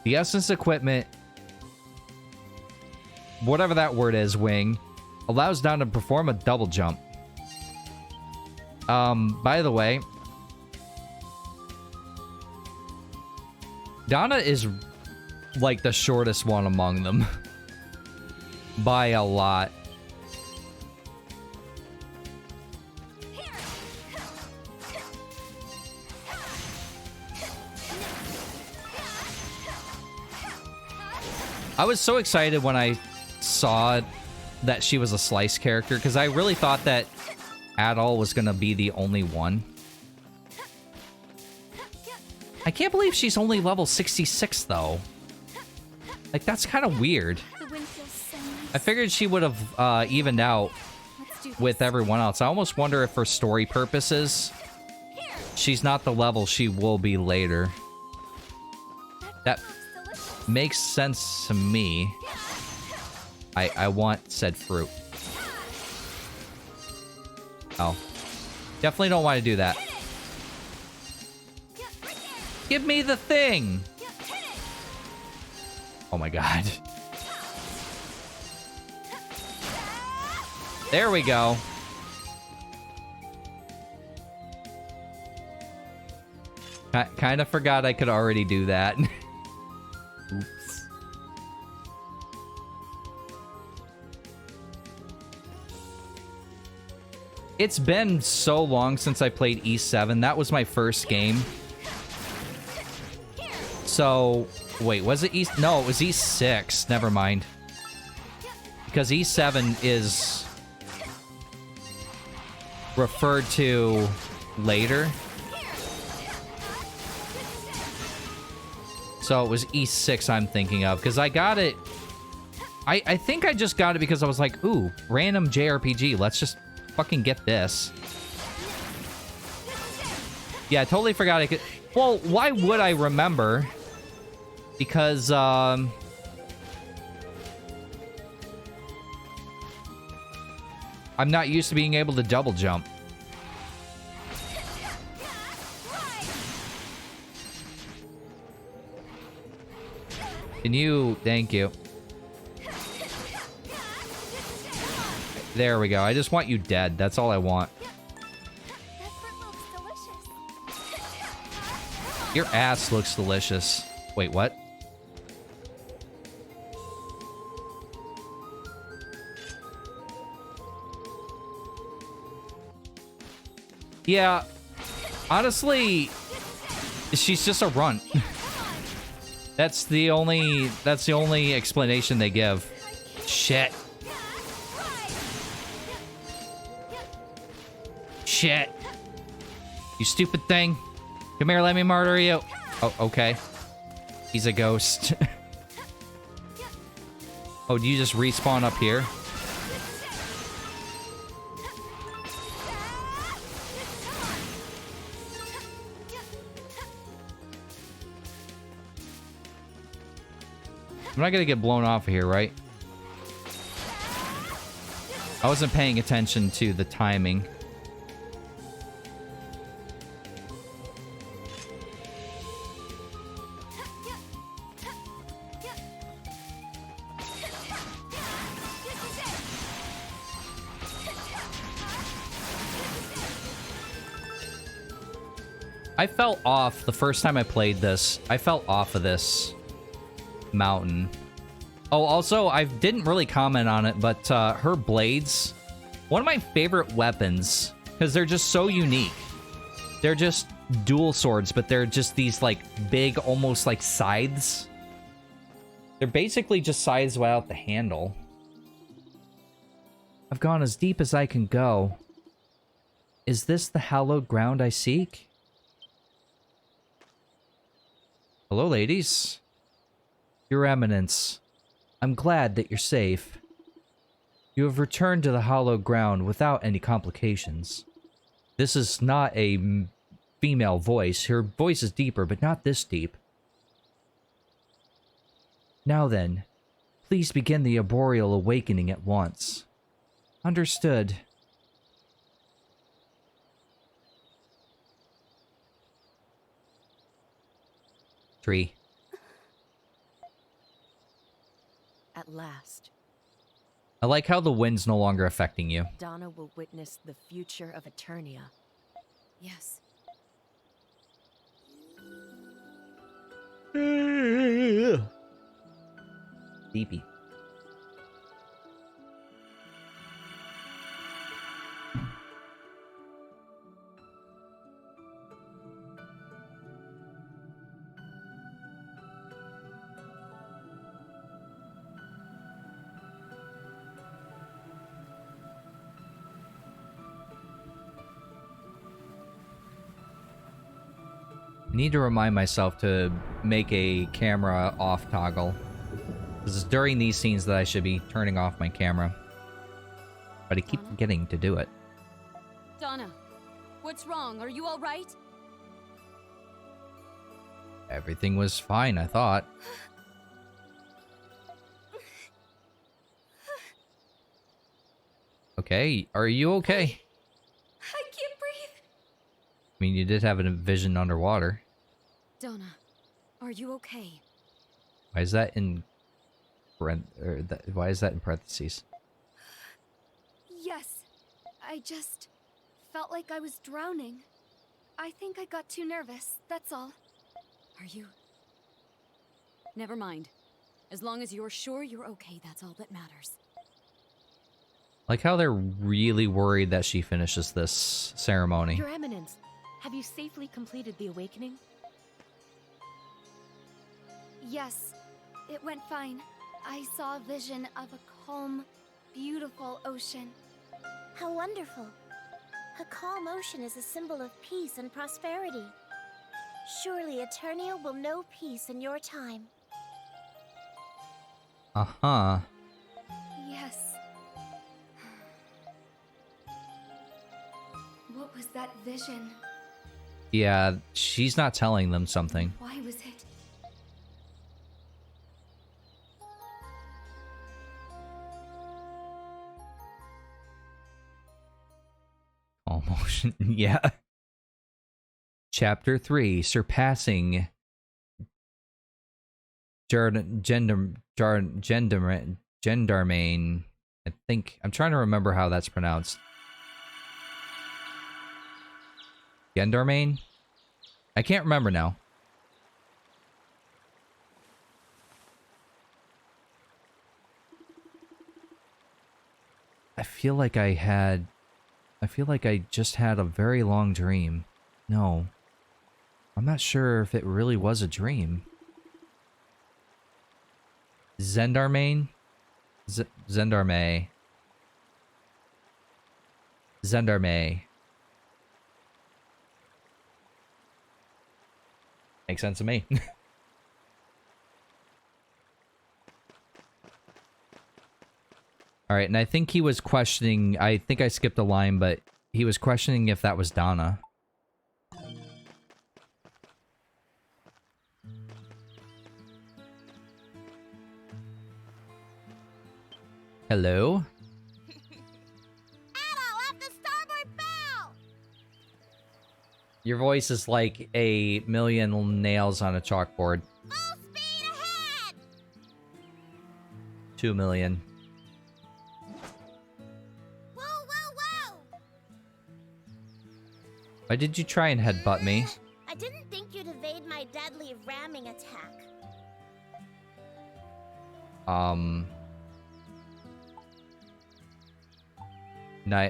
The Essence Equipment, whatever that word is, Wing, allows Donna to perform a double jump. By the way, Donna is like the shortest one among them. By a lot. I was so excited when I saw that she was a Slice character, because I really thought that Adol was going to be the only one. I can't believe she's only level 66, though. Like, that's kind of weird. The wind feels so nice. I figured she would have evened out Let's with everyone else. I almost wonder if for story purposes, she's not the level she will be later. That makes sense to me. I want said fruit. Oh. Definitely don't want to do that. Give me the thing! Oh my god. There we go. Kind of forgot I could already do that. Oops. It's been so long since I played Ys VII. That was my first game. So, wait, was it Ys? No, it was Ys VI. Never mind. Because Ys VII is referred to later. So it was Ys VI I'm thinking of, because I got it. I think I just got it because I was like, ooh, random JRPG. Let's just fucking get this. Yeah, I totally forgot I could. Well, why would I remember? Because, I'm not used to being able to double jump. Can you... Thank you. There we go. I just want you dead. That's all I want. Your ass looks delicious. Wait, what? Yeah. Honestly, she's just a runt. That's the only explanation they give. Shit. Shit. You stupid thing. Come here, let me murder you. Oh, okay. He's a ghost. Oh, do you just respawn up here? I'm not gonna get blown off of here, right? I wasn't paying attention to the timing. I fell off the first time I played this. I fell off of this mountain. Oh, also, I didn't really comment on it, but her blades, one of my favorite weapons, because they're just so unique. They're just dual swords, but they're just these, like, big, almost like scythes. They're basically just scythes without the handle. I've gone as deep as I can go. Is this the hallowed ground I seek? Hello, ladies. Your Eminence, I'm glad that you're safe. You have returned to the hallowed ground without any complications. This is not a female voice. Her voice is deeper, but not this deep. Now then, please begin the arboreal awakening at once. Understood. Tree. At last, I like how the wind's no longer affecting you. Donna will witness the future of Eternia. Yes. Sleepy. I need to remind myself to make a camera off toggle. This is during these scenes that I should be turning off my camera. but I keep forgetting to do it. Donna, what's wrong? Are you all right? Everything was fine, I thought. Okay, are you okay? I can't breathe. I mean, you did have a vision underwater. Donna, are you okay? Why is that in why is that in parentheses? Yes. I just felt like I was drowning. I think I got too nervous, that's all. Are you? Never mind. As long as you're sure you're okay, that's all that matters. Like how they're really worried that she finishes this ceremony. Your Eminence, have you safely completed the awakening? Yes, it went fine. I saw a vision of a calm, beautiful ocean. How wonderful. A calm ocean is a symbol of peace and prosperity. Surely Eternia will know peace in your time. Uh-huh. Yes. What was that vision? Yeah, she's not telling them something. Why was it? Almost, yeah. Chapter 3, Surpassing Gendarmain. I think, I'm trying to remember how that's pronounced. Gendarmain? I can't remember now. I feel like I just had a very long dream. No. I'm not sure if it really was a dream. Zendarmain? Zendarmay. Zendarmay. Makes sense to me. Alright, and I think he was questioning... I think I skipped a line, but he was questioning if that was Donna. Hello? Your voice is like a million nails on a chalkboard. Full speed ahead! 2 million. Whoa, whoa, whoa! Why did you try and headbutt me? I didn't think you'd evade my deadly ramming attack.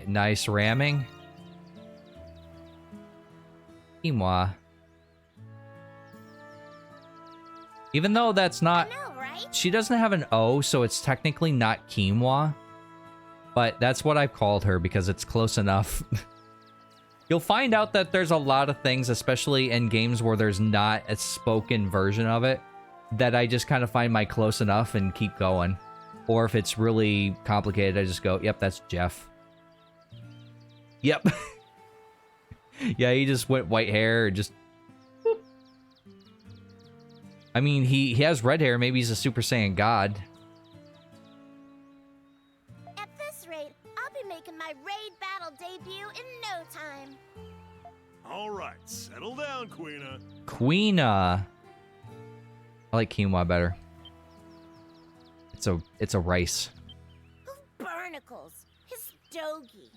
Nice ramming? Quinoa. Even though that's not... I know, right? She doesn't have an O, so it's technically not quinoa. But that's what I've called her because it's close enough. You'll find out that there's a lot of things, especially in games where there's not a spoken version of it, that I just kind of find my close enough and keep going. Or if it's really complicated, I just go, yep, that's Jeff. Yep. Yeah, he just went white hair and just... Whoop. I mean, he has red hair. Maybe he's a Super Saiyan God. At this rate, I'll be making my raid battle debut in no time. All right, settle down, Queena. Queena. I like quinoa better. It's a rice. Barnacles, his doggy.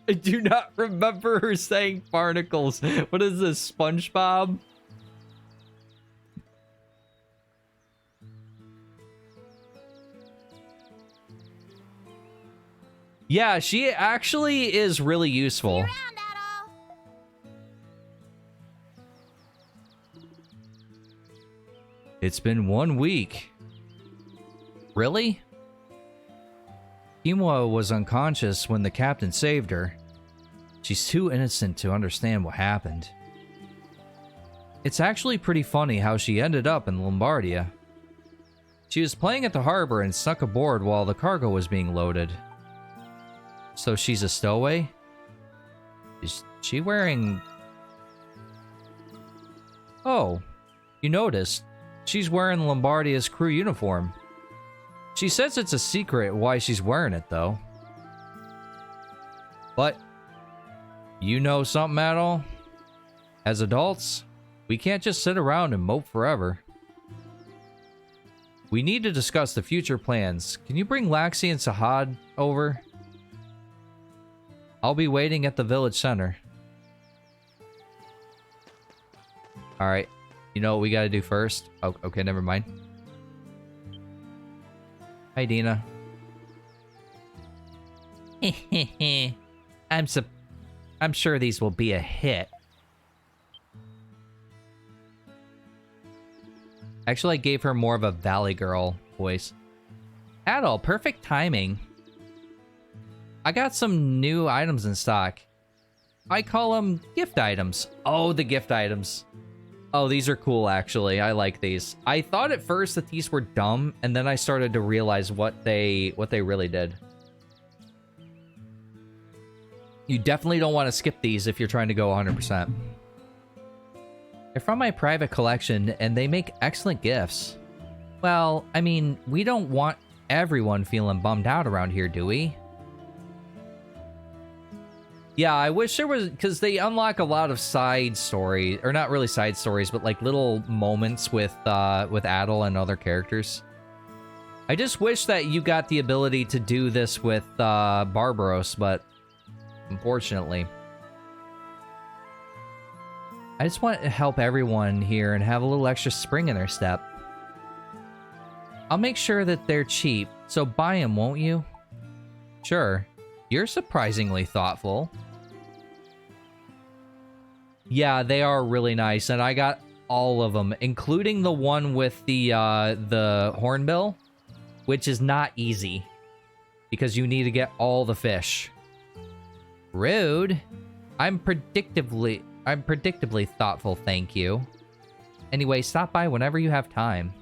I do not remember her saying barnacles. What is this, SpongeBob? Yeah, she actually is really useful. It's been 1 week. Really? Quinoa was unconscious when the captain saved her. She's too innocent to understand what happened. It's actually pretty funny how she ended up in Lombardia. She was playing at the harbor and snuck aboard while the cargo was being loaded. So she's a stowaway? Is she wearing... Oh, you noticed. She's wearing Lombardia's crew uniform. She says it's a secret why she's wearing it, though. But, you know something at all? As adults, we can't just sit around and mope forever. We need to discuss the future plans. Can you bring Laxi and Sahad over? I'll be waiting at the village center. Alright. You know what we gotta do first? Oh, okay, never mind. Hi, Dina. I'm sure these will be a hit. Actually, I gave her more of a Valley Girl voice. Adol, perfect timing. I got some new items in stock. I call them gift items. Oh, the gift items. Oh, these are cool, actually. I like these. I thought at first that these were dumb, and then I started to realize what they really did. You definitely don't want to skip these if you're trying to go 100%. They're from my private collection, and they make excellent gifts. Well, I mean, we don't want everyone feeling bummed out around here, do we? Yeah, I wish there was, because they unlock a lot of side stories, or not really side stories, but like little moments with Adol and other characters. I just wish that you got the ability to do this with Barbaros, but unfortunately. I just want to help everyone here and have a little extra spring in their step. I'll make sure that they're cheap, so buy them, won't you? Sure. You're surprisingly thoughtful. Yeah, they are really nice, and I got all of them, including the one with the hornbill, which is not easy, because you need to get all the fish. Rude. I'm predictably thoughtful, thank you. Anyway, stop by whenever you have time.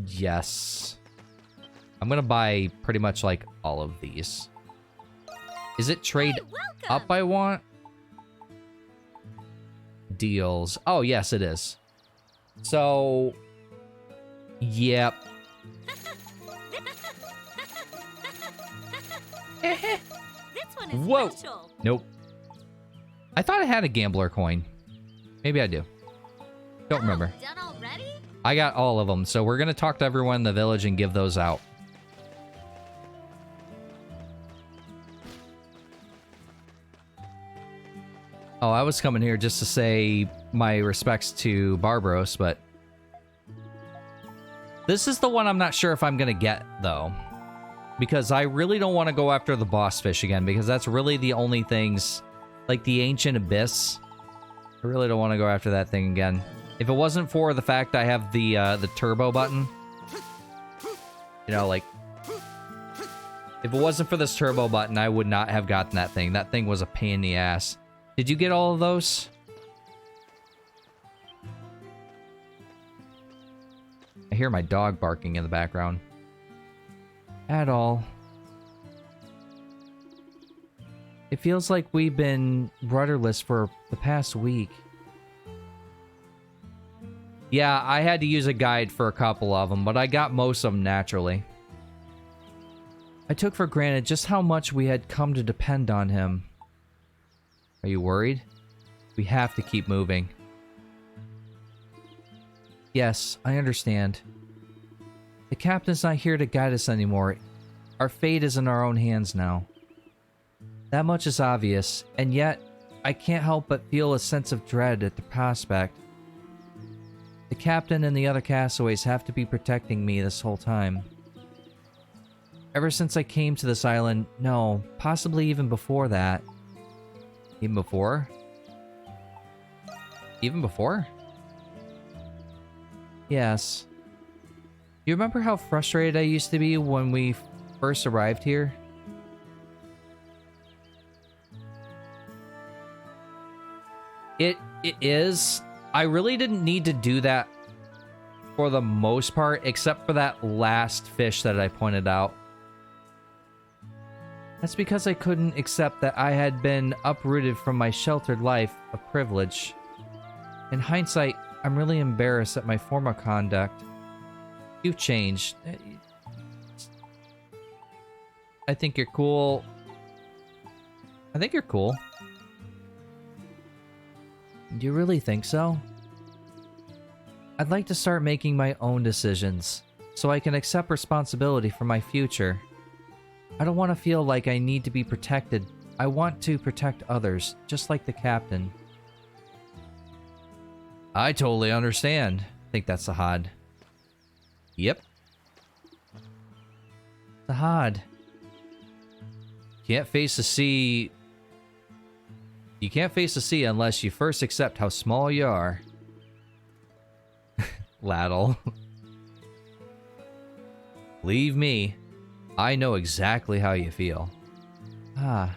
Yes. I'm gonna buy pretty much like all of these. Is it trade up I want? Deals. Oh, yes, it is. So, yep. Whoa. Nope. I thought I had a gambler coin. Maybe I do. Don't remember. Done already? I got all of them, so we're gonna talk to everyone in the village and give those out. Oh, I was coming here just to say my respects to Barbaros, but this is the one I'm not sure if I'm gonna get, though. Because I really don't want to go after the boss fish again, because that's really the only things, like the Ancient Abyss. I really don't want to go after that thing again. If it wasn't for the fact I have the turbo button, you know, like, if it wasn't for this turbo button, I would not have gotten that thing. That thing was a pain in the ass. Did you get all of those? I hear my dog barking in the background. At all. It feels like we've been rudderless for the past week. Yeah, I had to use a guide for a couple of them, but I got most of them naturally. I took for granted just how much we had come to depend on him. Are you worried? We have to keep moving. Yes, I understand. The captain's not here to guide us anymore. Our fate is in our own hands now. That much is obvious, and yet, I can't help but feel a sense of dread at the prospect. The captain and the other castaways have to be protecting me this whole time. Ever since I came to this island, no, possibly even before that. Even before? Even before? Yes. You remember how frustrated I used to be when we first arrived here? It is, I really didn't need to do that for the most part, except for that last fish that I pointed out. That's because I couldn't accept that I had been uprooted from my sheltered life of privilege. In hindsight, I'm really embarrassed at my former conduct. You've changed. I think you're cool. I think you're cool. Do you really think so? I'd like to start making my own decisions, so I can accept responsibility for my future. I don't want to feel like I need to be protected. I want to protect others, just like the captain. I totally understand. I think that's Sahad. Yep. Sahad. Can't face the sea. You can't face the sea unless you first accept how small you are. Laddle. Leave me. I know exactly how you feel. Ah.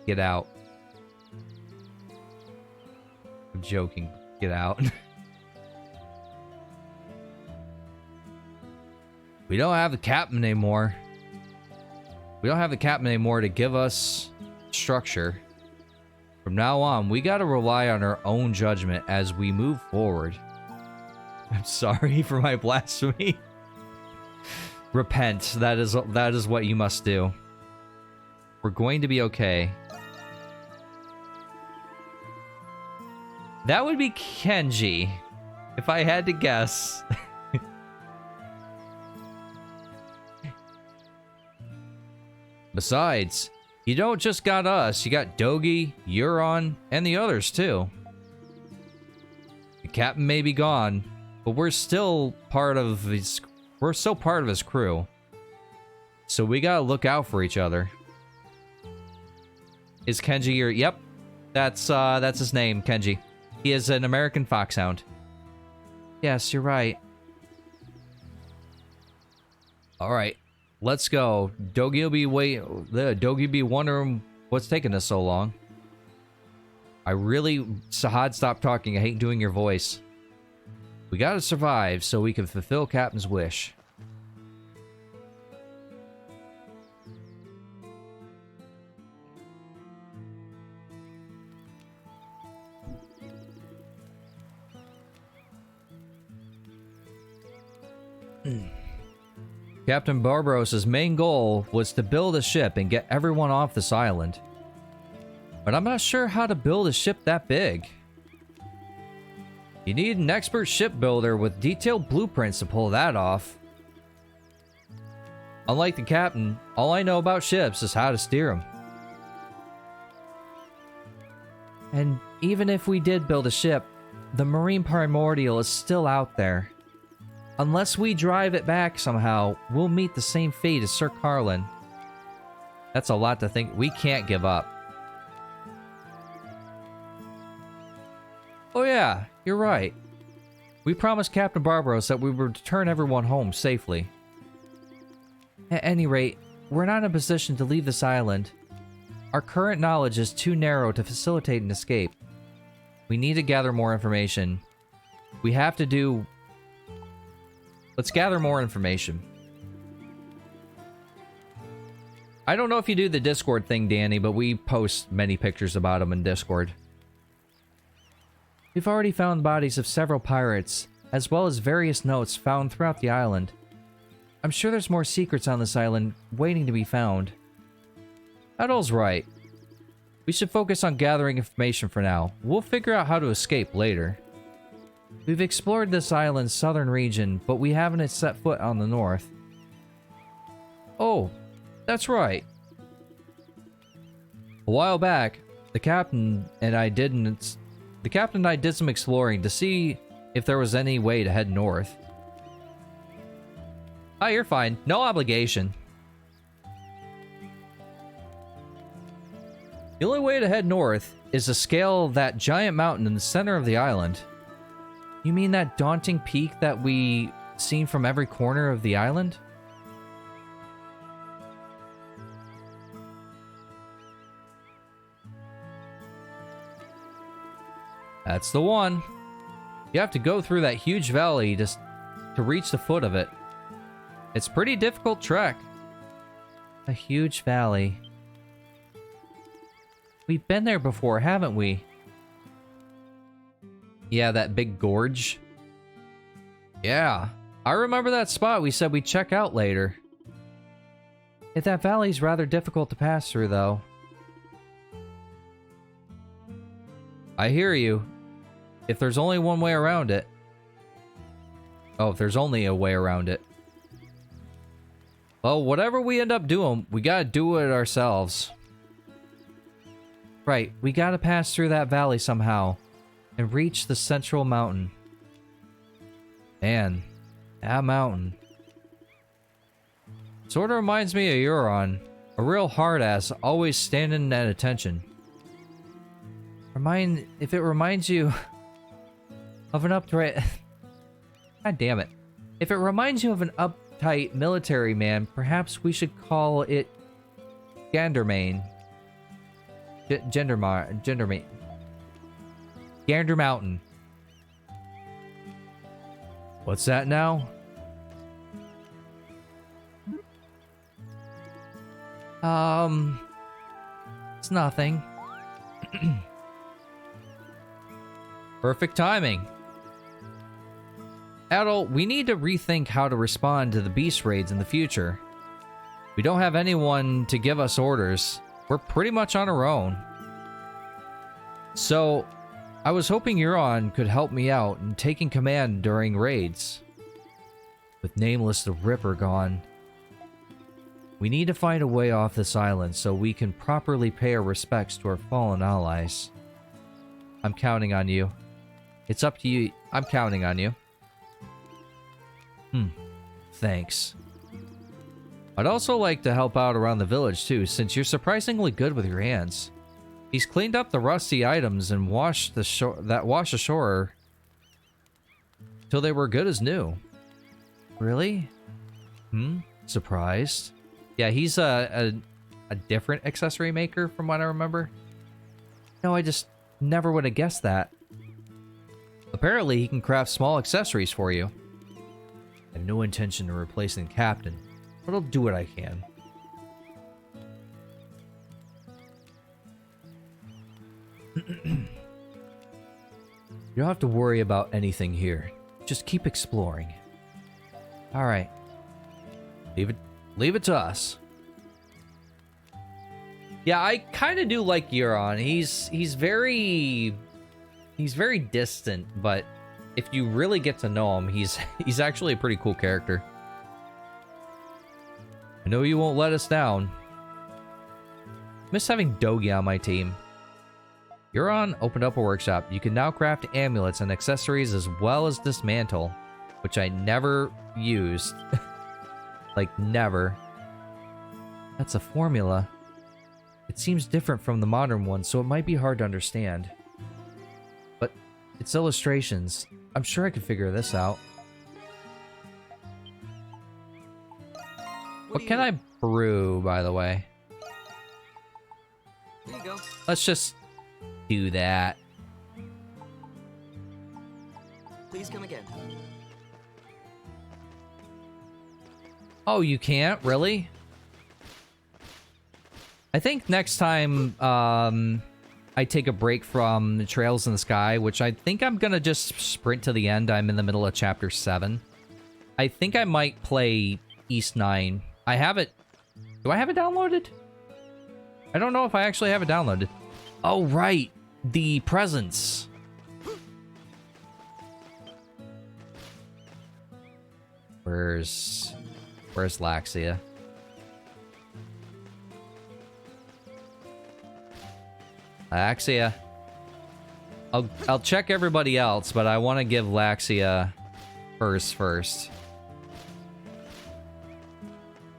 Get out. I'm joking. Get out. We don't have the captain anymore. We don't have the captain anymore to give us structure. From now on, we gotta rely on our own judgment as we move forward. I'm sorry for my blasphemy. Repent. That is what you must do. We're going to be okay. That would be Kenji, if I had to guess. Besides, you don't just got us, you got Dogi, Euron, and the others too. The captain may be gone, but we're still part of his crew. So we gotta look out for each other. Is Kenji your... Yep. That's his name, Kenji. He is an American foxhound. Yes, you're right. Alright. Let's go. Dogi will be wondering what's taking us so long. Sahad, stop talking. I hate doing your voice. We gotta survive so we can fulfill Captain's wish. Captain Barbarossa's main goal was to build a ship and get everyone off this island. But I'm not sure how to build a ship that big. You need an expert shipbuilder with detailed blueprints to pull that off. Unlike the captain, all I know about ships is how to steer them. And even if we did build a ship, the Marine Primordial is still out there. Unless we drive it back somehow, we'll meet the same fate as Sir Carlan. That's a lot to think. We can't give up. Oh yeah, you're right. We promised Captain Barbarossa that we would return everyone home safely. At any rate, we're not in a position to leave this island. Our current knowledge is too narrow to facilitate an escape. We need to gather more information. We have to do... Let's gather more information. I don't know if you do the Discord thing, Danny, but we post many pictures about him in Discord. We've already found bodies of several pirates, as well as various notes found throughout the island. I'm sure there's more secrets on this island waiting to be found. Adol's right. We should focus on gathering information for now. We'll figure out how to escape later. We've explored this island's southern region, but we haven't set foot on the north. Oh, that's right. A while back, the captain and I did some exploring to see if there was any way to head north. Ah, you're fine. No obligation. The only way to head north is to scale that giant mountain in the center of the island. You mean that daunting peak that we seen from every corner of the island? That's the one. You have to go through that huge valley just to reach the foot of it. It's a pretty difficult trek. A huge valley. We've been there before, haven't we? Yeah, that big gorge. Yeah, I remember that spot we said we'd check out later. That valley's rather difficult to pass through, though. I hear you. If there's only one way around it. Oh, if there's only a way around it. Well, whatever we end up doing, we gotta do it ourselves. Right, we gotta pass through that valley somehow and reach the central mountain. Man, that mountain. Sort of reminds me of Euron. A real hard-ass, always standing at attention. If it reminds you of an uptight... God damn it. If it reminds you of an uptight military man, perhaps we should call it Gandermane. Gendermane. Gander Mountain. What's that now? It's nothing. Perfect timing. Adol, we need to rethink how to respond to the beast raids in the future. We don't have anyone to give us orders. We're pretty much on our own. So, I was hoping Euron could help me out in taking command during raids. With Nameless the Ripper gone, we need to find a way off this island so we can properly pay our respects to our fallen allies. I'm counting on you. It's up to you. I'm counting on you. Thanks. I'd also like to help out around the village too, since you're surprisingly good with your hands. He's cleaned up the rusty items and washed ashore till they were good as new. Really? Surprised? Yeah, he's a different accessory maker from what I remember. No, I just never would have guessed that. Apparently, he can craft small accessories for you. I have no intention of replacing the captain, but I'll do what I can. You don't have to worry about anything here. Just keep exploring. Alright. Leave it to us. Yeah, I kind of do like Euron. He's very distant, but if you really get to know him, he's actually a pretty cool character. I know you won't let us down. Miss having Dogi on my team. Euron opened up a workshop. You can now craft amulets and accessories as well as dismantle, which I never used. Like, never. That's a formula. It seems different from the modern one, so it might be hard to understand. But it's illustrations. I'm sure I could figure this out. What can I brew, by the way? There you go. Let's just do that. Please come again. Oh, you can't? Really? I think next time I take a break from Trails in the Sky, which I think I'm gonna just sprint to the end. I'm in the middle of chapter 7. I think I might play Ys 9. I have it. Do I have it downloaded? I don't know if I actually have it downloaded. Oh, right. The presents. Where's Laxia? Laxia. I'll check everybody else, but I want to give Laxia first.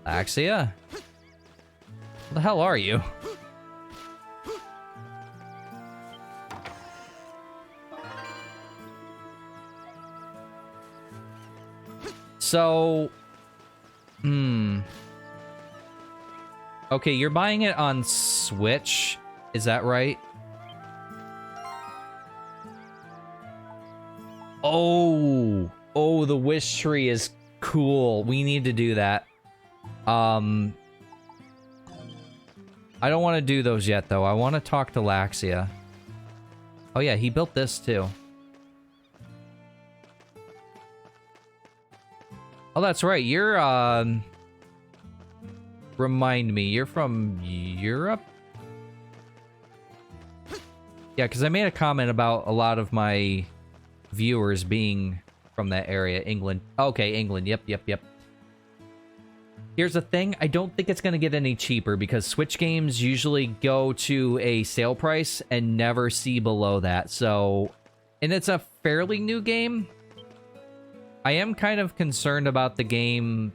Laxia? What the hell are you? So, okay, you're buying it on Switch, is that right? Oh, the wish tree is cool. We need to do that. I don't want to do those yet, though. I want to talk to Laxia. Oh, yeah, he built this, too. Oh, that's right. You're, remind me, you're from Europe? Yeah, because I made a comment about a lot of my viewers being from that area. England. Okay, England. Yep. Here's the thing. I don't think it's going to get any cheaper because Switch games usually go to a sale price and never see below that. So, and it's a fairly new game. I am kind of concerned about the game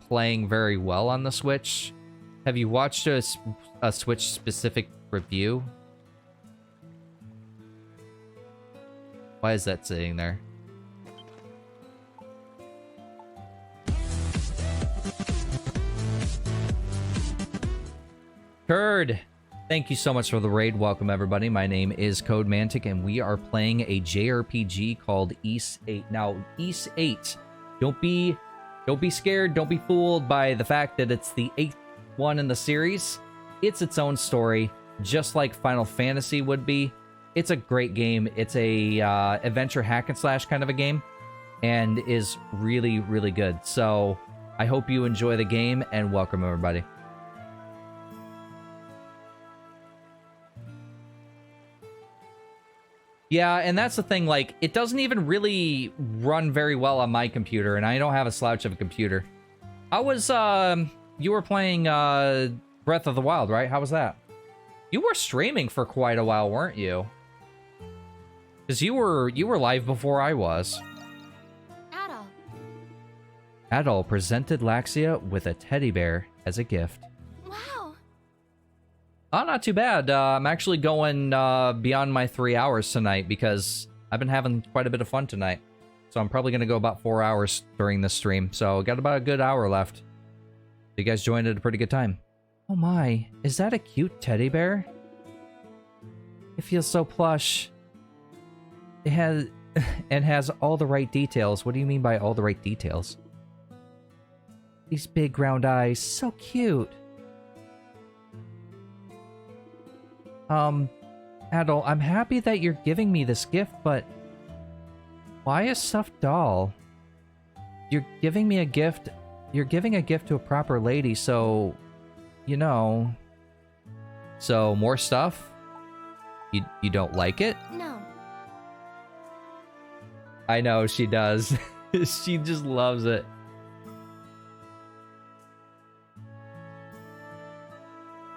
playing very well on the Switch. Have you watched a Switch-specific review? Why is that sitting there? Curd! Thank you so much for the raid. Welcome, everybody. My name is Code Mantic, and we are playing a JRPG called Ys VIII. Now, Ys VIII. Don't be scared. Don't be fooled by the fact that it's the 8th one in the series. It's its own story, just like Final Fantasy would be. It's a great game. It's a adventure hack and slash kind of a game, and is really, really good. So I hope you enjoy the game, and welcome, everybody. Yeah, and that's the thing, like, it doesn't even really run very well on my computer, and I don't have a slouch of a computer. How was, you were playing, Breath of the Wild, right? How was that? You were streaming for quite a while, weren't you? Because you were live before I was. Adol presented Laxia with a teddy bear as a gift. Wow. Oh, not too bad. I'm actually going beyond my 3 hours tonight because I've been having quite a bit of fun tonight. So I'm probably going to go about 4 hours during this stream. So got about a good hour left. You guys joined at a pretty good time. Oh my, is that a cute teddy bear? It feels so plush. It has all the right details. What do you mean by all the right details? These big round eyes, so cute. Adol, I'm happy that you're giving me this gift, but why a stuffed doll? You're giving me a gift. You're giving a gift to a proper lady, so, you know. So, more stuff? You don't like it? No. I know, she does. She just loves it.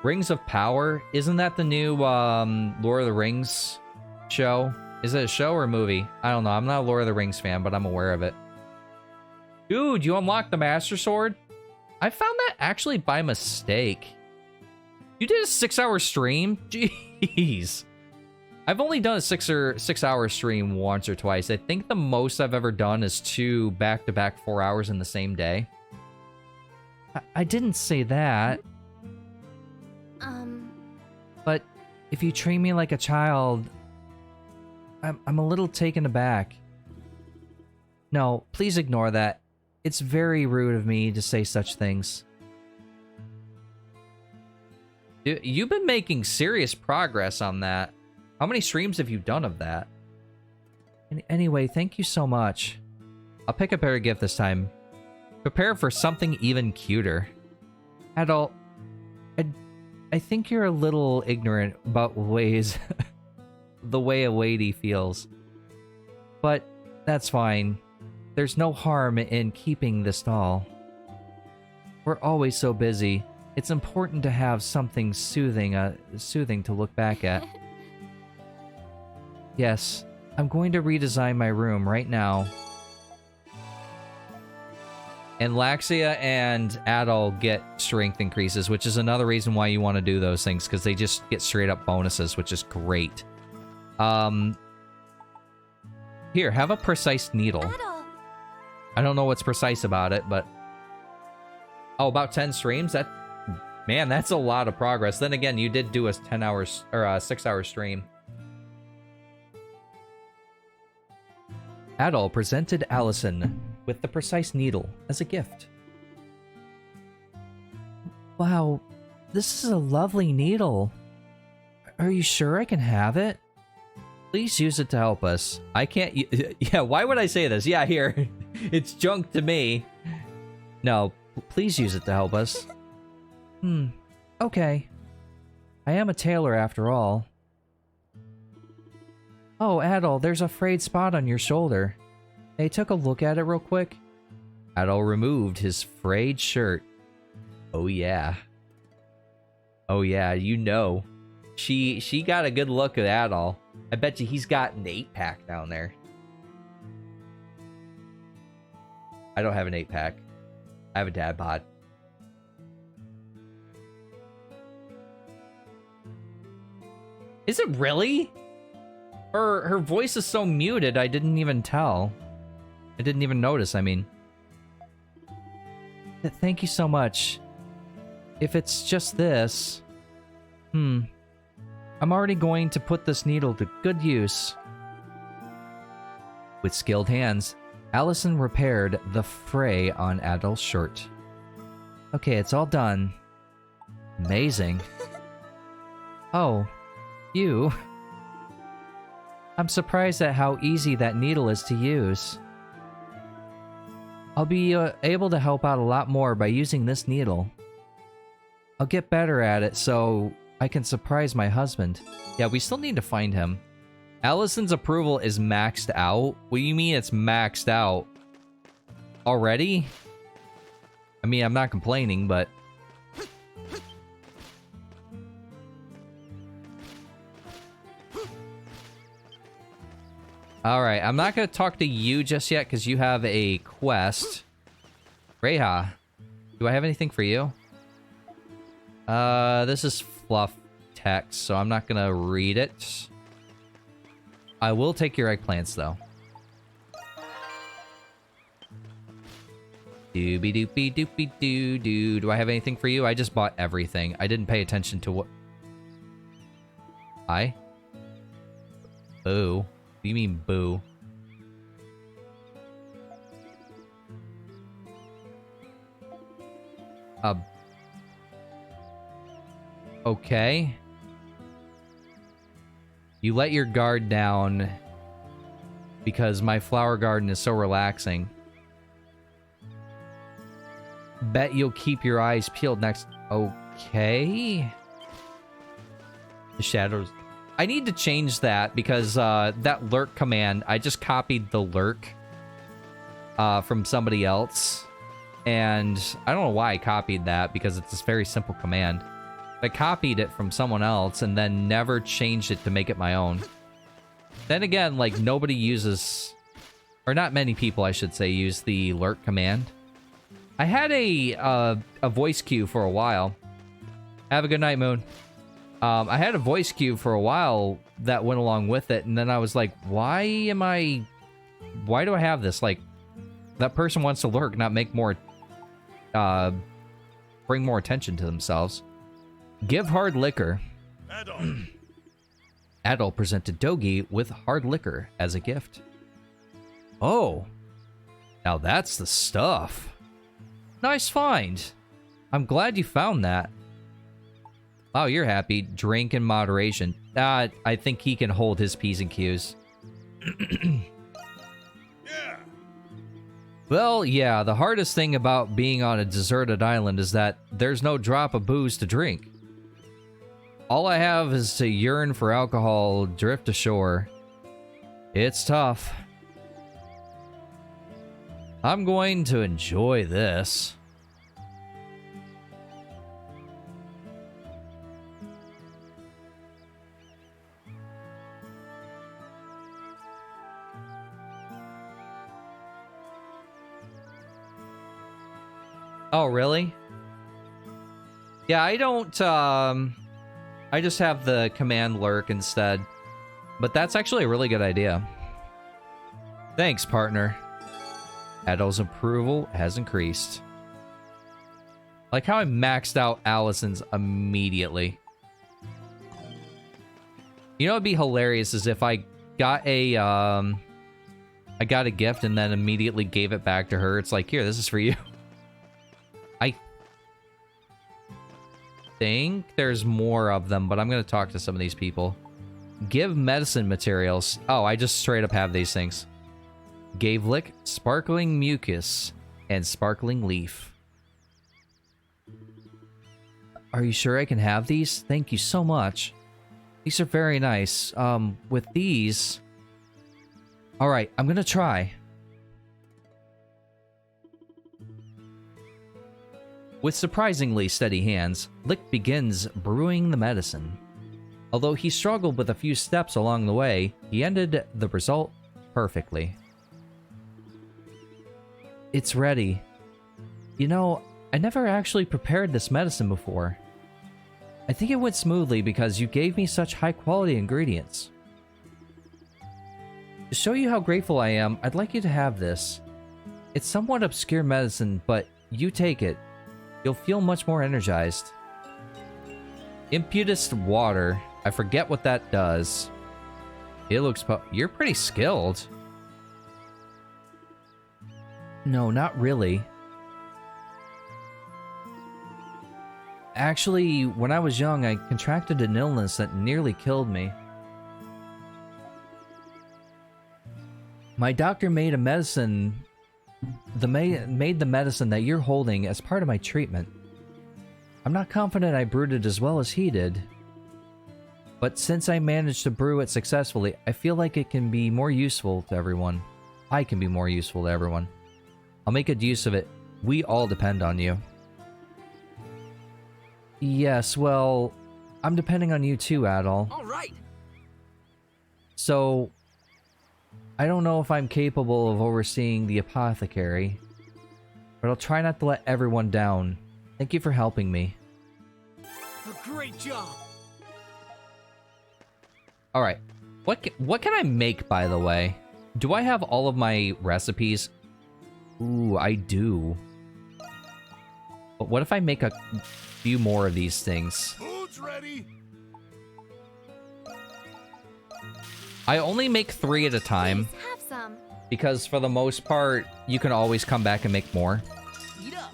Rings of Power? Isn't that the new Lord of the Rings show? Is it a show or a movie? I don't know. I'm not a Lord of the Rings fan, but I'm aware of it. Dude, you unlocked the Master Sword? I found that actually by mistake. You did a 6-hour stream? Jeez. I've only done a 6-hour stream once or twice. I think the most I've ever done is 2 back-to-back 4 hours in the same day. I didn't say that. But if you treat me like a child, I'm a little taken aback. No, please ignore that. It's very rude of me to say such things. You've been making serious progress on that. How many streams have you done of that? Anyway, thank you so much. I'll pick a better gift this time. Prepare for something even cuter. Adult, I think you're a little ignorant about ways... the way a lady feels. But that's fine. There's no harm in keeping this doll. We're always so busy. It's important to have something soothing to look back at. Yes, I'm going to redesign my room right now. And Laxia and Adol get strength increases, which is another reason why you want to do those things, because they just get straight up bonuses, which is great. Here, have a precise needle. Adol. I don't know what's precise about it, but... Oh, about 10 streams? Man, that's a lot of progress. Then again, you did do a 10 hours, or a 6-hour stream. Adol presented Allison with the precise needle as a gift. Wow, this is a lovely needle. Are you sure I can have it? Please use it to help us. I can't... Yeah, why would I say this? Yeah, here. It's junk to me. No, please use it to help us. Okay. I am a tailor after all. Oh, Adol, there's a frayed spot on your shoulder. Hey, took a look at it real quick. Adol removed his frayed shirt. Oh yeah. Oh yeah, you know. She got a good look at Adol. I bet you he's got an 8-pack down there. I don't have an 8-pack. I have a dad bod. Is it really? Her voice is so muted, I didn't even tell. I didn't even notice, I mean. Thank you so much. If it's just this... I'm already going to put this needle to good use. With skilled hands, Allison repaired the fray on Adol's shirt. Okay, it's all done. Amazing. Oh, you. I'm surprised at how easy that needle is to use. I'll be able to help out a lot more by using this needle. I'll get better at it so I can surprise my husband. Yeah, we still need to find him. Allison's approval is maxed out? What do you mean it's maxed out? Already? I mean, I'm not complaining, but... Alright, I'm not going to talk to you just yet because you have a quest. Reha, do I have anything for you? This is fluff text, so I'm not going to read it. I will take your eggplants, though. Doobie-doopie-doopie-doo-doo. Do I have anything for you? I just bought everything. I didn't pay attention to what... I? Boo. What do you mean, boo? Okay. You let your guard down because my flower garden is so relaxing. Bet you'll keep your eyes peeled next... Okay. The shadows... I need to change that because that lurk command, I just copied the lurk from somebody else. And I don't know why I copied that because it's this very simple command. I copied it from someone else and then never changed it to make it my own. Then again, like, nobody uses... Or not many people, I should say, use the lurk command. I had a voice cue for a while. Have a good night, Moon. I had a voice cue for a while that went along with it, and then I was like, why do I have this? Like, that person wants to lurk, not make more... bring more attention to themselves. Give hard liquor. Adol. Adol presented Dogi with hard liquor as a gift. Oh. Now that's the stuff. Nice find. I'm glad you found that. Wow, you're happy. Drink in moderation. I think he can hold his P's and Q's. Yeah. Well, yeah, the hardest thing about being on a deserted island is that there's no drop of booze to drink. All I have is to yearn for alcohol, drift ashore. It's tough. I'm going to enjoy this. Oh, really? Yeah, I don't, I just have the command lurk instead. But that's actually a really good idea. Thanks, partner. Adol's approval has increased. Like how I maxed out Allison's immediately. You know what'd be hilarious is if I got a I got a gift and then immediately gave it back to her. It's like, here, this is for you. I think there's more of them, but I'm going to talk to some of these people. Give medicine materials. Oh, I just straight up have these things. Gavelic, sparkling mucus, and sparkling leaf. Are you sure I can have these? Thank you so much. These are very nice. With these... Alright, I'm gonna try. With surprisingly steady hands, Lick begins brewing the medicine. Although he struggled with a few steps along the way, he ended the result perfectly. It's ready. You know, I never actually prepared this medicine before. I think it went smoothly because you gave me such high-quality ingredients. To show you how grateful I am, I'd like you to have this. It's somewhat obscure medicine, but you take it. You'll feel much more energized. Imputus water. I forget what that does. It looks you're pretty skilled. No, not really. Actually, when I was young, I contracted an illness that nearly killed me. My doctor made a medicine... made the medicine that you're holding as part of my treatment. I'm not confident I brewed it as well as he did. But since I managed to brew it successfully, I feel like it can be more useful to everyone. I can be more useful to everyone. I'll make good use of it. We all depend on you. Yes, well, I'm depending on you too, Adol. All right. So, I don't know if I'm capable of overseeing the apothecary, but I'll try not to let everyone down. Thank you for helping me. A great job. All right, what can I make, by the way? Do I have all of my recipes? Ooh, I do. But what if I make a few more of these things? Food's ready. I only make 3 at a time. Please have some. Because for the most part, you can always come back and make more. Eat up.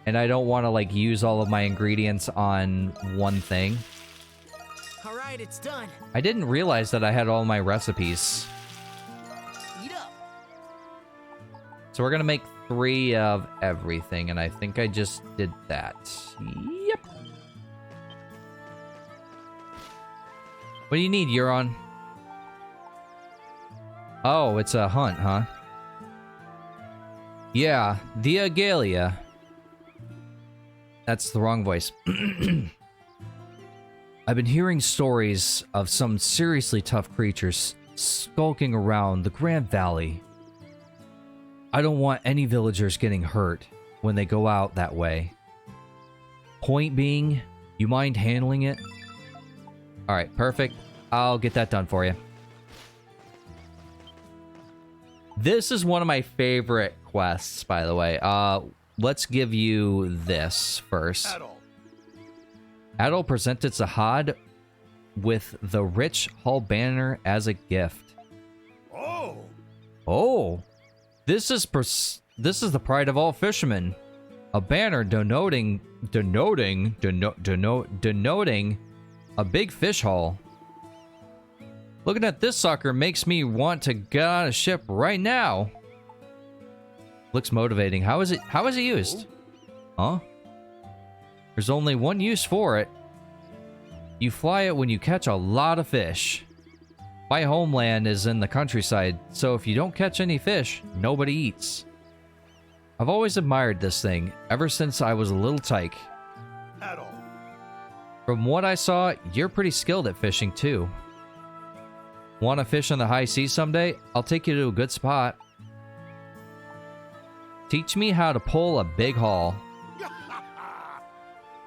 And I don't want to, like, use all of my ingredients on one thing. All right, it's done. I didn't realize that I had all my recipes. Eat up. So we're gonna make 3 of everything, and I think I just did that. Yep. What do you need, Euron? Oh, it's a hunt, huh? Yeah, the Agalia. That's the wrong voice. I've been hearing stories of some seriously tough creatures skulking around the Grand Valley. I don't want any villagers getting hurt when they go out that way. Point being, you mind handling it? Alright, perfect. I'll get that done for you. This is one of my favorite quests, by the way. Let's give you this first. Adol presented Zahad with the rich Hall banner as a gift. Oh. This is the pride of all fishermen. A banner denoting a big fish haul. Looking at this sucker makes me want to get on a ship right now. Looks motivating. How is it used? Huh? There's only one use for it. You fly it when you catch a lot of fish. My homeland is in the countryside, so if you don't catch any fish, nobody eats. I've always admired this thing, ever since I was a little tyke. From what I saw, you're pretty skilled at fishing too. Want to fish on the high seas someday? I'll take you to a good spot. Teach me how to pull a big haul.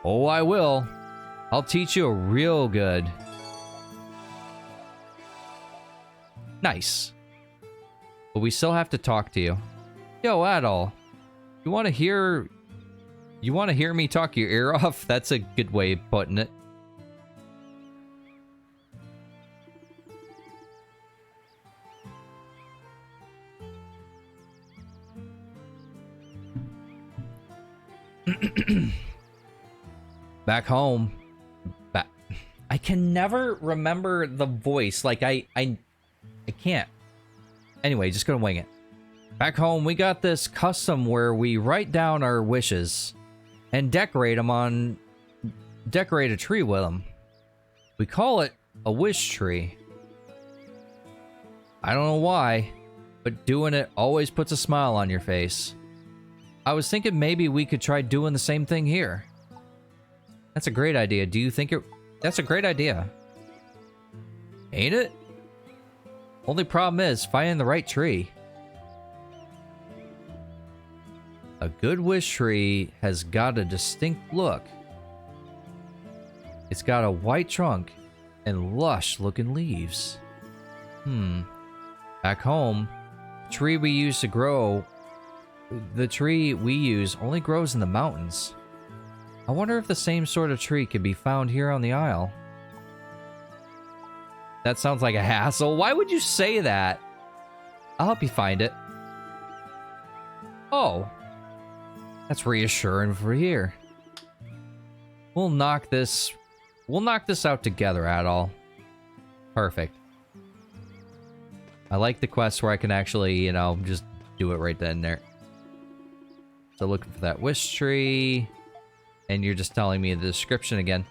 Oh, I will. I'll teach you real good. Nice. But we still have to talk to you. Yo, Adol. You want to hear me talk your ear off? That's a good way of putting it. Back home. I can never remember the voice. Like, I can't. Anyway, just gonna wing it. Back home, we got this custom where we write down our wishes and decorate a tree with them. We call it a wish tree. I don't know why, but doing it always puts a smile on your face. I was thinking maybe we could try doing the same thing here. That's a great idea. Do you think that's a great idea? Ain't it? Only problem is finding the right tree. A good wish tree has got a distinct look. It's got a white trunk and lush looking leaves. Back home, the tree we use only grows in the mountains. I wonder if the same sort of tree could be found here on the Isle. That sounds like a hassle. Why would you say that? I'll help you find it. Oh. That's reassuring for here. We'll knock this out together, Adol. Perfect. I like the quest where I can actually, just do it right then and there. So looking for that wish tree. And you're just telling me the description again.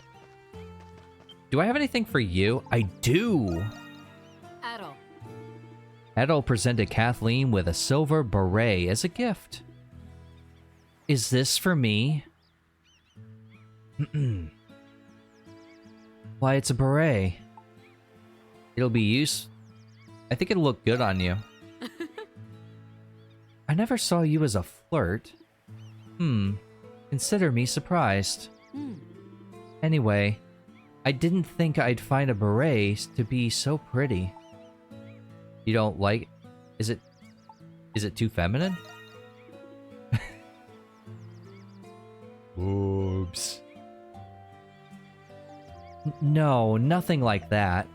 Do I have anything for you? I do! Adol. Adol presented Kathleen with a silver beret as a gift. Is this for me? Why, it's a beret. It'll be I think it'll look good on you. I never saw you as a flirt. Consider me surprised. Anyway, I didn't think I'd find a beret to be so pretty. You don't like... Is it too feminine? Oops. No, nothing like that.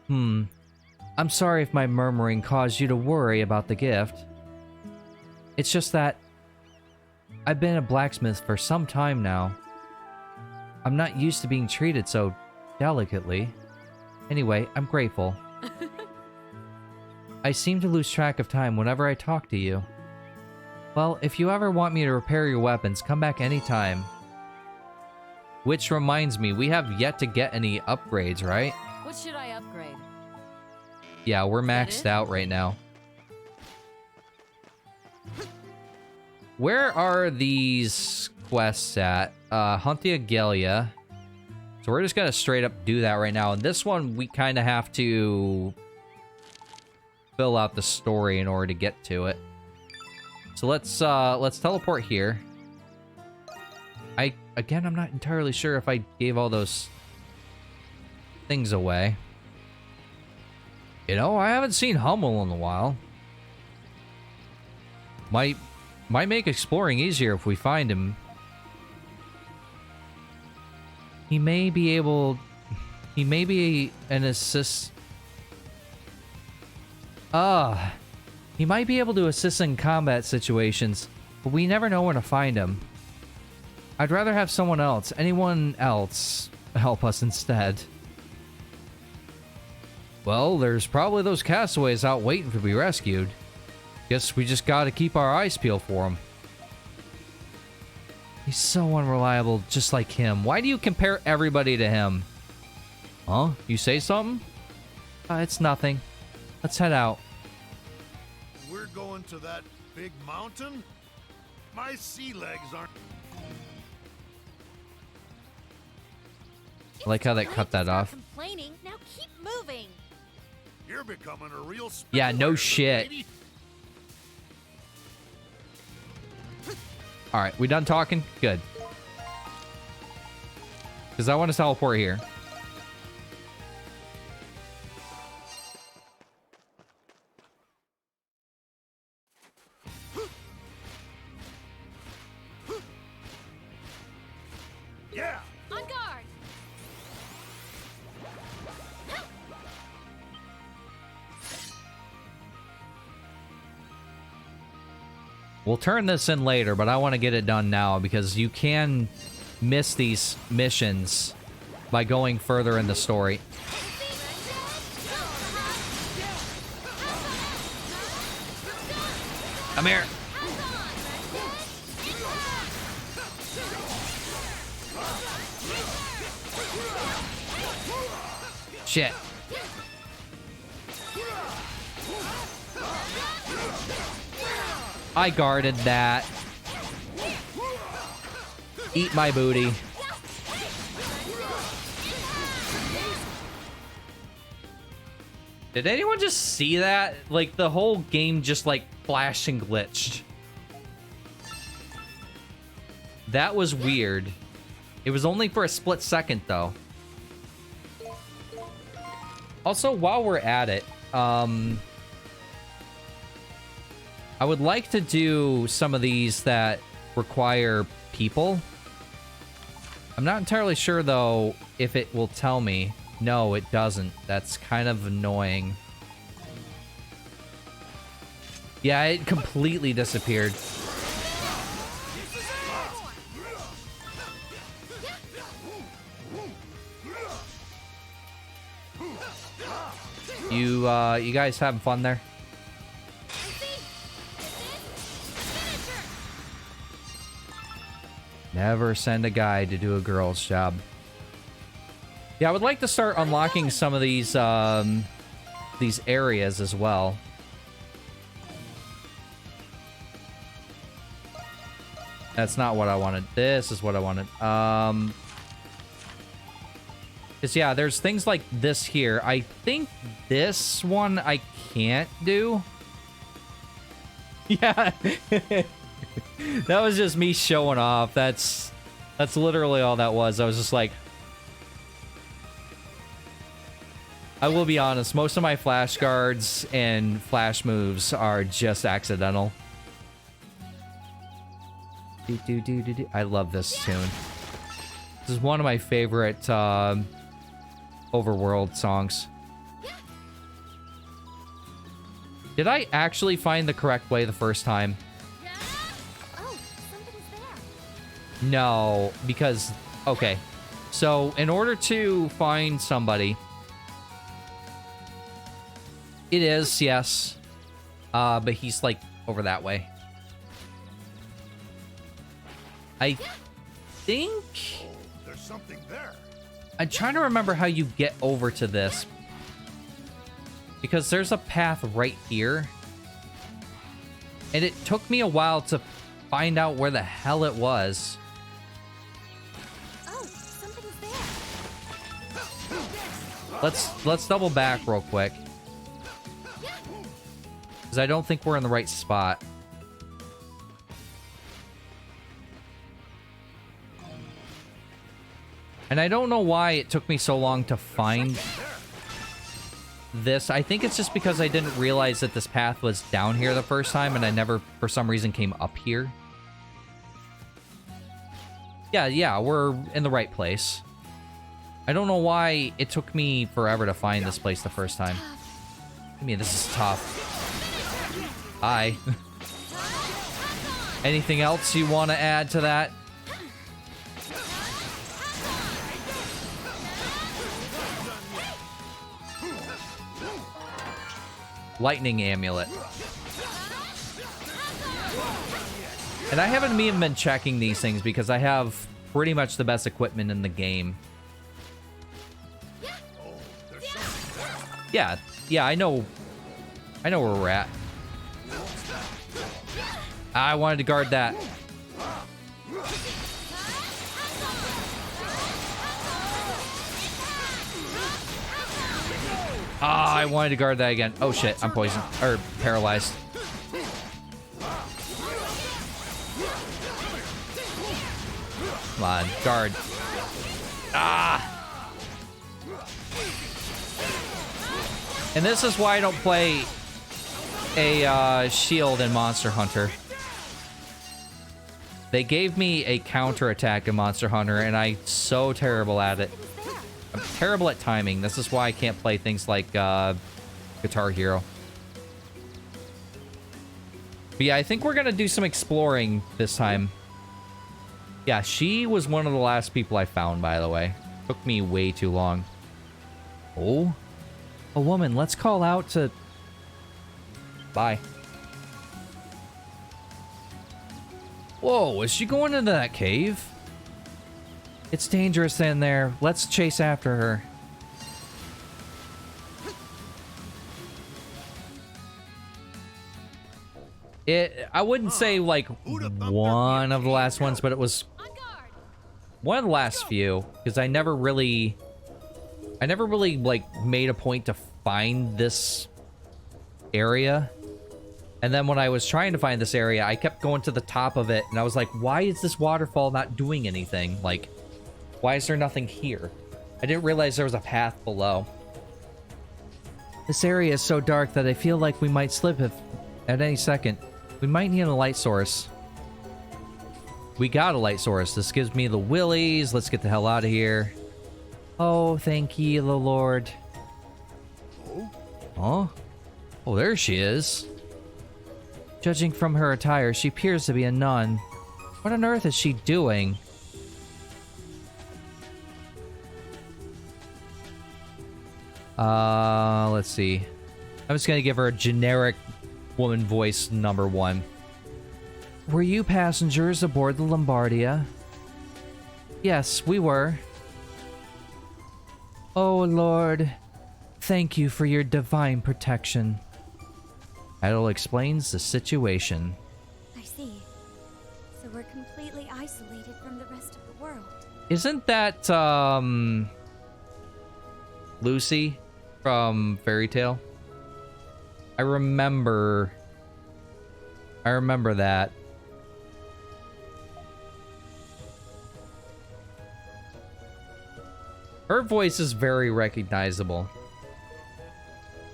I'm sorry if my murmuring caused you to worry about the gift. It's just that I've been a blacksmith for some time now. I'm not used to being treated so delicately. Anyway, I'm grateful. I seem to lose track of time whenever I talk to you. Well, if you ever want me to repair your weapons, come back anytime. Which reminds me, we have yet to get any upgrades, right? What should I upgrade? Yeah, we're maxed out right now. Where are these quests at? Hunt the Agelia. So we're just gonna straight up do that right now. And this one, we kind of have to fill out the story in order to get to it. So let's teleport here. Again, I'm not entirely sure if I gave all those things away. I haven't seen Hummel in a while. Might make exploring easier if we find him. He may be an assist. He might be able to assist in combat situations, but we never know where to find him. I'd rather have anyone else, help us instead. Well, there's probably those castaways out waiting to be rescued. Guess we just gotta keep our eyes peeled for him. He's so unreliable, just like him. Why do you compare everybody to him? Huh? You say something? It's nothing. Let's head out. We're going to that big mountain? My sea legs aren't... I like how they cut that off. Complaining. Now keep moving. You're becoming a real... Yeah, no shit. lady. Alright, we done talking? Good. Because I want to teleport here. Yeah! On guard. We'll turn this in later, but I want to get it done now because you can miss these missions by going further in the story. Come here. Shit. I guarded that. Eat my booty. Did anyone just see that? Like, the whole game just, like, flashed and glitched. That was weird. It was only for a split second, though. Also, while we're at it, I would like to do some of these that require people. I'm not entirely sure, though, if it will tell me. No, it doesn't. That's kind of annoying. Yeah, it completely disappeared. You guys having fun there? Never send a guy to do a girl's job. Yeah, I would like to start unlocking some of these areas as well. That's not what I wanted. This is what I wanted. Because, yeah, there's things like this here. I think this one I can't do. Yeah. That was just me showing off. That's literally all that was. I was just like... I will be honest, most of my flash guards and flash moves are just accidental. I love this tune. This is one of my favorite overworld songs. Did I actually find the correct way the first time? Oh, somebody's there. No, because... Okay. So, in order to find somebody... It is, yes. But he's, like, over that way. I think... Oh, there's something there. I'm trying to remember how you get over to this. Because there's a path right here. And it took me a while to find out where the hell it was. Oh, somebody's there. Let's double back real quick. Because I don't think we're in the right spot. And I don't know why it took me so long to find this. I think it's just because I didn't realize that this path was down here the first time and I never, for some reason, came up here. Yeah, we're in the right place. I don't know why it took me forever to find this place the first time. I mean, this is tough. Hi. Anything else you want to add to that? Lightning amulet. And I haven't even been checking these things because I have pretty much the best equipment in the game. Yeah, I know where we're at. I wanted to guard that. Ah, I wanted to guard that again. Oh shit, I'm poisoned. Or paralyzed. Come on, guard. Ah! And this is why I don't play a shield in Monster Hunter. They gave me a counterattack in Monster Hunter, and I'm so terrible at it. I'm terrible at timing. This is why I can't play things like Guitar Hero. But yeah, I think we're gonna do some exploring this time. Yeah, she was one of the last people I found, by the way. Took me way too long. Oh? A woman. Let's call out to... Bye. Whoa, is she going into that cave? It's dangerous in there. Let's chase after her. I wouldn't say like one of the last ones, but it was one of the last few, because I never really like made a point to find this area. And then when I was trying to find this area, I kept going to the top of it, and I was like, why is this waterfall not doing anything? Like, why is there nothing here? I didn't realize there was a path below. This area is so dark that I feel like we might slip at any second. We might need a light source. We got a light source. This gives me the willies. Let's get the hell out of here. Oh, thank ye, the Lord. Huh? Oh, there she is. Judging from her attire, she appears to be a nun. What on earth is she doing? Let's see. I'm just gonna give her a generic woman voice number 1. Were you passengers aboard the Lombardia? Yes, we were. Oh, Lord. Thank you for your divine protection. Idol explains the situation. I see. So we're completely isolated from the rest of the world. Isn't that, Lucy from Fairy Tale? I remember that. Her voice is very recognizable.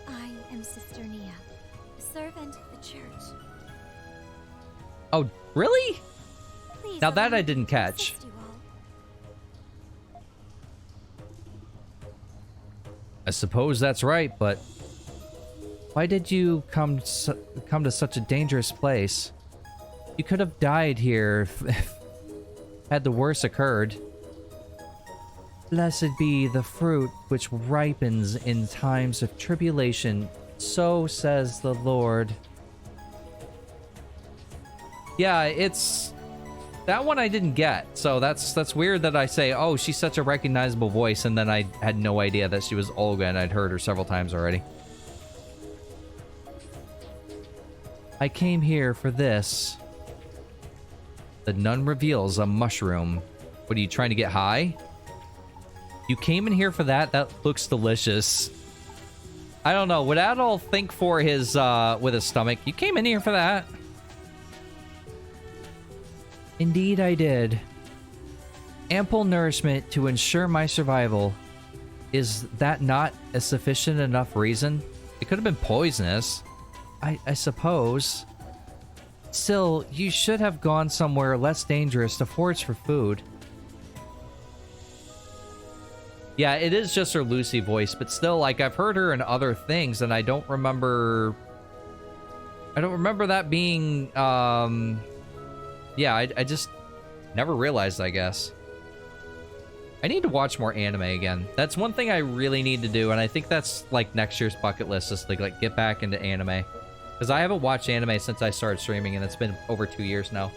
I am Sister Nia, a servant of the church. Oh, really? Please Now that allow I me didn't to catch. assist you all. I suppose that's right, but why did you come to such a dangerous place? You could have died here if had the worst occurred. Blessed be the fruit which ripens in times of tribulation, so says the Lord. Yeah, it's that one I didn't get, so that's weird that I say, oh, she's such a recognizable voice, and then I had no idea that she was Olga, and I'd heard her several times already. I came here for this. The nun reveals a mushroom. What, are you trying to get high? You came in here for that? That looks delicious. I don't know. Would Adol think for his, with his stomach? You came in here for that? Indeed I did. Ample nourishment to ensure my survival. Is that not a sufficient enough reason? It could have been poisonous. I suppose. Still, you should have gone somewhere less dangerous to forage for food. Yeah, it is just her Lucy voice, but still, like, I've heard her in other things, and I don't remember that being, yeah, I just never realized, I guess. I need to watch more anime again. That's one thing I really need to do, and I think that's, like, next year's bucket list, is, like get back into anime. Because I haven't watched anime since I started streaming, and it's been over 2 years now.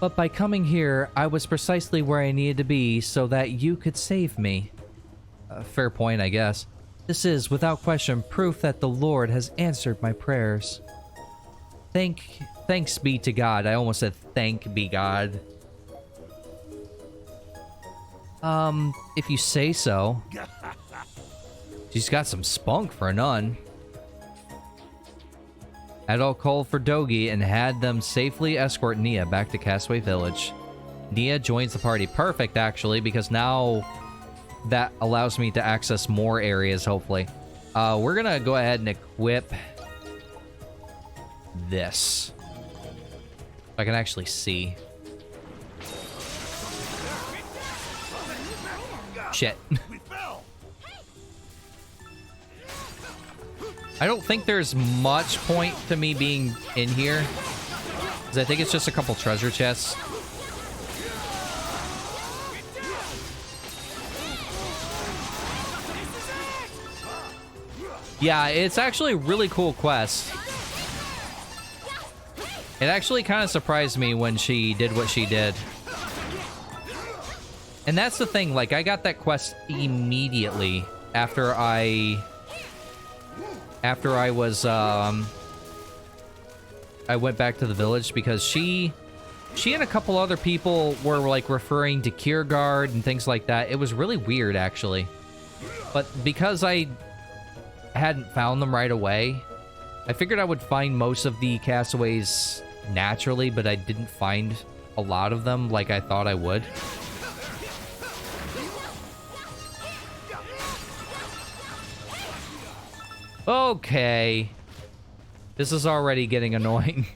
But by coming here, I was precisely where I needed to be so that you could save me. Fair point, I guess. This is, without question, proof that the Lord has answered my prayers. Thanks be to God. I almost said thank be God. If you say so. She's got some spunk for a nun. Adol called for Dogi and had them safely escort Nia back to Castaway Village. Nia joins the party. Perfect, actually, because now that allows me to access more areas, hopefully. We're gonna go ahead and equip this. So I can actually see. Shit. I don't think there's much point to me being in here, because I think it's just a couple treasure chests. Yeah, it's actually a really cool quest. It actually kind of surprised me when she did what she did. And that's the thing, like, I got that quest immediately after I was, I went back to the village, because she and a couple other people were, like, referring to Kiergaard and things like that. It was really weird, actually. But because I hadn't found them right away, I figured I would find most of the castaways naturally, but I didn't find a lot of them like I thought I would. Okay. This is already getting annoying.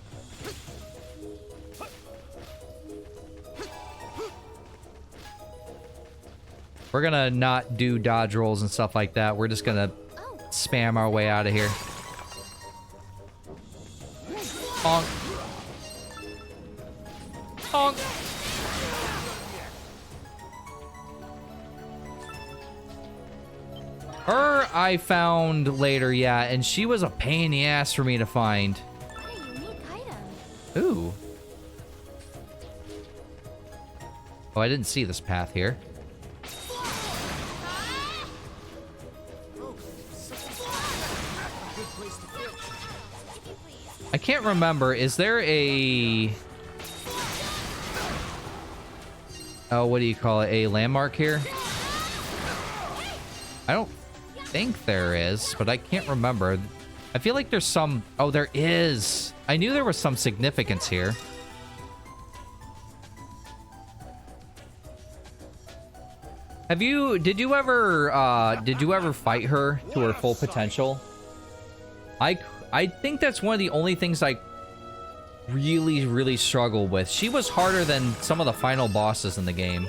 We're gonna not do dodge rolls and stuff like that. We're just gonna spam our way out of here. Honk. Honk. Her I found later, yeah, and she was a pain in the ass for me to find. What a unique item. Ooh. Oh, I didn't see this path here. I can't remember. Is there a... Oh, what do you call it? A landmark here? I don't think there is, but I can't remember. I feel like there's some... Oh, there is. I knew there was some significance here. Did you ever fight her to her full potential? I think that's one of the only things I really, really struggled with. She was harder than some of the final bosses in the game.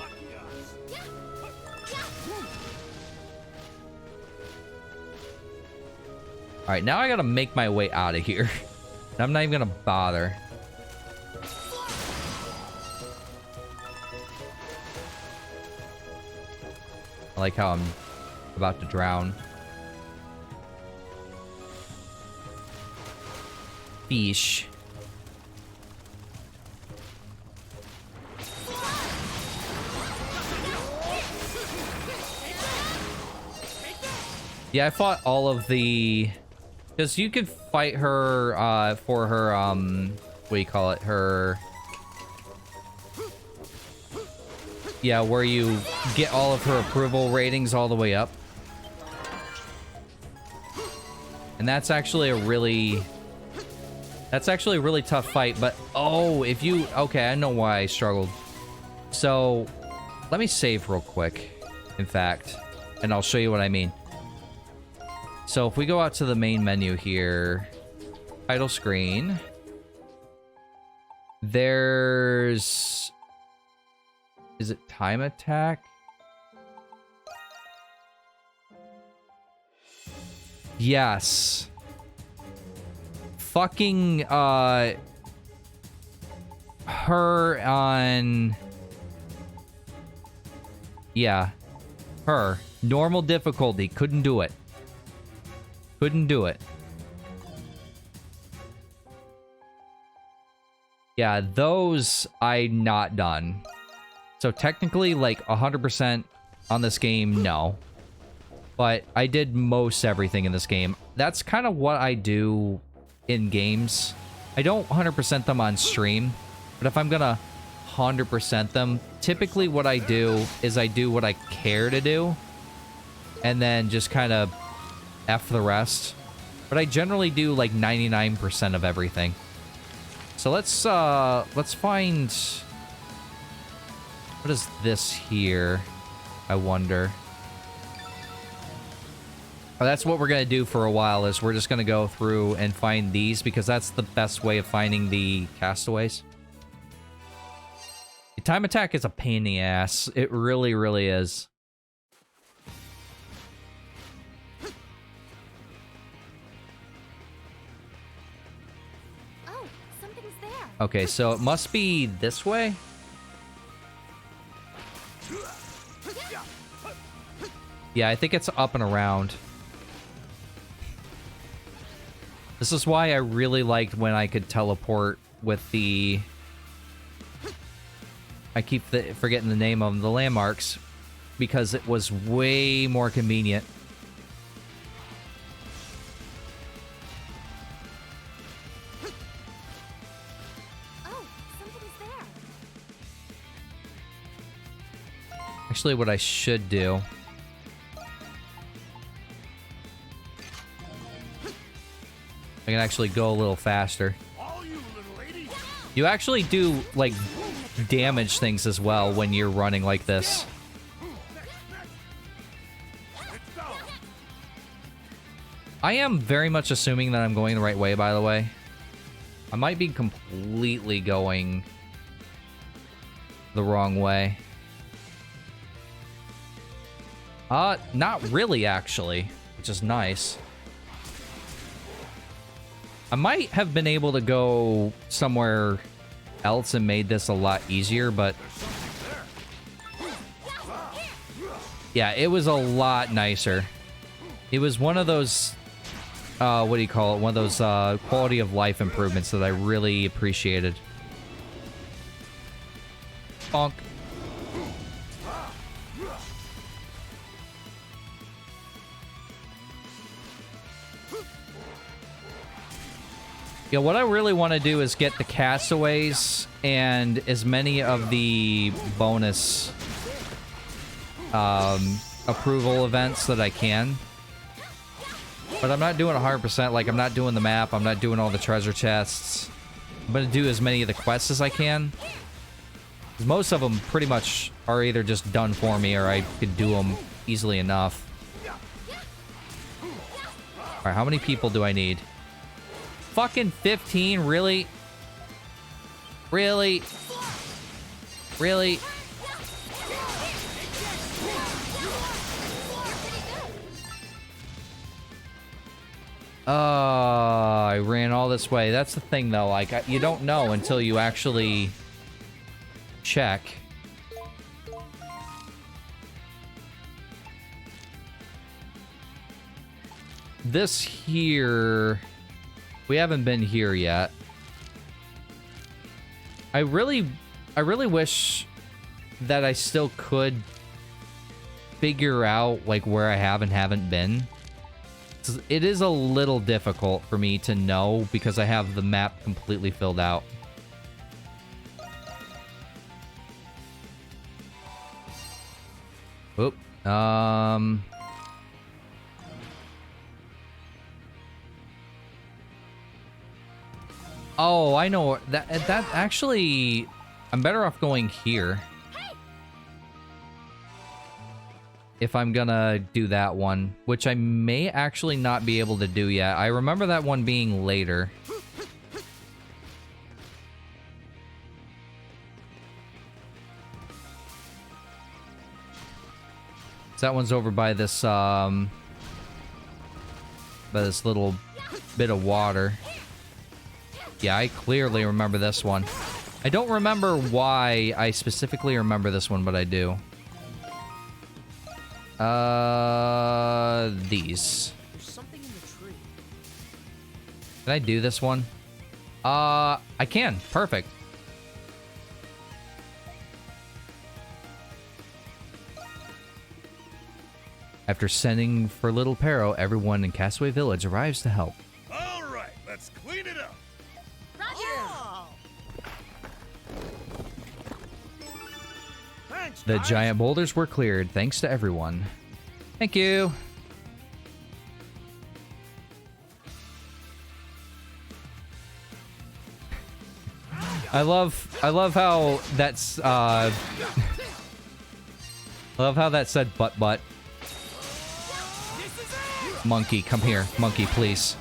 Alright, now I gotta make my way out of here. I'm not even gonna bother. I like how I'm about to drown. Fish. Yeah, I fought all of the... Because you could fight her, for her, what do you call it? Her... Yeah, where you get all of her approval ratings all the way up. And that's actually a really... That's actually a really tough fight, but... Oh, if you... Okay, I know why I struggled. So, let me save real quick, in fact. And I'll show you what I mean. So, if we go out to the main menu here... Title screen... There's... Is it time attack? Yes. Fucking, her on... Yeah. Her. Normal difficulty. Couldn't do it. Couldn't do it. Yeah, those I not done. So technically, like, 100% on this game, no. But I did most everything in this game. That's kind of what I do in games. I don't 100% them on stream, but if I'm gonna 100% them, typically what I do is I do what I care to do, and then just kind of F the rest. But I generally do like 99% of everything. So let's find... What is this here? I wonder. Oh, that's what we're going to do for a while, is we're just going to go through and find these, because that's the best way of finding the castaways. The time attack is a pain in the ass. It really, really is. Okay, so it must be this way? Yeah, I think it's up and around. This is why I really liked when I could teleport with the... I keep forgetting the name of them, the landmarks, because it was way more convenient. Oh, something's there. Actually, what I should do... I can actually go a little faster. You actually do, like, damage things as well when you're running like this. I am very much assuming that I'm going the right way, by the way. I might be completely going the wrong way. Not really, actually, which is nice. I might have been able to go somewhere else and made this a lot easier, but... yeah, it was a lot nicer. It was one of those... what do you call it? One of those quality of life improvements that I really appreciated. Bonk. Yeah, what I really want to do is get the castaways and as many of the bonus approval events that I can. But I'm not doing 100%. Like, I'm not doing the map. I'm not doing all the treasure chests. I'm going to do as many of the quests as I can. 'Cause most of them pretty much are either just done for me or I could do them easily enough. Alright, how many people do I need? Fucking 15? Really? Really? Really? I ran all this way. That's the thing, though. Like, you don't know until you actually check. This here... we haven't been here yet. I really wish that I still could figure out, like, where I have and haven't been. It is a little difficult for me to know because I have the map completely filled out. Oop. Oh, I know. That actually... I'm better off going here. If I'm gonna do that one, which I may actually not be able to do yet. I remember that one being later. So that one's over by this little bit of water. Yeah, I clearly remember this one. I don't remember why I specifically remember this one, but I do. These. There's something in the tree. Can I do this one? I can. Perfect. After sending for Little Pero, everyone in Castaway Village arrives to help. All right, let's clean it up. Thanks, The guys. giant boulders were cleared, thanks to everyone. Thank you. I love how that's I love how that said butt. Monkey, come here. Monkey, please.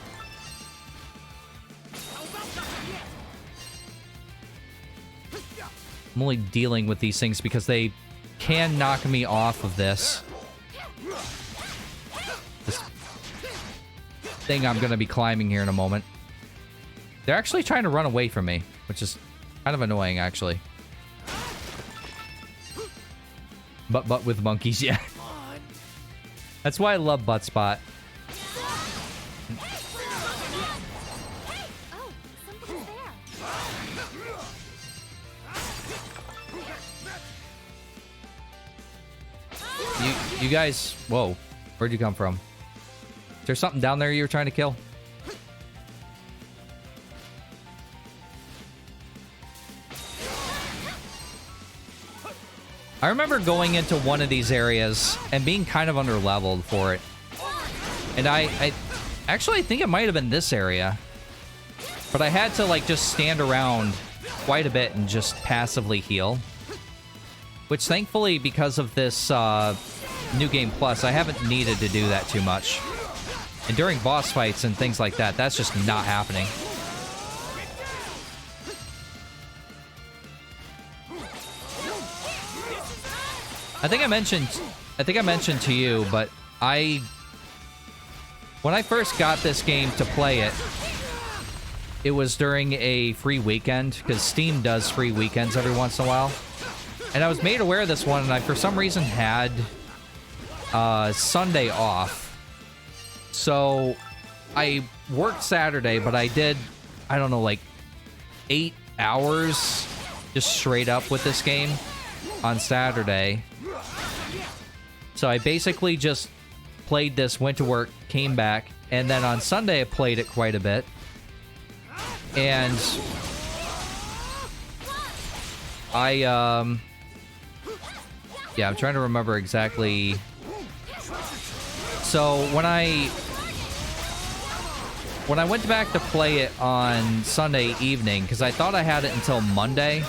I'm only dealing with these things because they can knock me off of this. This thing I'm going to be climbing here in a moment. They're actually trying to run away from me, which is Kind of annoying, actually. But with monkeys, yeah. That's why I love Butt Spot. Oh, something's there. You guys... Whoa. Where'd you come from? Is there something down there you were trying to kill? I remember going into one of these areas and being kind of under-leveled for it. And I actually think it might have been this area. But I had to, like, just stand around quite a bit and just passively heal. Which, thankfully, because of this New Game Plus, I haven't needed to do that too much. And during boss fights and things like that, that's just not happening. I think I mentioned to you, but when I first got this game to play it, it was during a free weekend, because Steam does free weekends every once in a while. And I was made aware of this one, and I, for some reason, had Sunday off. So I worked Saturday, but I did, I don't know, like 8 hours just straight up with this game on Saturday. So I basically just played this, went to work, came back, and then on Sunday I played it quite a bit. And yeah, I'm trying to remember exactly. So when I went back to play it on Sunday evening, because I thought I had it until Monday,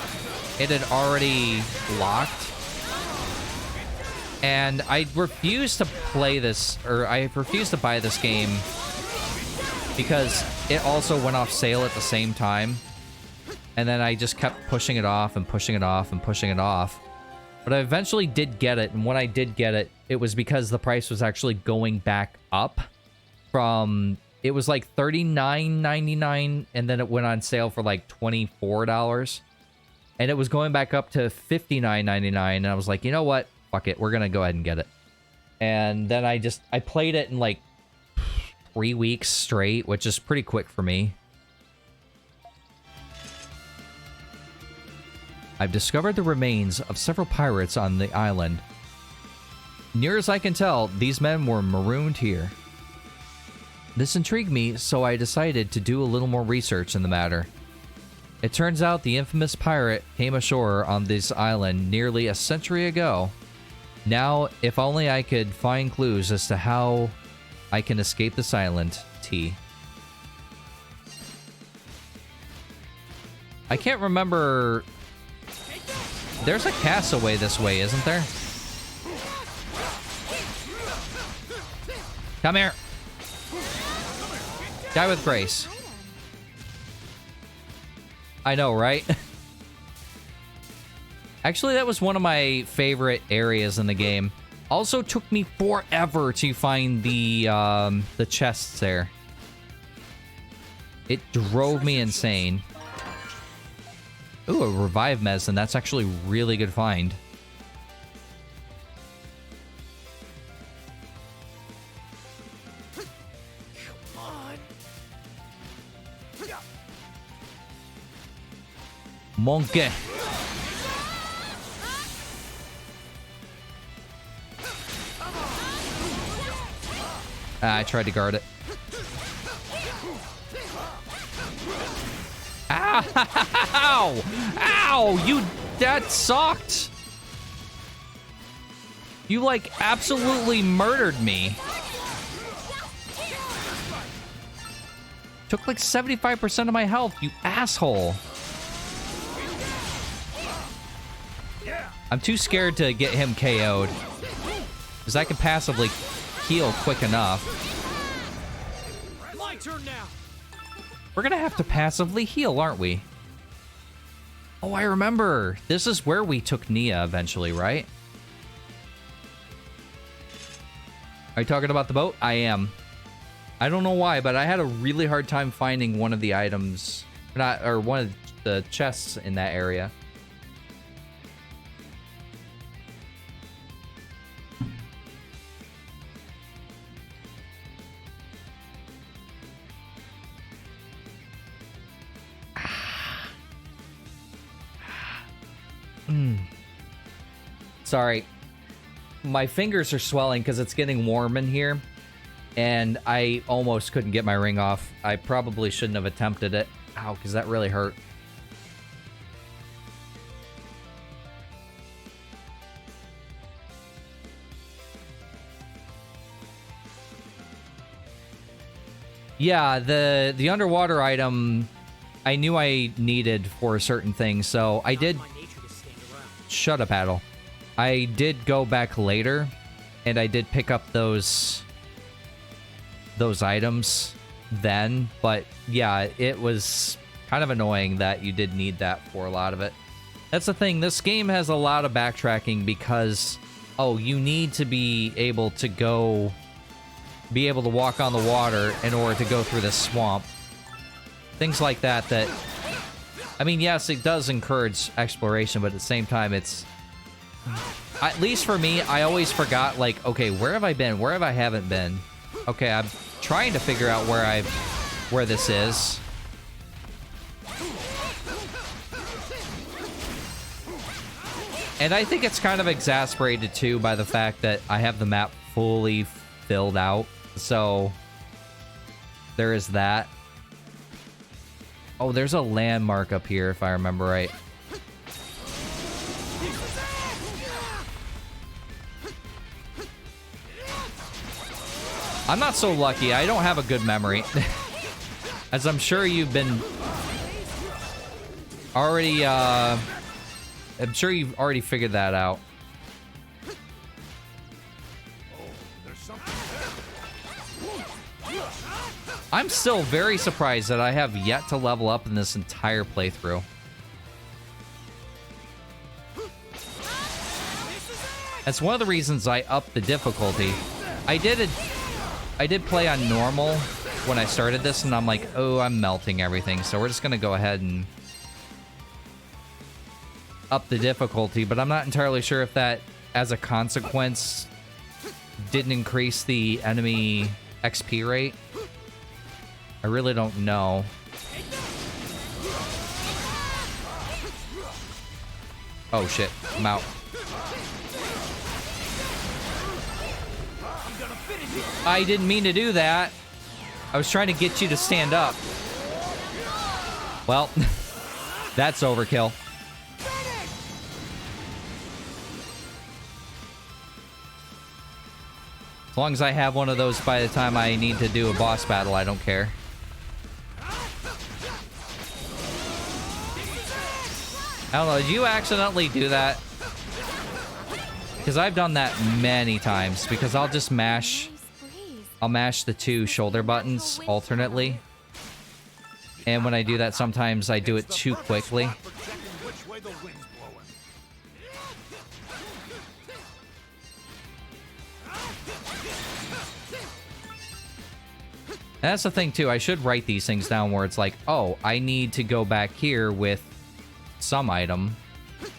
it had already locked. And I refused to play this, or I refused to buy this game because it also went off sale at the same time. And then I just kept pushing it off and pushing it off and pushing it off. But I eventually did get it, and when I did get it, it was because the price was actually going back up from... It was like $39.99, and then it went on sale for like $24. And it was going back up to $59.99, and I was like, you know what? Fuck it, we're gonna go ahead and get it. And then I played it in like 3 weeks straight, which is pretty quick for me. I've discovered the remains of several pirates on the island. Near as I can tell, these men were marooned here. This intrigued me, so I decided to do a little more research in the matter. It turns out the infamous pirate came ashore on this island nearly a century ago. Now, if only I could find clues as to how I can escape this island, T. I can't remember... There's a castaway this way, isn't there? Come here. Guy with grace. I know, right? Actually, that was one of my favorite areas in the game. Also took me forever to find the chests there. It drove me insane. Ooh, a revived medicine. That's actually a really good find. Monkey. I tried to guard it. Ow! Ow! You... That sucked! You, like, absolutely murdered me. Took, like, 75% of my health, you asshole. I'm too scared to get him KO'd. Because I can passively heal quick enough. My turn now. We're gonna have to passively heal, aren't we? Oh, I remember. This is where we took Nia eventually, right? Are you talking about the boat? I am. I don't know why, but I had a really hard time finding one of the items. Not, or one of the chests in that area. Sorry. My fingers are swelling because it's getting warm in here. And I almost couldn't get my ring off. I probably shouldn't have attempted it. Ow, because that really hurt. Yeah, the underwater item I knew I needed for a certain thing, so I did... Shut up, Adel. I did go back later, and I did pick up those items then, but yeah, it was kind of annoying that you did need that for a lot of it. That's the thing, this game has a lot of backtracking because, oh, you need to be able to walk on the water in order to go through this swamp. Things like that, I mean, yes, it does encourage exploration, but at the same time, it's... At least for me, I always forgot, like, okay, where have I been? Where have I haven't been? Okay, I'm trying to figure out where this is. And I think it's kind of exasperated, too, by the fact that I have the map fully filled out. So, there is that. Oh, there's a landmark up here, if I remember right. I'm not so lucky. I don't have a good memory. As I'm sure you've been already, I'm sure you've already figured that out. I'm still very surprised that I have yet to level up in this entire playthrough. That's one of the reasons I upped the difficulty. I did play on normal when I started this, and I'm like, oh, I'm melting everything. So we're just going to go ahead and up the difficulty, but I'm not entirely sure if that, as a consequence, didn't increase the enemy XP rate. I really don't know. Oh shit, I'm out. I didn't mean to do that. I was trying to get you to stand up. Well, that's overkill. As long as I have one of those by the time I need to do a boss battle, I don't care. I don't know, did you accidentally do that? Because I've done that many times, because I'll just mash the two shoulder buttons alternately. And when I do that, sometimes I do it too quickly. And that's the thing too, I should write these things down where it's like, oh, I need to go back here with some item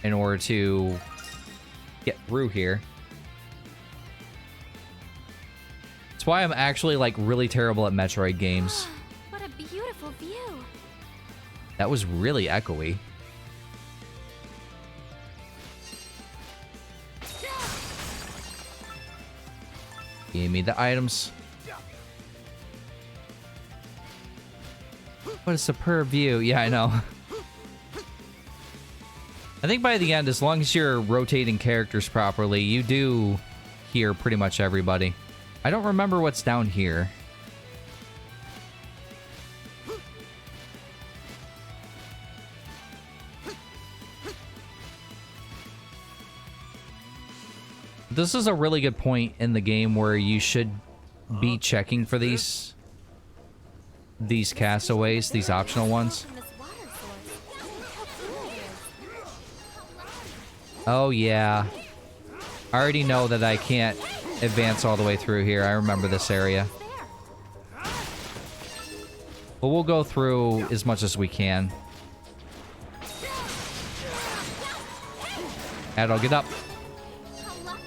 in order to get through here. That's why I'm actually like really terrible at Metroid games. What a beautiful view. That was really echoey. Give me the items. What a superb view. Yeah, I know. I think by the end, as long as you're rotating characters properly, you do hear pretty much everybody. I don't remember what's down here. This is a really good point in the game where you should be checking for these castaways, these optional ones. Oh, yeah. I already know that I can't advance all the way through here. I remember this area. But we'll go through as much as we can. And I'll get up. How lucky.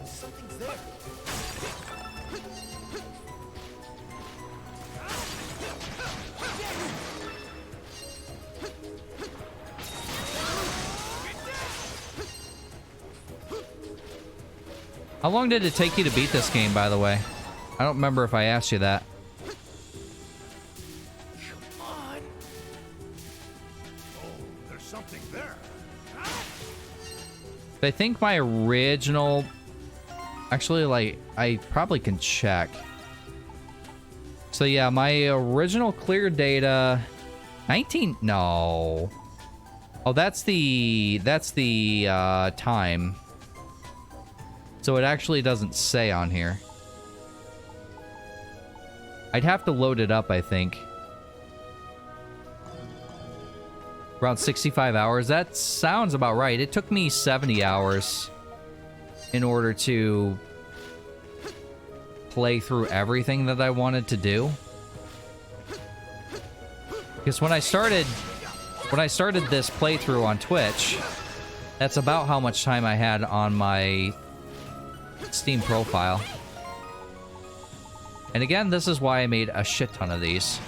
Something's there. How long did it take you to beat this game, by the way? I don't remember if I asked you that. Come on. Oh, there's something there. I think my original... Actually, like, I probably can check. So yeah, my original clear data... 19... No. Oh, that's the time. So it actually doesn't say on here. I'd have to load it up, I think. Around 65 hours. That sounds about right. It took me 70 hours in order to play through everything that I wanted to do. Because when I started this playthrough on Twitch, that's about how much time I had on my Steam profile. And again, this is why I made a shit ton of these.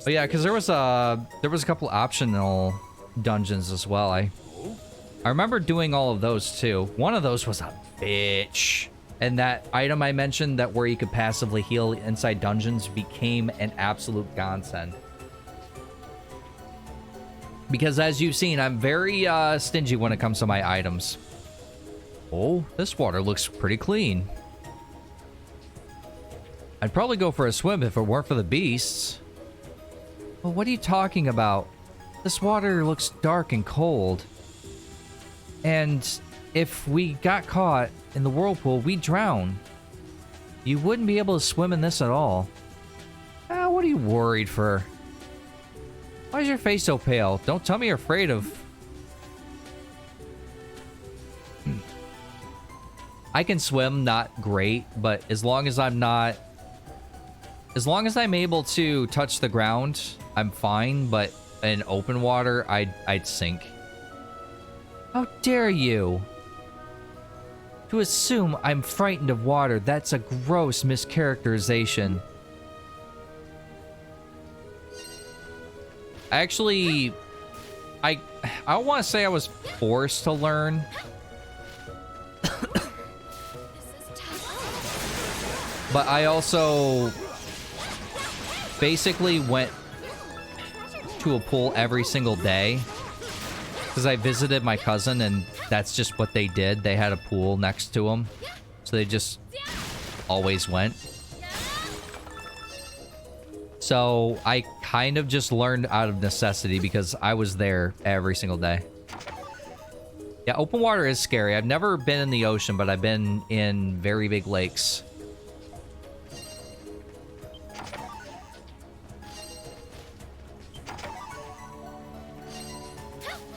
But yeah, because there was a couple optional dungeons as well. I remember doing all of those too. One of those was a bitch. And that item I mentioned, that where you could passively heal inside dungeons, became an absolute godsend. Because as you've seen, I'm very stingy when it comes to my items. Oh, this water looks pretty clean. I'd probably go for a swim if it weren't for the beasts. Well, what are you talking about? This water looks dark and cold. And if we got caught in the whirlpool, we'd drown. You wouldn't be able to swim in this at all. Ah, what are you worried for? Why is your face so pale? Don't tell me you're afraid of... I can swim, not great, but as long as I'm not... As long as I'm able to touch the ground, I'm fine, but in open water, I'd sink. How dare you? To assume I'm frightened of water, that's a gross mischaracterization. Actually, I don't want to say I was forced to learn. But I also basically went to a pool every single day. Because I visited my cousin and that's just what they did. They had a pool next to them. So they just always went. So I kind of just learned out of necessity because I was there every single day. Yeah, open water is scary. I've never been in the ocean, but I've been in very big lakes.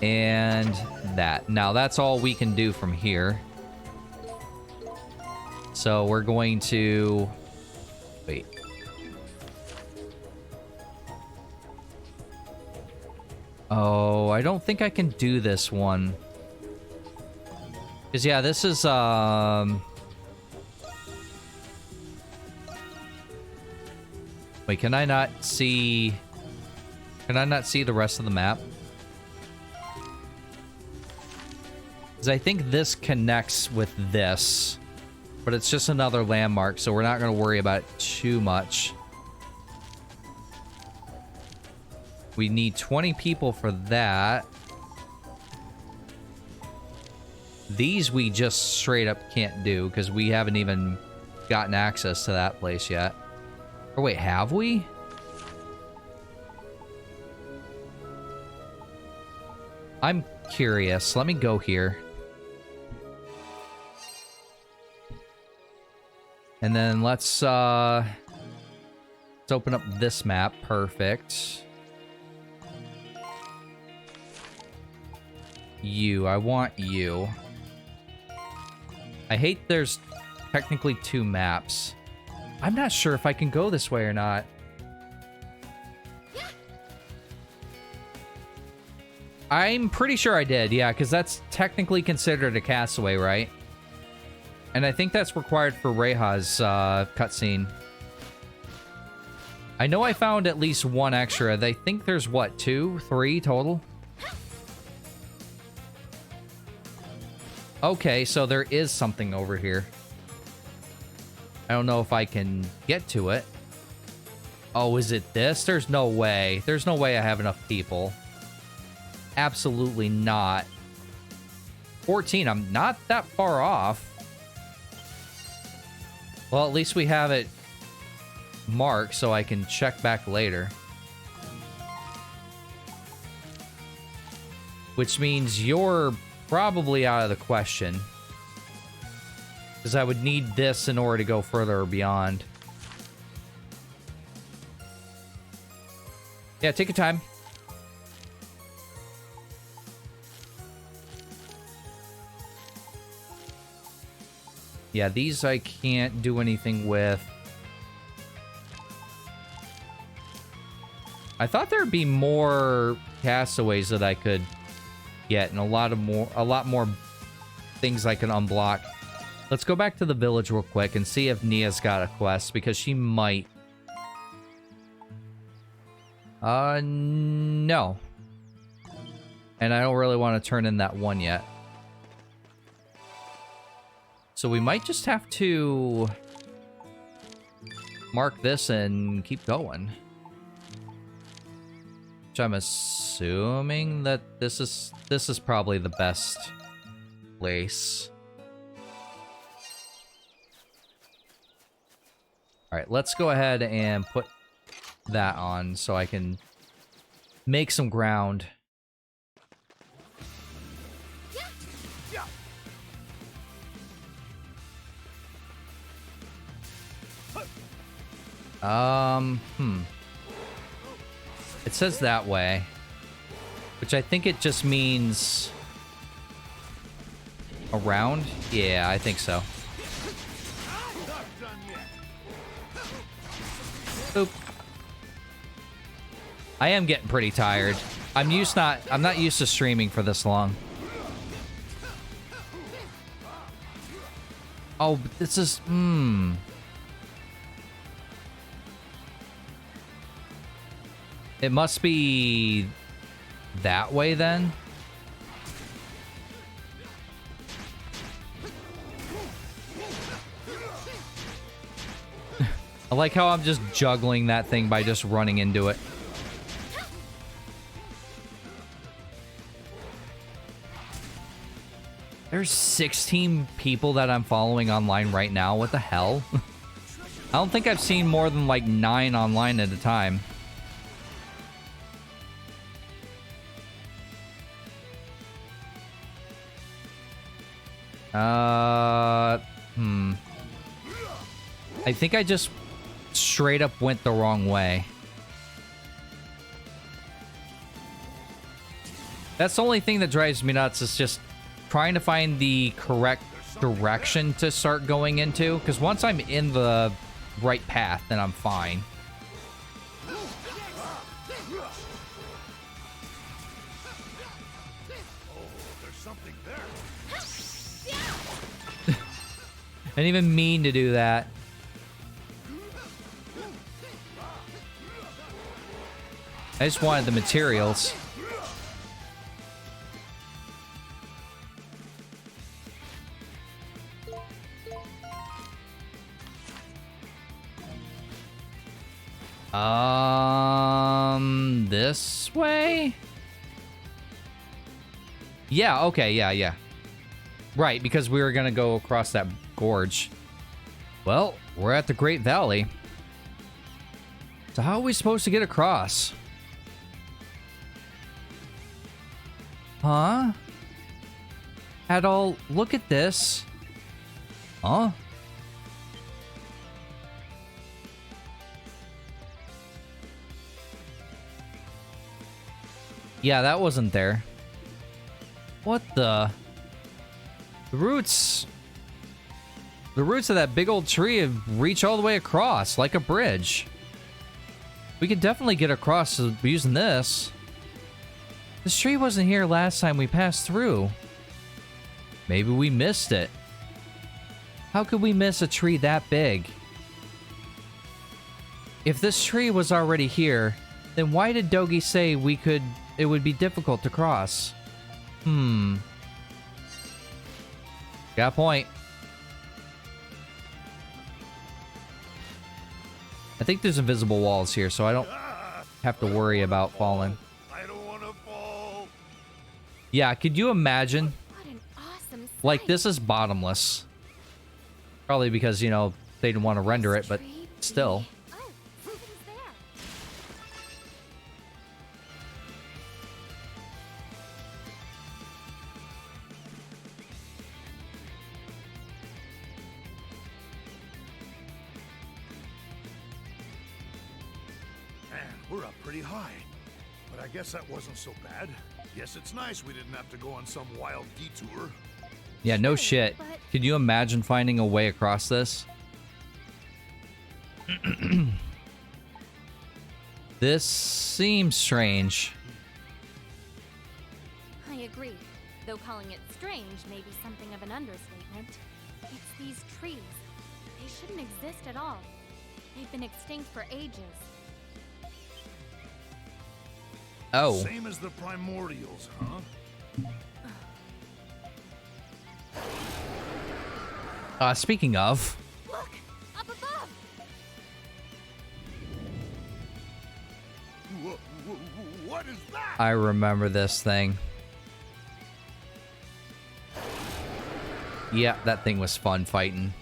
And that. Now, that's all we can do from here. So we're going to... Wait. Oh, I don't think I can do this one. Because, yeah, this is, Wait, can I not see... Can I not see the rest of the map? Because I think this connects with this. But it's just another landmark, so we're not going to worry about it too much. We need 20 people for that. These we just straight up can't do, because we haven't even gotten access to that place yet. Or wait, have we? I'm curious. Let me go here. And then let's open up this map. Perfect. I want you. I hate there's technically 2 maps. I'm not sure if I can go this way or not. I'm pretty sure I did, yeah, because that's technically considered a castaway, right? And I think that's required for Reiha's cutscene. I know I found at least 1 extra. I think there's, what, 2, 3 total? Okay, so there is something over here. I don't know if I can get to it. Oh, is it this? There's no way. There's no way I have enough people. Absolutely not. 14, I'm not that far off. Well, at least we have it marked so I can check back later. Which means you're probably out of the question. Because I would need this in order to go further or beyond. Yeah, take your time. Yeah, these I can't do anything with. I thought there'd be more castaways that I could get and a lot more things I can unblock. Let's go back to the village real quick and see if Nia's got a quest, because she might. No. And I don't really want to turn in that one yet. So we might just have to mark this and keep going. Which I'm assuming that this is probably the best place. All right, let's go ahead and put that on so I can make some ground. It says that way, which I think it just means around. Yeah, I think so. Oop. I am getting pretty tired. I'm not used to streaming for this long. Oh, but this is It must be that way then. I like how I'm just juggling that thing by just running into it. There's 16 people that I'm following online right now. What the hell? I don't think I've seen more than like 9 online at a time. I think I just straight up went the wrong way. That's the only thing that drives me nuts, is just trying to find the correct direction to start going into. Because once I'm in the right path, then I'm fine. I didn't even mean to do that. I just wanted the materials. This way? Yeah, okay, yeah. Right, because we were gonna go across that gorge. Well, we're at the Great Valley. So how are we supposed to get across? Huh? Adol, look at this. Huh? Yeah, that wasn't there. What the? The roots The roots of that big old tree reach all the way across, like a bridge. We could definitely get across using this. This tree wasn't here last time we passed through. Maybe we missed it. How could we miss a tree that big? If this tree was already here, then why did Dogi say it would be difficult to cross? Got a point. I think there's invisible walls here, so I don't have to worry about falling. I don't want to fall. Yeah, could you imagine? What an awesome sight. Like, this is bottomless. Probably because, you know, they didn't want to render it, but still. Oh, something's there. Man, we're up pretty high. But I guess that wasn't so bad. Guess it's nice we didn't have to go on some wild detour. Yeah, no shit. Could you imagine finding a way across this? This seems strange. I agree, though calling it strange may be something of an understatement. It's these trees. They shouldn't exist at all. They've been extinct for ages. Oh. Same as the primordials, huh? Speaking of, Look! Up above! What is that? I remember this thing. Yeah, that thing was fun fighting.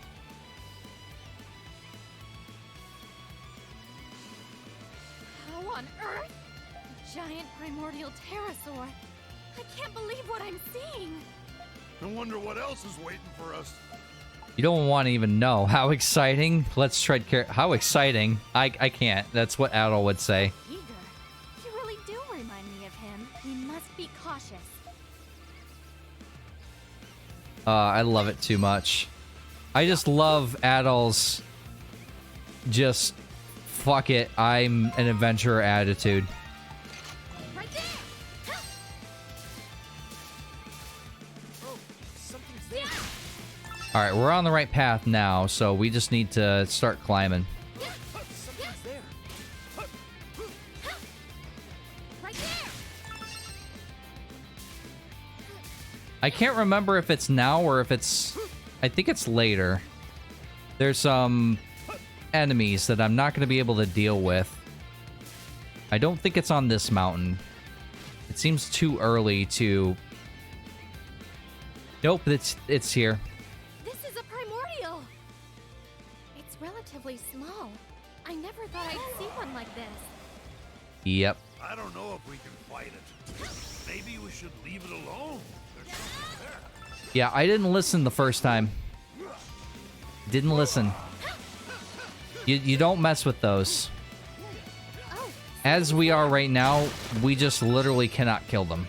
How on earth? A giant primordial pterosaur. I can't believe what I'm seeing. I wonder what else is waiting for us. You don't want to even know. How exciting. Let's tread care. How exciting. I can't. That's what Adol would say. Eager. You really do remind me of him. We must be cautious. I love it too much. I just love Adol's just fuck it, I'm an adventurer attitude. Right there! Ha! Oh, something's there. Alright, we're on the right path now, so we just need to start climbing. Something's there. Right there! I can't remember if it's now or if it's... I think it's later. There's some enemies that I'm not going to be able to deal with. I don't think it's on this mountain. It seems too early to... Nope, it's here. This is a primordial! It's relatively small. I never thought I'd see one like this. Yep. I don't know if we can fight it. Maybe we should leave it alone. There's something there. Yeah, I didn't listen the first time. Didn't listen. You don't mess with those. As we are right now, we just literally cannot kill them.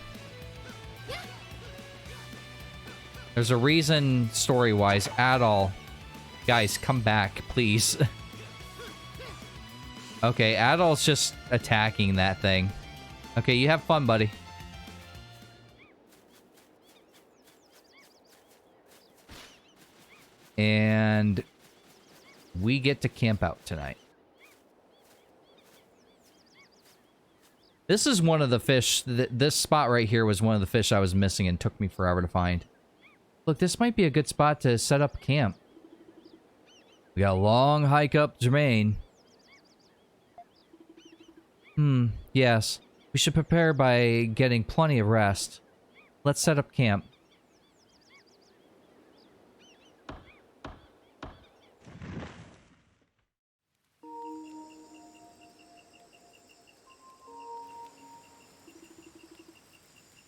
There's a reason, story-wise, at all. Guys, come back, please. Okay, Adol's just attacking that thing. Okay, you have fun, buddy. And we get to camp out tonight. This is one of the fish. This spot right here was one of the fish I was missing and took me forever to find. Look, this might be a good spot to set up camp. We got a long hike up Jermaine. Yes. We should prepare by getting plenty of rest. Let's set up camp.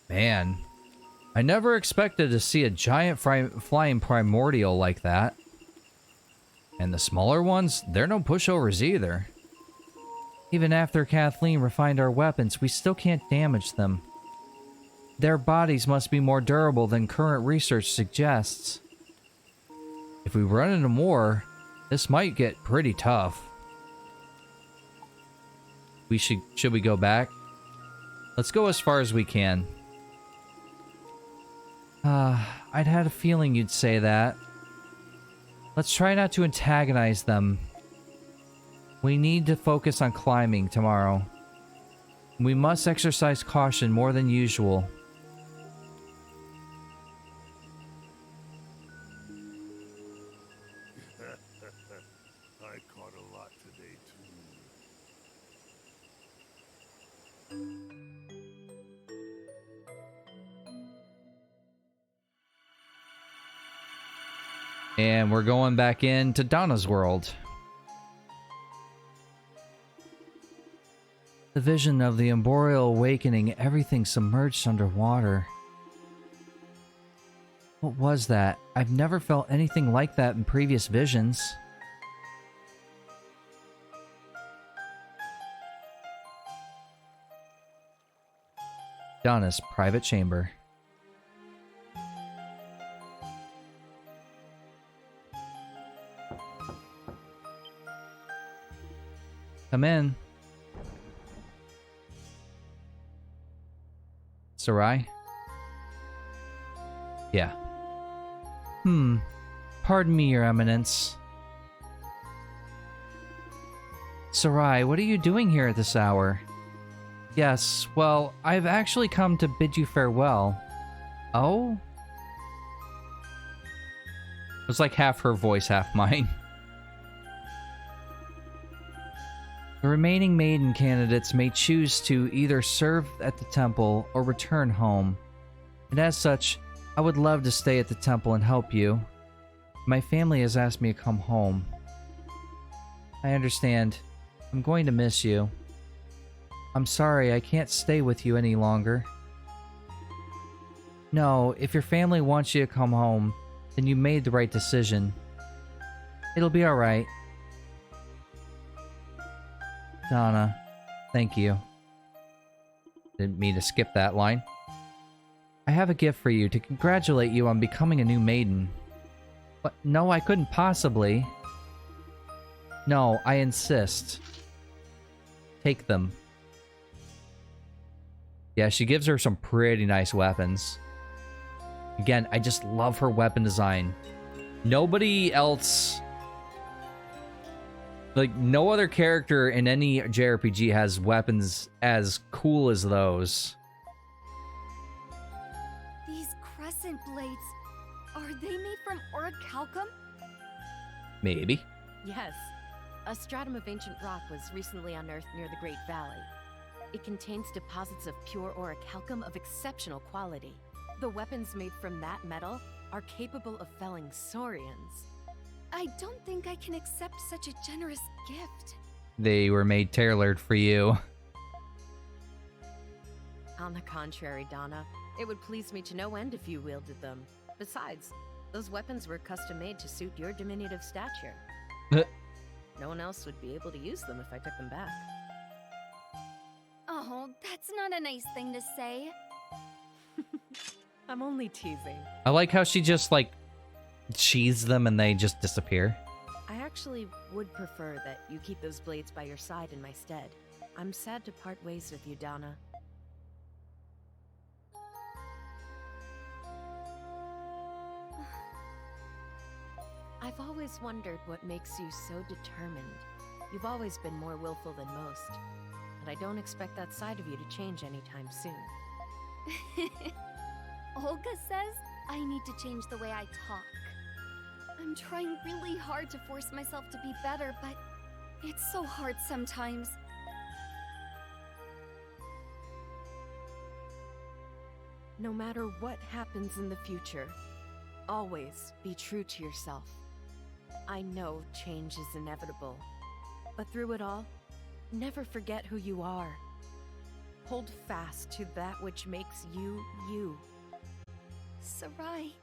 Man, I never expected to see a giant flying primordial like that. And the smaller ones, they're no pushovers either. Even after Kathleen refined our weapons, we still can't damage them. Their bodies must be more durable than current research suggests. If we run into more, this might get pretty tough. Should we go back? Let's go as far as we can. I'd had a feeling you'd say that. Let's try not to antagonize them. We need to focus on climbing tomorrow. We must exercise caution more than usual. I caught a lot today, too. And we're going back into Donna's world. The vision of the Arboreal Awakening, everything submerged underwater. What was that? I've never felt anything like that in previous visions. Donna's private chamber. Come in. Sarai? Yeah. Pardon me, Your Eminence. Sarai, what are you doing here at this hour? Yes, well, I've actually come to bid you farewell. Oh? It was like half her voice, half mine. The remaining maiden candidates may choose to either serve at the temple or return home. And as such, I would love to stay at the temple and help you. My family has asked me to come home. I understand. I'm going to miss you. I'm sorry I can't stay with you any longer. No, if your family wants you to come home, then you made the right decision. It'll be alright. Donna, thank you. Didn't mean to skip that line. I have a gift for you to congratulate you on becoming a new maiden. But no, I couldn't possibly. No, I insist. Take them. Yeah, she gives her some pretty nice weapons. Again, I just love her weapon design. Nobody else... Like, no other character in any JRPG has weapons as cool as those. These crescent blades, are they made from orichalcum? Maybe. Yes. A stratum of ancient rock was recently unearthed near the Great Valley. It contains deposits of pure orichalcum of exceptional quality. The weapons made from that metal are capable of felling saurians. I don't think I can accept such a generous gift. They were made tailored for you. On the contrary, Donna, it would please me to no end if you wielded them. Besides, those weapons were custom made to suit your diminutive stature. No one else would be able to use them if I took them back. Oh, that's not a nice thing to say. I'm only teasing. I like how she just, like, sheathes them and they just disappear. I actually would prefer that you keep those blades by your side in my stead. I'm sad to part ways with you, Donna. I've always wondered what makes you so determined. You've always been more willful than most, and I don't expect that side of you to change anytime soon. Olga says I need to change the way I talk. I'm trying really hard to force myself to be better, but it's so hard sometimes. No matter what happens in the future, always be true to yourself. I know change is inevitable, but through it all, never forget who you are. Hold fast to that which makes you, you. Sarai,